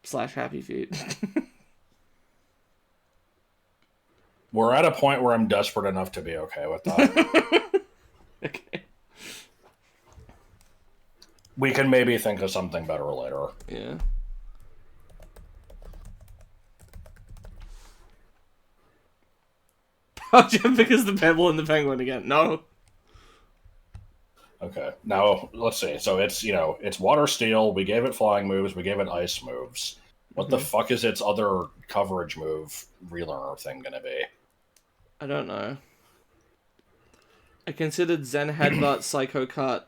/ happy feet. We're at a point where I'm desperate enough to be okay with that. Okay. We can maybe think of something better later. Yeah. Oh, just because the pebble and the penguin again. No. Okay, now let's see. So it's it's water steel. We gave it flying moves. We gave it ice moves. What the fuck is its other coverage move relearner thing gonna be? I don't know. I considered Zen Headbutt, Psycho Cut.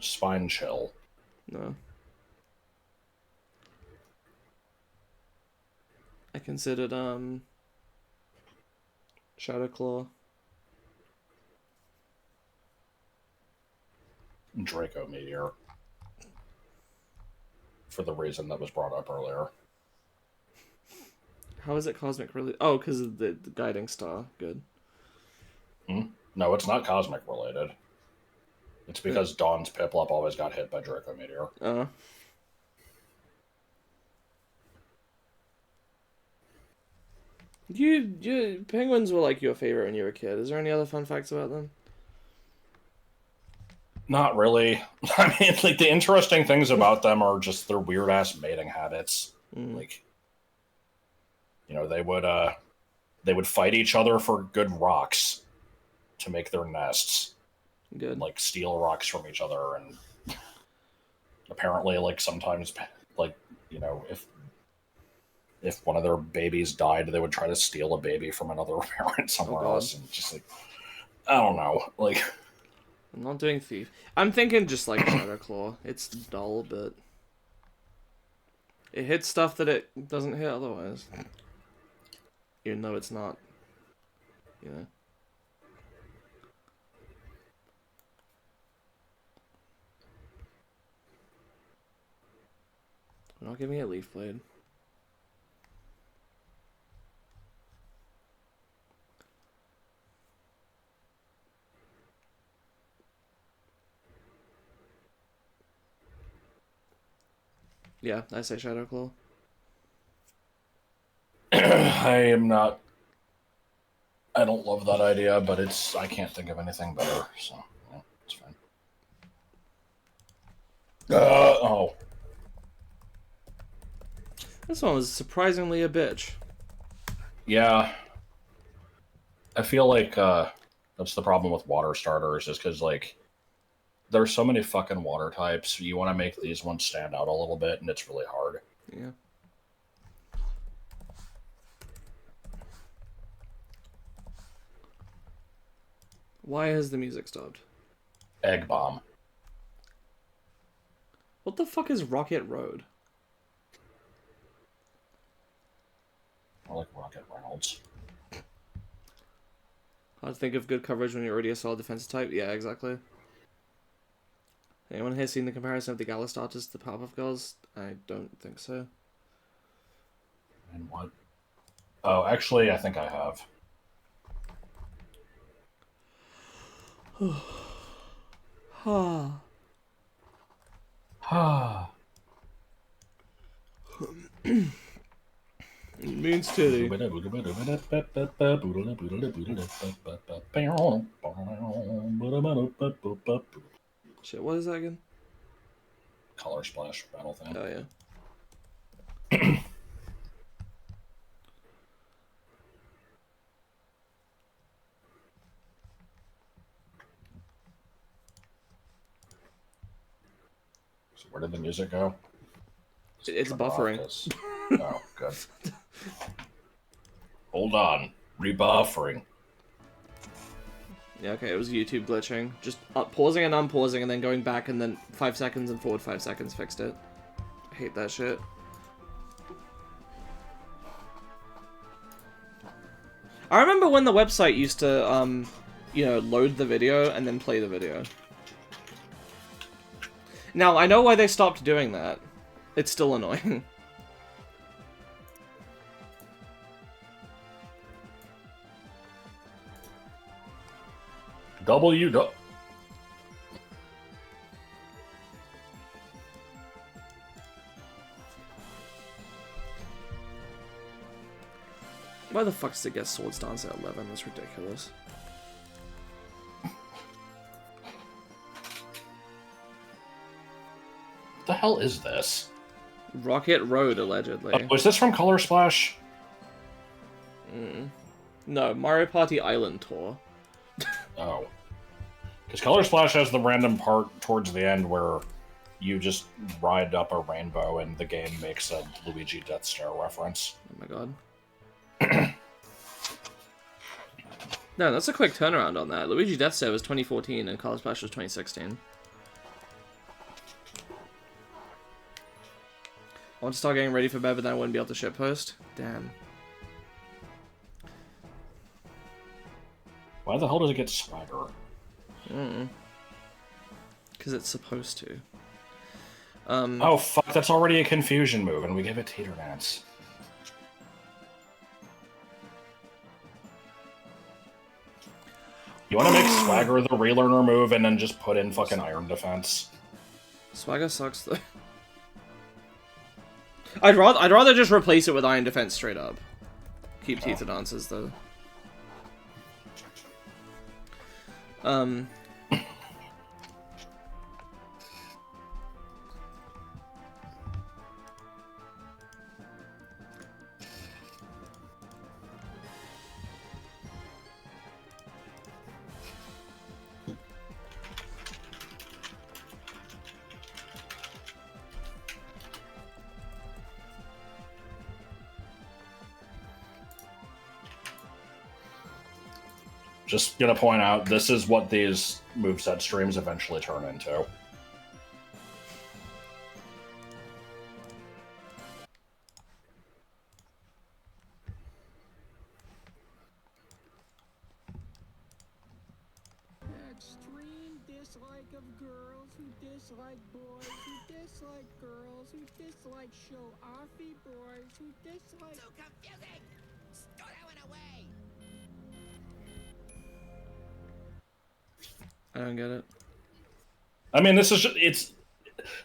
Spine chill. No. I considered Shadow Claw. Draco Meteor. For the reason that was brought up earlier. How is it cosmic really? Oh, because of the guiding star. Good. No, it's not cosmic related. It's because Dawn's Piplup always got hit by Draco Meteor. You penguins were like your favorite when you were a kid. Is there any other fun facts about them? Not really. I mean, like, the interesting things about them are just their weird ass mating habits. Like, they would fight each other for good rocks to make their nests. Good. Like, steal rocks from each other, and apparently, like, sometimes, like, if one of their babies died, they would try to steal a baby from another parent somewhere else, and just like, I don't know, like. I'm not doing thief. I'm thinking just like Shadow Claw. It's dull, but it hits stuff that it doesn't hit otherwise. Even though it's not, I'm not giving it Leaf Blade. Yeah, I say Shadow Claw. I don't love that idea, but I can't think of anything better, so yeah, it's fine. Oh. This one was surprisingly a bitch. Yeah. I feel like that's the problem with water starters, is because, like, there's so many fucking water types. You want to make these ones stand out a little bit, and it's really hard. Yeah. Why has the music stopped? Egg Bomb. What the fuck is Rocket Road? I like Rocket Reynolds. Hard to think of good coverage when you're already a solid defensive type. Yeah, exactly. Anyone here seen the comparison of the Gala starters to the Powerpuff Girls? I don't think so. And what? Oh, actually, I think I have. Means titty. Shit, what is that again? Color Splash battle thing. Oh, yeah. So where did the music go? It's buffering. Oh, good. Hold on. Rebuffering. Yeah, okay, it was YouTube glitching. Just pausing and unpausing and then going back and then 5 seconds and forward 5 seconds fixed it. I hate that shit. I remember when the website used to, load the video and then play the video. Now, I know why they stopped doing that. It's still annoying. W. Why the fuck does it get Swords Dance at 11? That's ridiculous. What the hell is this? Rocket Road, allegedly. Was this from Color Splash? No, Mario Party Island Tour. Oh. Because Color Splash has the random part towards the end where you just ride up a rainbow and the game makes a Luigi Death Star reference. Oh my god. No, that's a quick turnaround on that. Luigi Death Star was 2014 and Color Splash was 2016. I want to start getting ready for bed, but then I wouldn't be able to shitpost. Damn. Why the hell does it get swagger? Because it's supposed to. Oh fuck, that's already a confusion move, and we give it Teeter Dance. You want to make Swagger the relearner move and then just put in fucking Iron Defense? Swagger sucks though. I'd rather just replace it with Iron Defense straight up. Keep Teeter Dances though. Just gonna point out, this is what these moveset streams eventually turn into. Extreme dislike of girls who dislike boys who dislike girls who dislike show-offy boys who dislike... So confusing! Store that one away! I don't get it. I mean, this is just, it's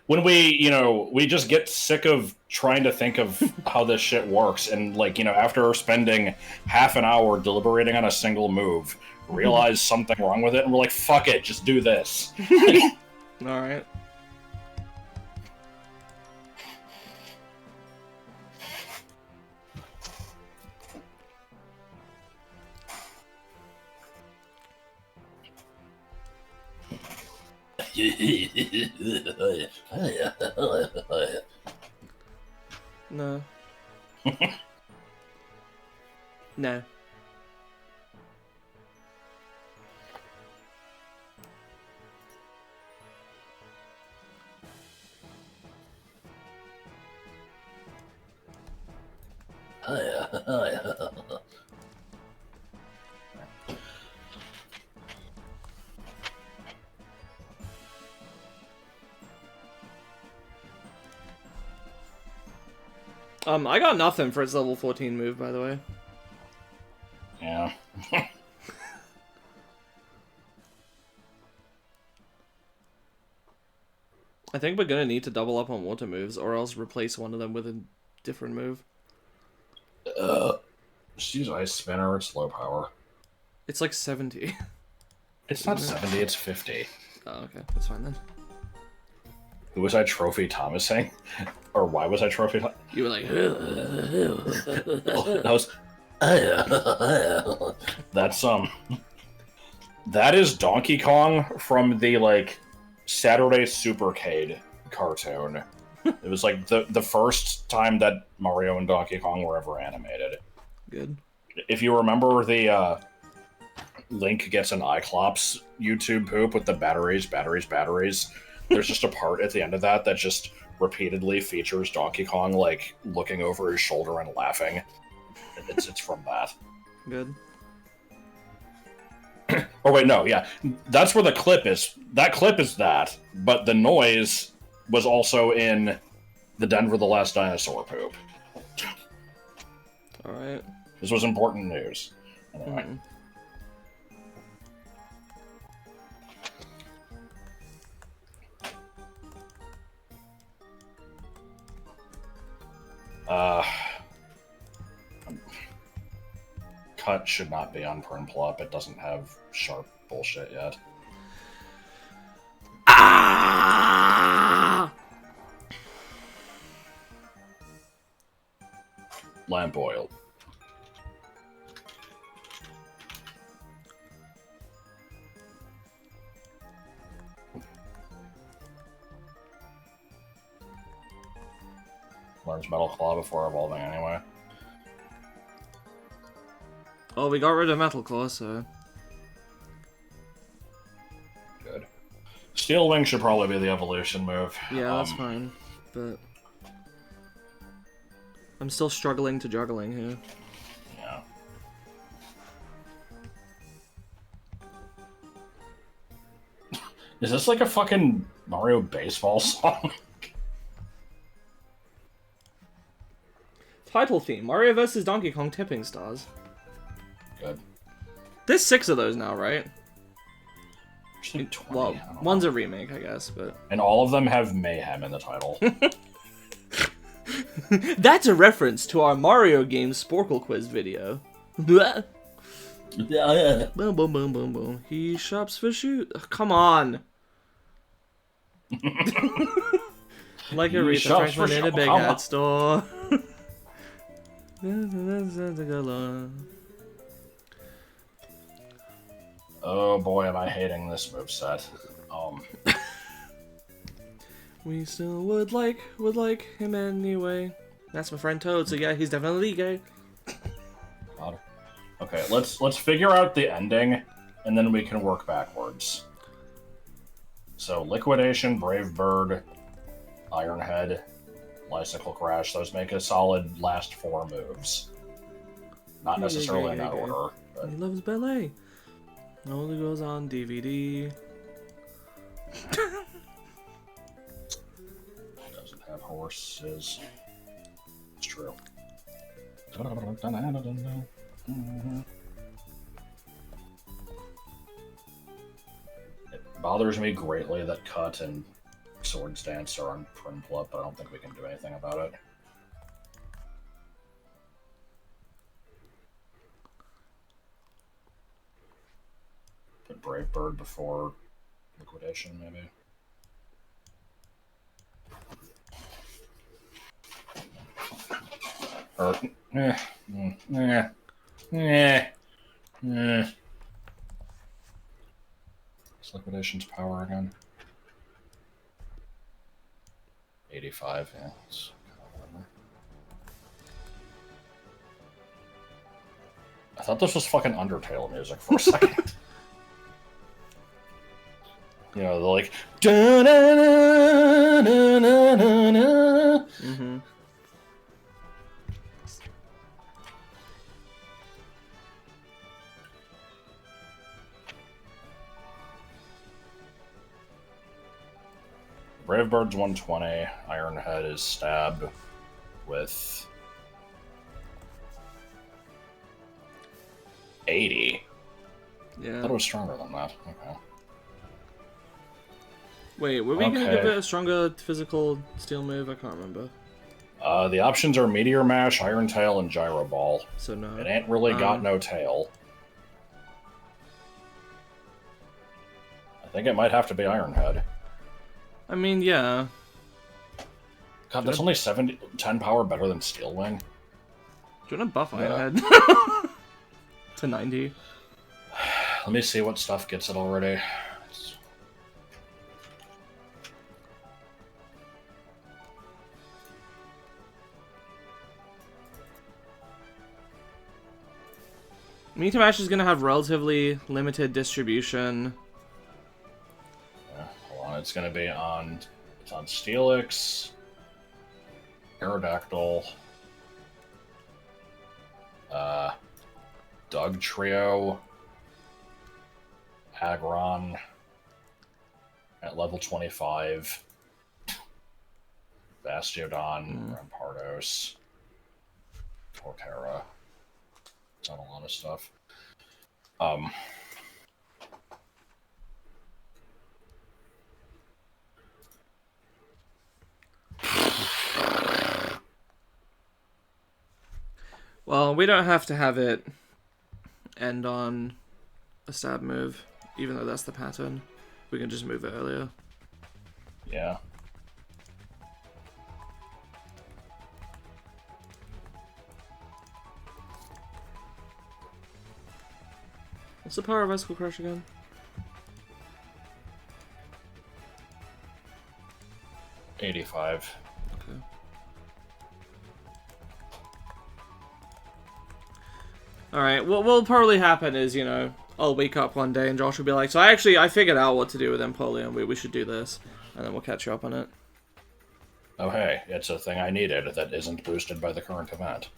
when we just get sick of trying to think of how this shit works, and like, after spending half an hour deliberating on a single move, realize something wrong with it, and we're like, fuck it, just do this. Alright. No. No. I got nothing for its level 14 move, by the way. Yeah. I think we're gonna need to double up on water moves, or else replace one of them with a different move. Just use Ice Spinner, it's low power. It's like 70. It's not 70, it's 50. Oh, okay. That's fine then. Who was I Trophy Thomasing? Or why was I Trophy Thomas? You were like... That was... That's, that is Donkey Kong from the, like, Saturday Supercade cartoon. It was, like, the first time that Mario and Donkey Kong were ever animated. Good. If you remember the, Link gets an Cyclops YouTube poop with the batteries, there's just a part at the end of that that just repeatedly features Donkey Kong, like, looking over his shoulder and laughing. It's from that. Good. Oh, wait, no, yeah. That's where the clip is. That clip is that, but the noise was also in the Denver the Last Dinosaur poop. Alright. This was important news. Anyway. Cut should not be on Piplup. It doesn't have sharp bullshit yet. Ah! Lamp oil. Learns Metal Claw before evolving anyway. Oh, we got rid of Metal Claw, so... Good. Steel Wing should probably be the evolution move. Yeah, that's fine, but... I'm still struggling to juggling here. Yeah. Is this like a fucking Mario baseball song? Title theme, Mario vs. Donkey Kong Tipping Stars. Good. There's 6 of those now, right? Actually, 20. Well, one's a remake, I guess, but... And all of them have Mayhem in the title. That's a reference to our Mario game Sporkle quiz video. Boom, boom, boom, boom, boom. He shops for shoes. Come on. Like Aretha Franklin in a big hat store. Oh boy, am I hating this moveset. We still would like him anyway. That's my friend Toad, so yeah, he's definitely gay. God. Okay, let's figure out the ending, and then we can work backwards. So, Liquidation, Brave Bird, Iron Head, Lysicle Crash, those make a solid last 4 moves. Not necessarily in that order. But... He loves ballet. Only goes on DVD. Doesn't have horses. It's true. It bothers me greatly that Cut and Swords Dance are on Piplup, but I don't think we can do anything about it. Put Brave Bird before Liquidation, maybe. Or, What's Liquidation's power again? 85, yeah. It's kind of I thought this was fucking Undertale music for a second. You know, the like... Mm-hmm. Brave Bird's 120. Iron Head is stabbed with 80. Yeah. I thought it was stronger than that. Okay. Wait, were we gonna give it a stronger physical steel move? I can't remember. The options are Meteor Mash, Iron Tail, and Gyro Ball. So no. It ain't really got no tail. I think it might have to be Iron Head. I mean, yeah. God, that's only 10 power better than Steel Wing. Do you want to buff Iron Head? To 90. Let me see what stuff gets it already. Meteor Mash is gonna have relatively limited distribution. Yeah, hold on, it's gonna be on... It's on Steelix, Aerodactyl, Doug Trio, Agron, at level 25, Bastiodon, Rampardos, Torterra. It's on a lot of stuff. Well, we don't have to have it end on a stab move, even though that's the pattern. We can just move it earlier. Yeah. What's the power of Icicle Crush again? $85. Okay. Alright, what will probably happen is, you know, I'll wake up one day and Josh will be like, so I figured out what to do with Empoleon, we should do this. And then we'll catch you up on it. Oh hey, it's a thing I needed that isn't boosted by the current event.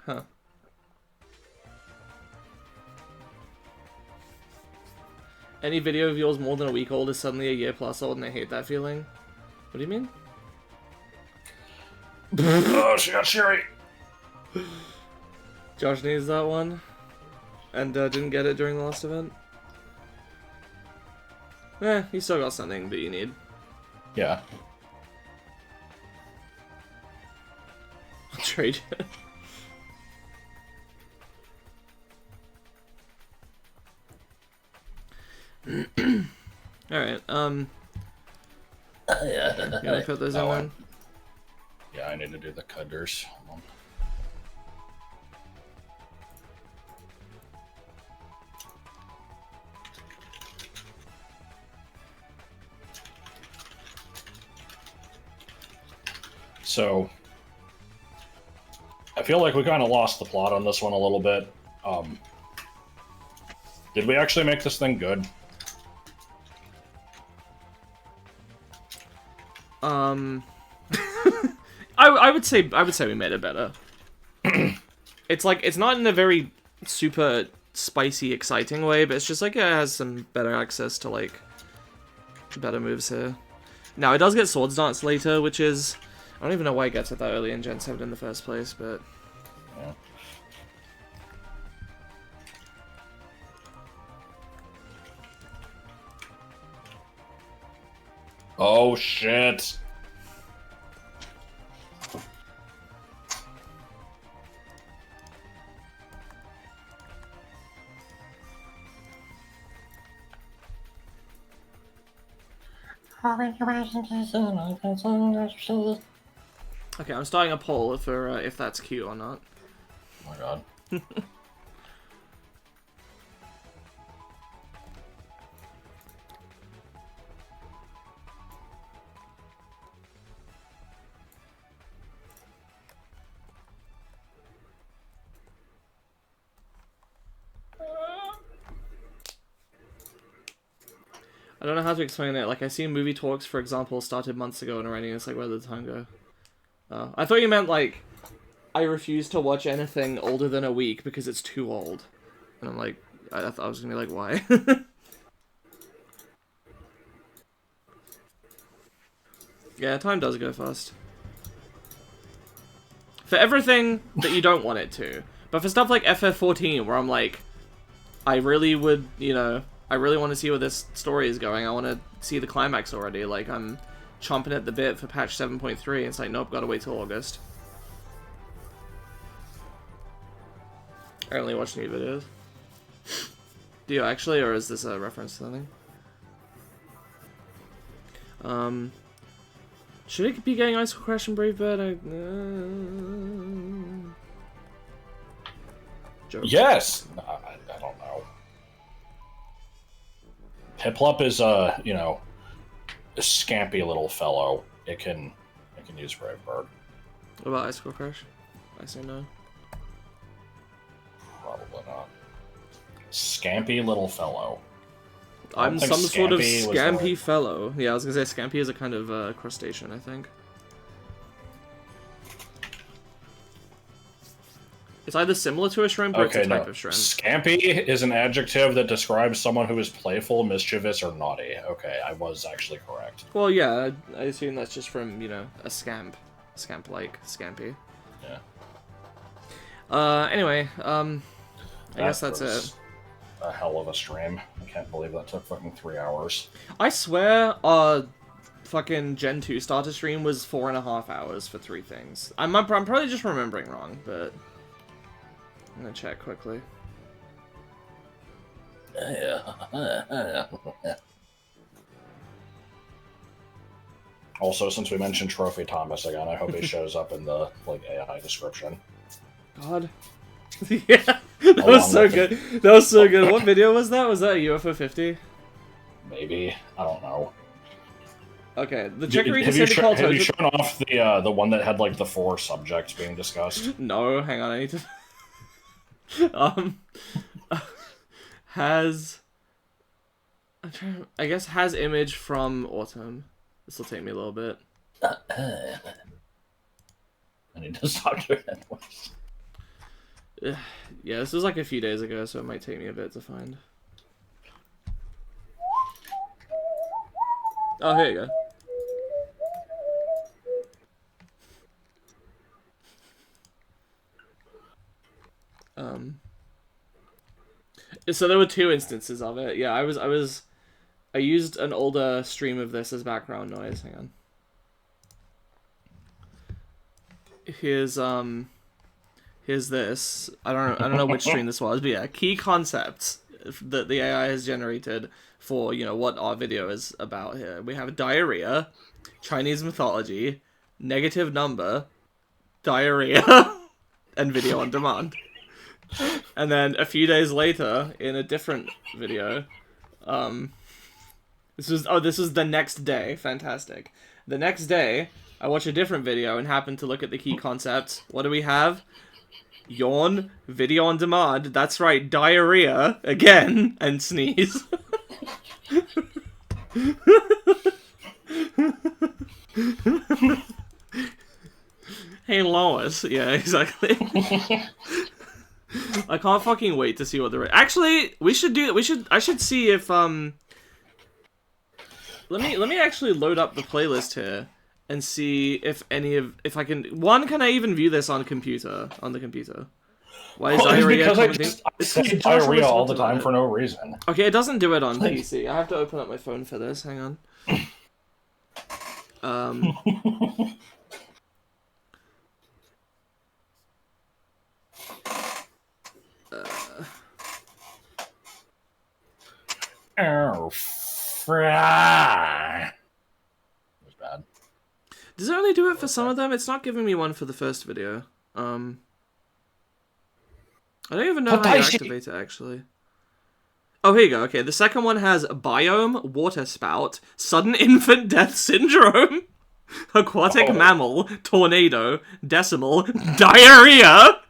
Huh. Any video of yours more than a week old is suddenly a year plus old and I hate that feeling. What do you mean? Oh, she got Sherry! Josh needs that one. And didn't get it during the last event. You still got something that you need. Yeah. I'll trade it. Alright, Yeah. you wanna put those in one? Yeah, I need to do the cutters. Hold on. So, I feel like we kind of lost the plot on this one a little bit. Did we actually make this thing good? I would say we made it better. It's like, it's not in a very super spicy, exciting way, but it's just like it has some better access to like better moves here. Now it does get Swords Dance later, which is, I don't even know why it gets it that early in Gen 7 in the first place, but Yeah. Oh shit! okay, I'm starting a poll for if that's cute or not. Oh my god. I don't know how to explain it. Like, I see movie talks, for example, started months ago and writing. It's like, where did the time go? Oh, I thought you meant like, I refuse to watch anything older than a week because it's too old. And I'm like, I thought I was gonna be like, why? Yeah, time does go fast. For everything that you don't want it to. But for stuff like FF14, where I'm like, I really would, you know, I really want to see where this story is going. I want to see the climax already. Like, I'm chomping at the bit for patch 7.3. It's like, nope, gotta wait till August. I only watch new videos. Do you actually, or is this a reference to something? Should it be getting Ice Crash and Brave Bird? Joke. Yes! I don't know. Piplup is you know, a scampy little fellow. It can use Brave Bird. What about Ice Crash? I say no. Probably not. Scampy little fellow. I'm some sort of Scampy was scampy the- fellow. Yeah, I was gonna say Scampy is a kind of crustacean, I think. It's either similar to a shrimp or it's a type of shrimp. Scampy is an adjective that describes someone who is playful, mischievous, or naughty. Okay, I was actually correct. Well, yeah, I assume that's just from, you know, a scamp. Scamp-like, scampy. Yeah. Anyway, I guess that's was it. A hell of a stream. I can't believe that took fucking 3 hours. I swear, fucking Gen 2 starter stream was 4.5 hours for 3 things. I'm probably just remembering wrong, but I'm gonna check quickly. Also, since we mentioned Trophy Thomas again, I hope he shows up in the like AI description. God. Yeah, that was so good. That was so good. What video was that? Was that a UFO 50? Maybe, I don't know. Okay, the Chicory Have you descended call have you to... shown off the one that had like the 4 subjects being discussed? No, hang on, I need to... um, has I guess has image from Autumn. This will take me a little bit. I need to stop doing that voice. Yeah, this was like a few days ago, so it might take me a bit to find. Oh, here you go. So there were two instances of it. Yeah, I used an older stream of this as background noise. Hang on. Here's this. I don't know which stream this was, but yeah, key concepts that the AI has generated for, you know, what our video is about here. We have diarrhea, Chinese mythology, negative number, diarrhea, and video on demand. And then a few days later, in a different video, this was the next day. Fantastic. The next day, I watch a different video and happen to look at the key concepts. What do we have? Yawn, video on demand. That's right, diarrhea again, and sneeze. Hey Lois, yeah, exactly. I can't fucking wait to see what the actually I should see if let me actually load up the playlist here and see if I can can I even view this on the computer? Why is diarrhea because I say diarrhea all the time for no reason. Okay, it doesn't do it on PC. I have to open up my phone for this. Hang on. Oh, fry. That was bad. Does it only do it for some of them? It's not giving me one for the first video. I don't even know how you activate it, actually. Oh, here you go. Okay, the second one has biome, water spout, sudden infant death syndrome, aquatic mammal, tornado, decimal, diarrhea,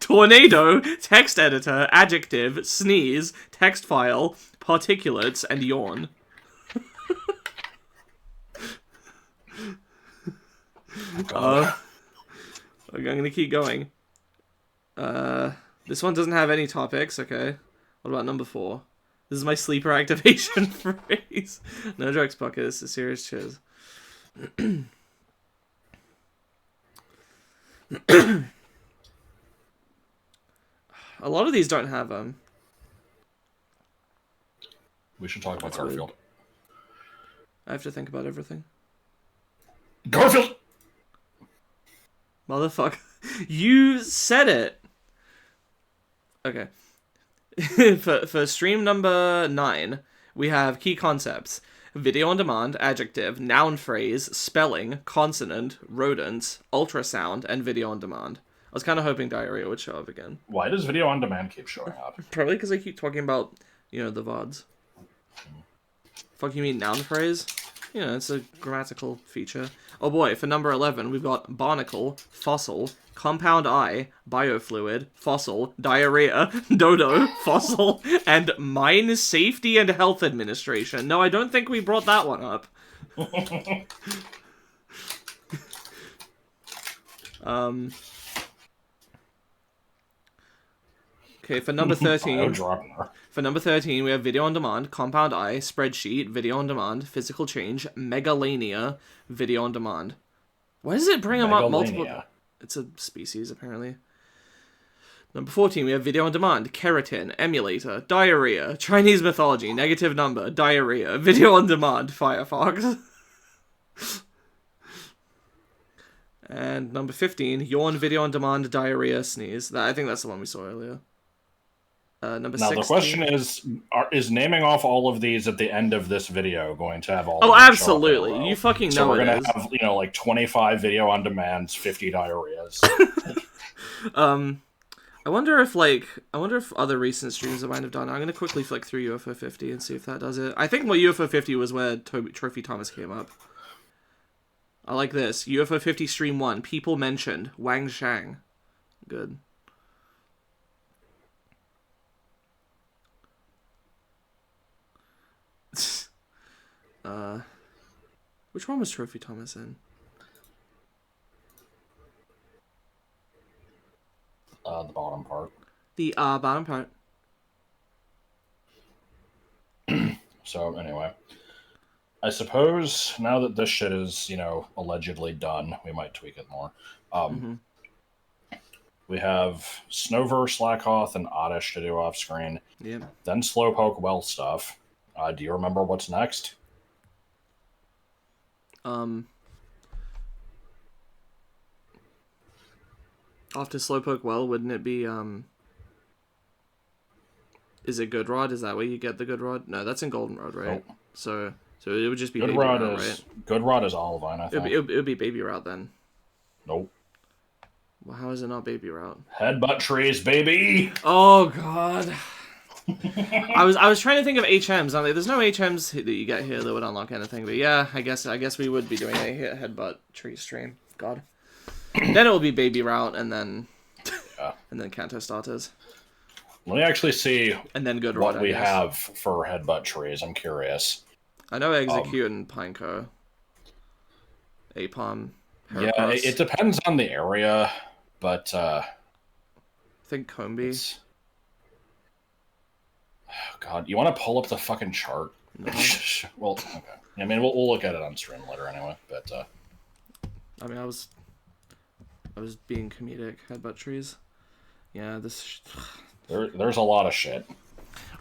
tornado, text editor, adjective, sneeze, text file, particulates, and yawn. I'm gonna keep going. This one doesn't have any topics, okay. What about number 4? This is my sleeper activation phrase. No jokes, Bucket. This is serious cheers. A lot of these don't have them. We should talk about Garfield. I have to think about everything. Garfield! Motherfucker. You said it! Okay. for stream number 9, we have key concepts. Video on demand, adjective, noun phrase, spelling, consonant, rodent, ultrasound, and video on demand. I was kind of hoping diarrhea would show up again. Why does video on demand keep showing up? Probably because I keep talking about, you know, the VODs. Fuck, you mean noun phrase? You know, it's a grammatical feature. Oh boy, for number 11, we've got barnacle, fossil, compound eye, biofluid, fossil, diarrhea, dodo, fossil, and mine safety and health administration. No, I don't think we brought that one up. Okay, for number 13... For number 13, we have video on demand, compound eye, spreadsheet, video on demand, physical change, megalania, video on demand. Why does it bring them up multiple... It's a species, apparently. Number 14, we have video on demand, keratin, emulator, diarrhea, Chinese mythology, negative number, diarrhea, video on demand, Firefox. And number 15, yawn, video on demand, diarrhea, sneeze. I think that's the one we saw earlier. Number 16. The question is naming off all of these at the end of this video going to have all? Oh, absolutely! You fucking know so we're gonna have, you know, like 25 video on demands, 50 diarrheas. I wonder if other recent streams I might have done. I'm gonna quickly flick through UFO 50 and see if that does it. I think my UFO 50 was where Trophy Thomas came up. I like this UFO 50 stream 1. People mentioned Wang Shang. Good. Which one was Trophy Thomas in? The bottom part. The bottom part. So anyway, I suppose now that this shit is, allegedly done, we might tweak it more. We have Snover, Slackhoth, and Oddish to do off screen. Yeah. Then Slowpoke well stuff. Do you remember what's next? After Slowpoke well, wouldn't it be is it Good Rod? Is that where you get the Good Rod? No, that's in Goldenrod, right? Nope. So it would just be Good Baby Rod Route, is right? Good Rod is Olivine, I think. It would be Baby Route then. Nope. Well, how is it not Baby Route? Headbutt trees, baby. Oh God. I was trying to think of HMs. There's no HMs that you get here that would unlock anything, but yeah, I guess we would be doing a headbutt tree stream. God. Then it will be Baby Route, and then Kanto starters, Let me actually see and then Good Rod. what we have for headbutt trees. I'm curious. I know Execute and Pineco. Apom. Yeah, it depends on the area, but I think Combee. Oh, God, you want to pull up the fucking chart? No. Well, okay. I mean, we'll look at it on stream later anyway. But I mean, I was being comedic. Headbutt trees. Yeah, this. there's a lot of shit.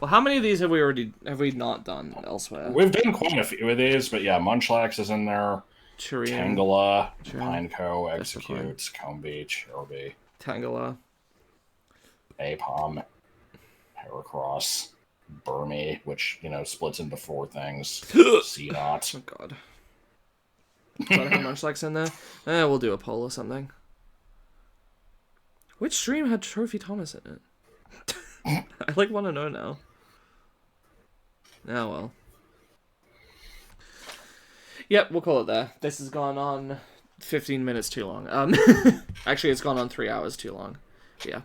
Well, how many of these have we not done elsewhere? We've done quite a few of these, but yeah, Munchlax is in there. Tangela, Pineco, Execute, Combee, Cherubi, Tangela, Apom, Heracross, Burmy, which, splits into 4 things. Seedot. Oh God. Do I have Munchlax in there? We'll do a poll or something. Which stream had Trophy Thomas in it? I want to know now. Oh well. Yep, we'll call it there. This has gone on 15 minutes too long. Actually, it's gone on 3 hours too long. But yeah.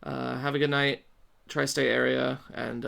Have a good night. Tri-state area, and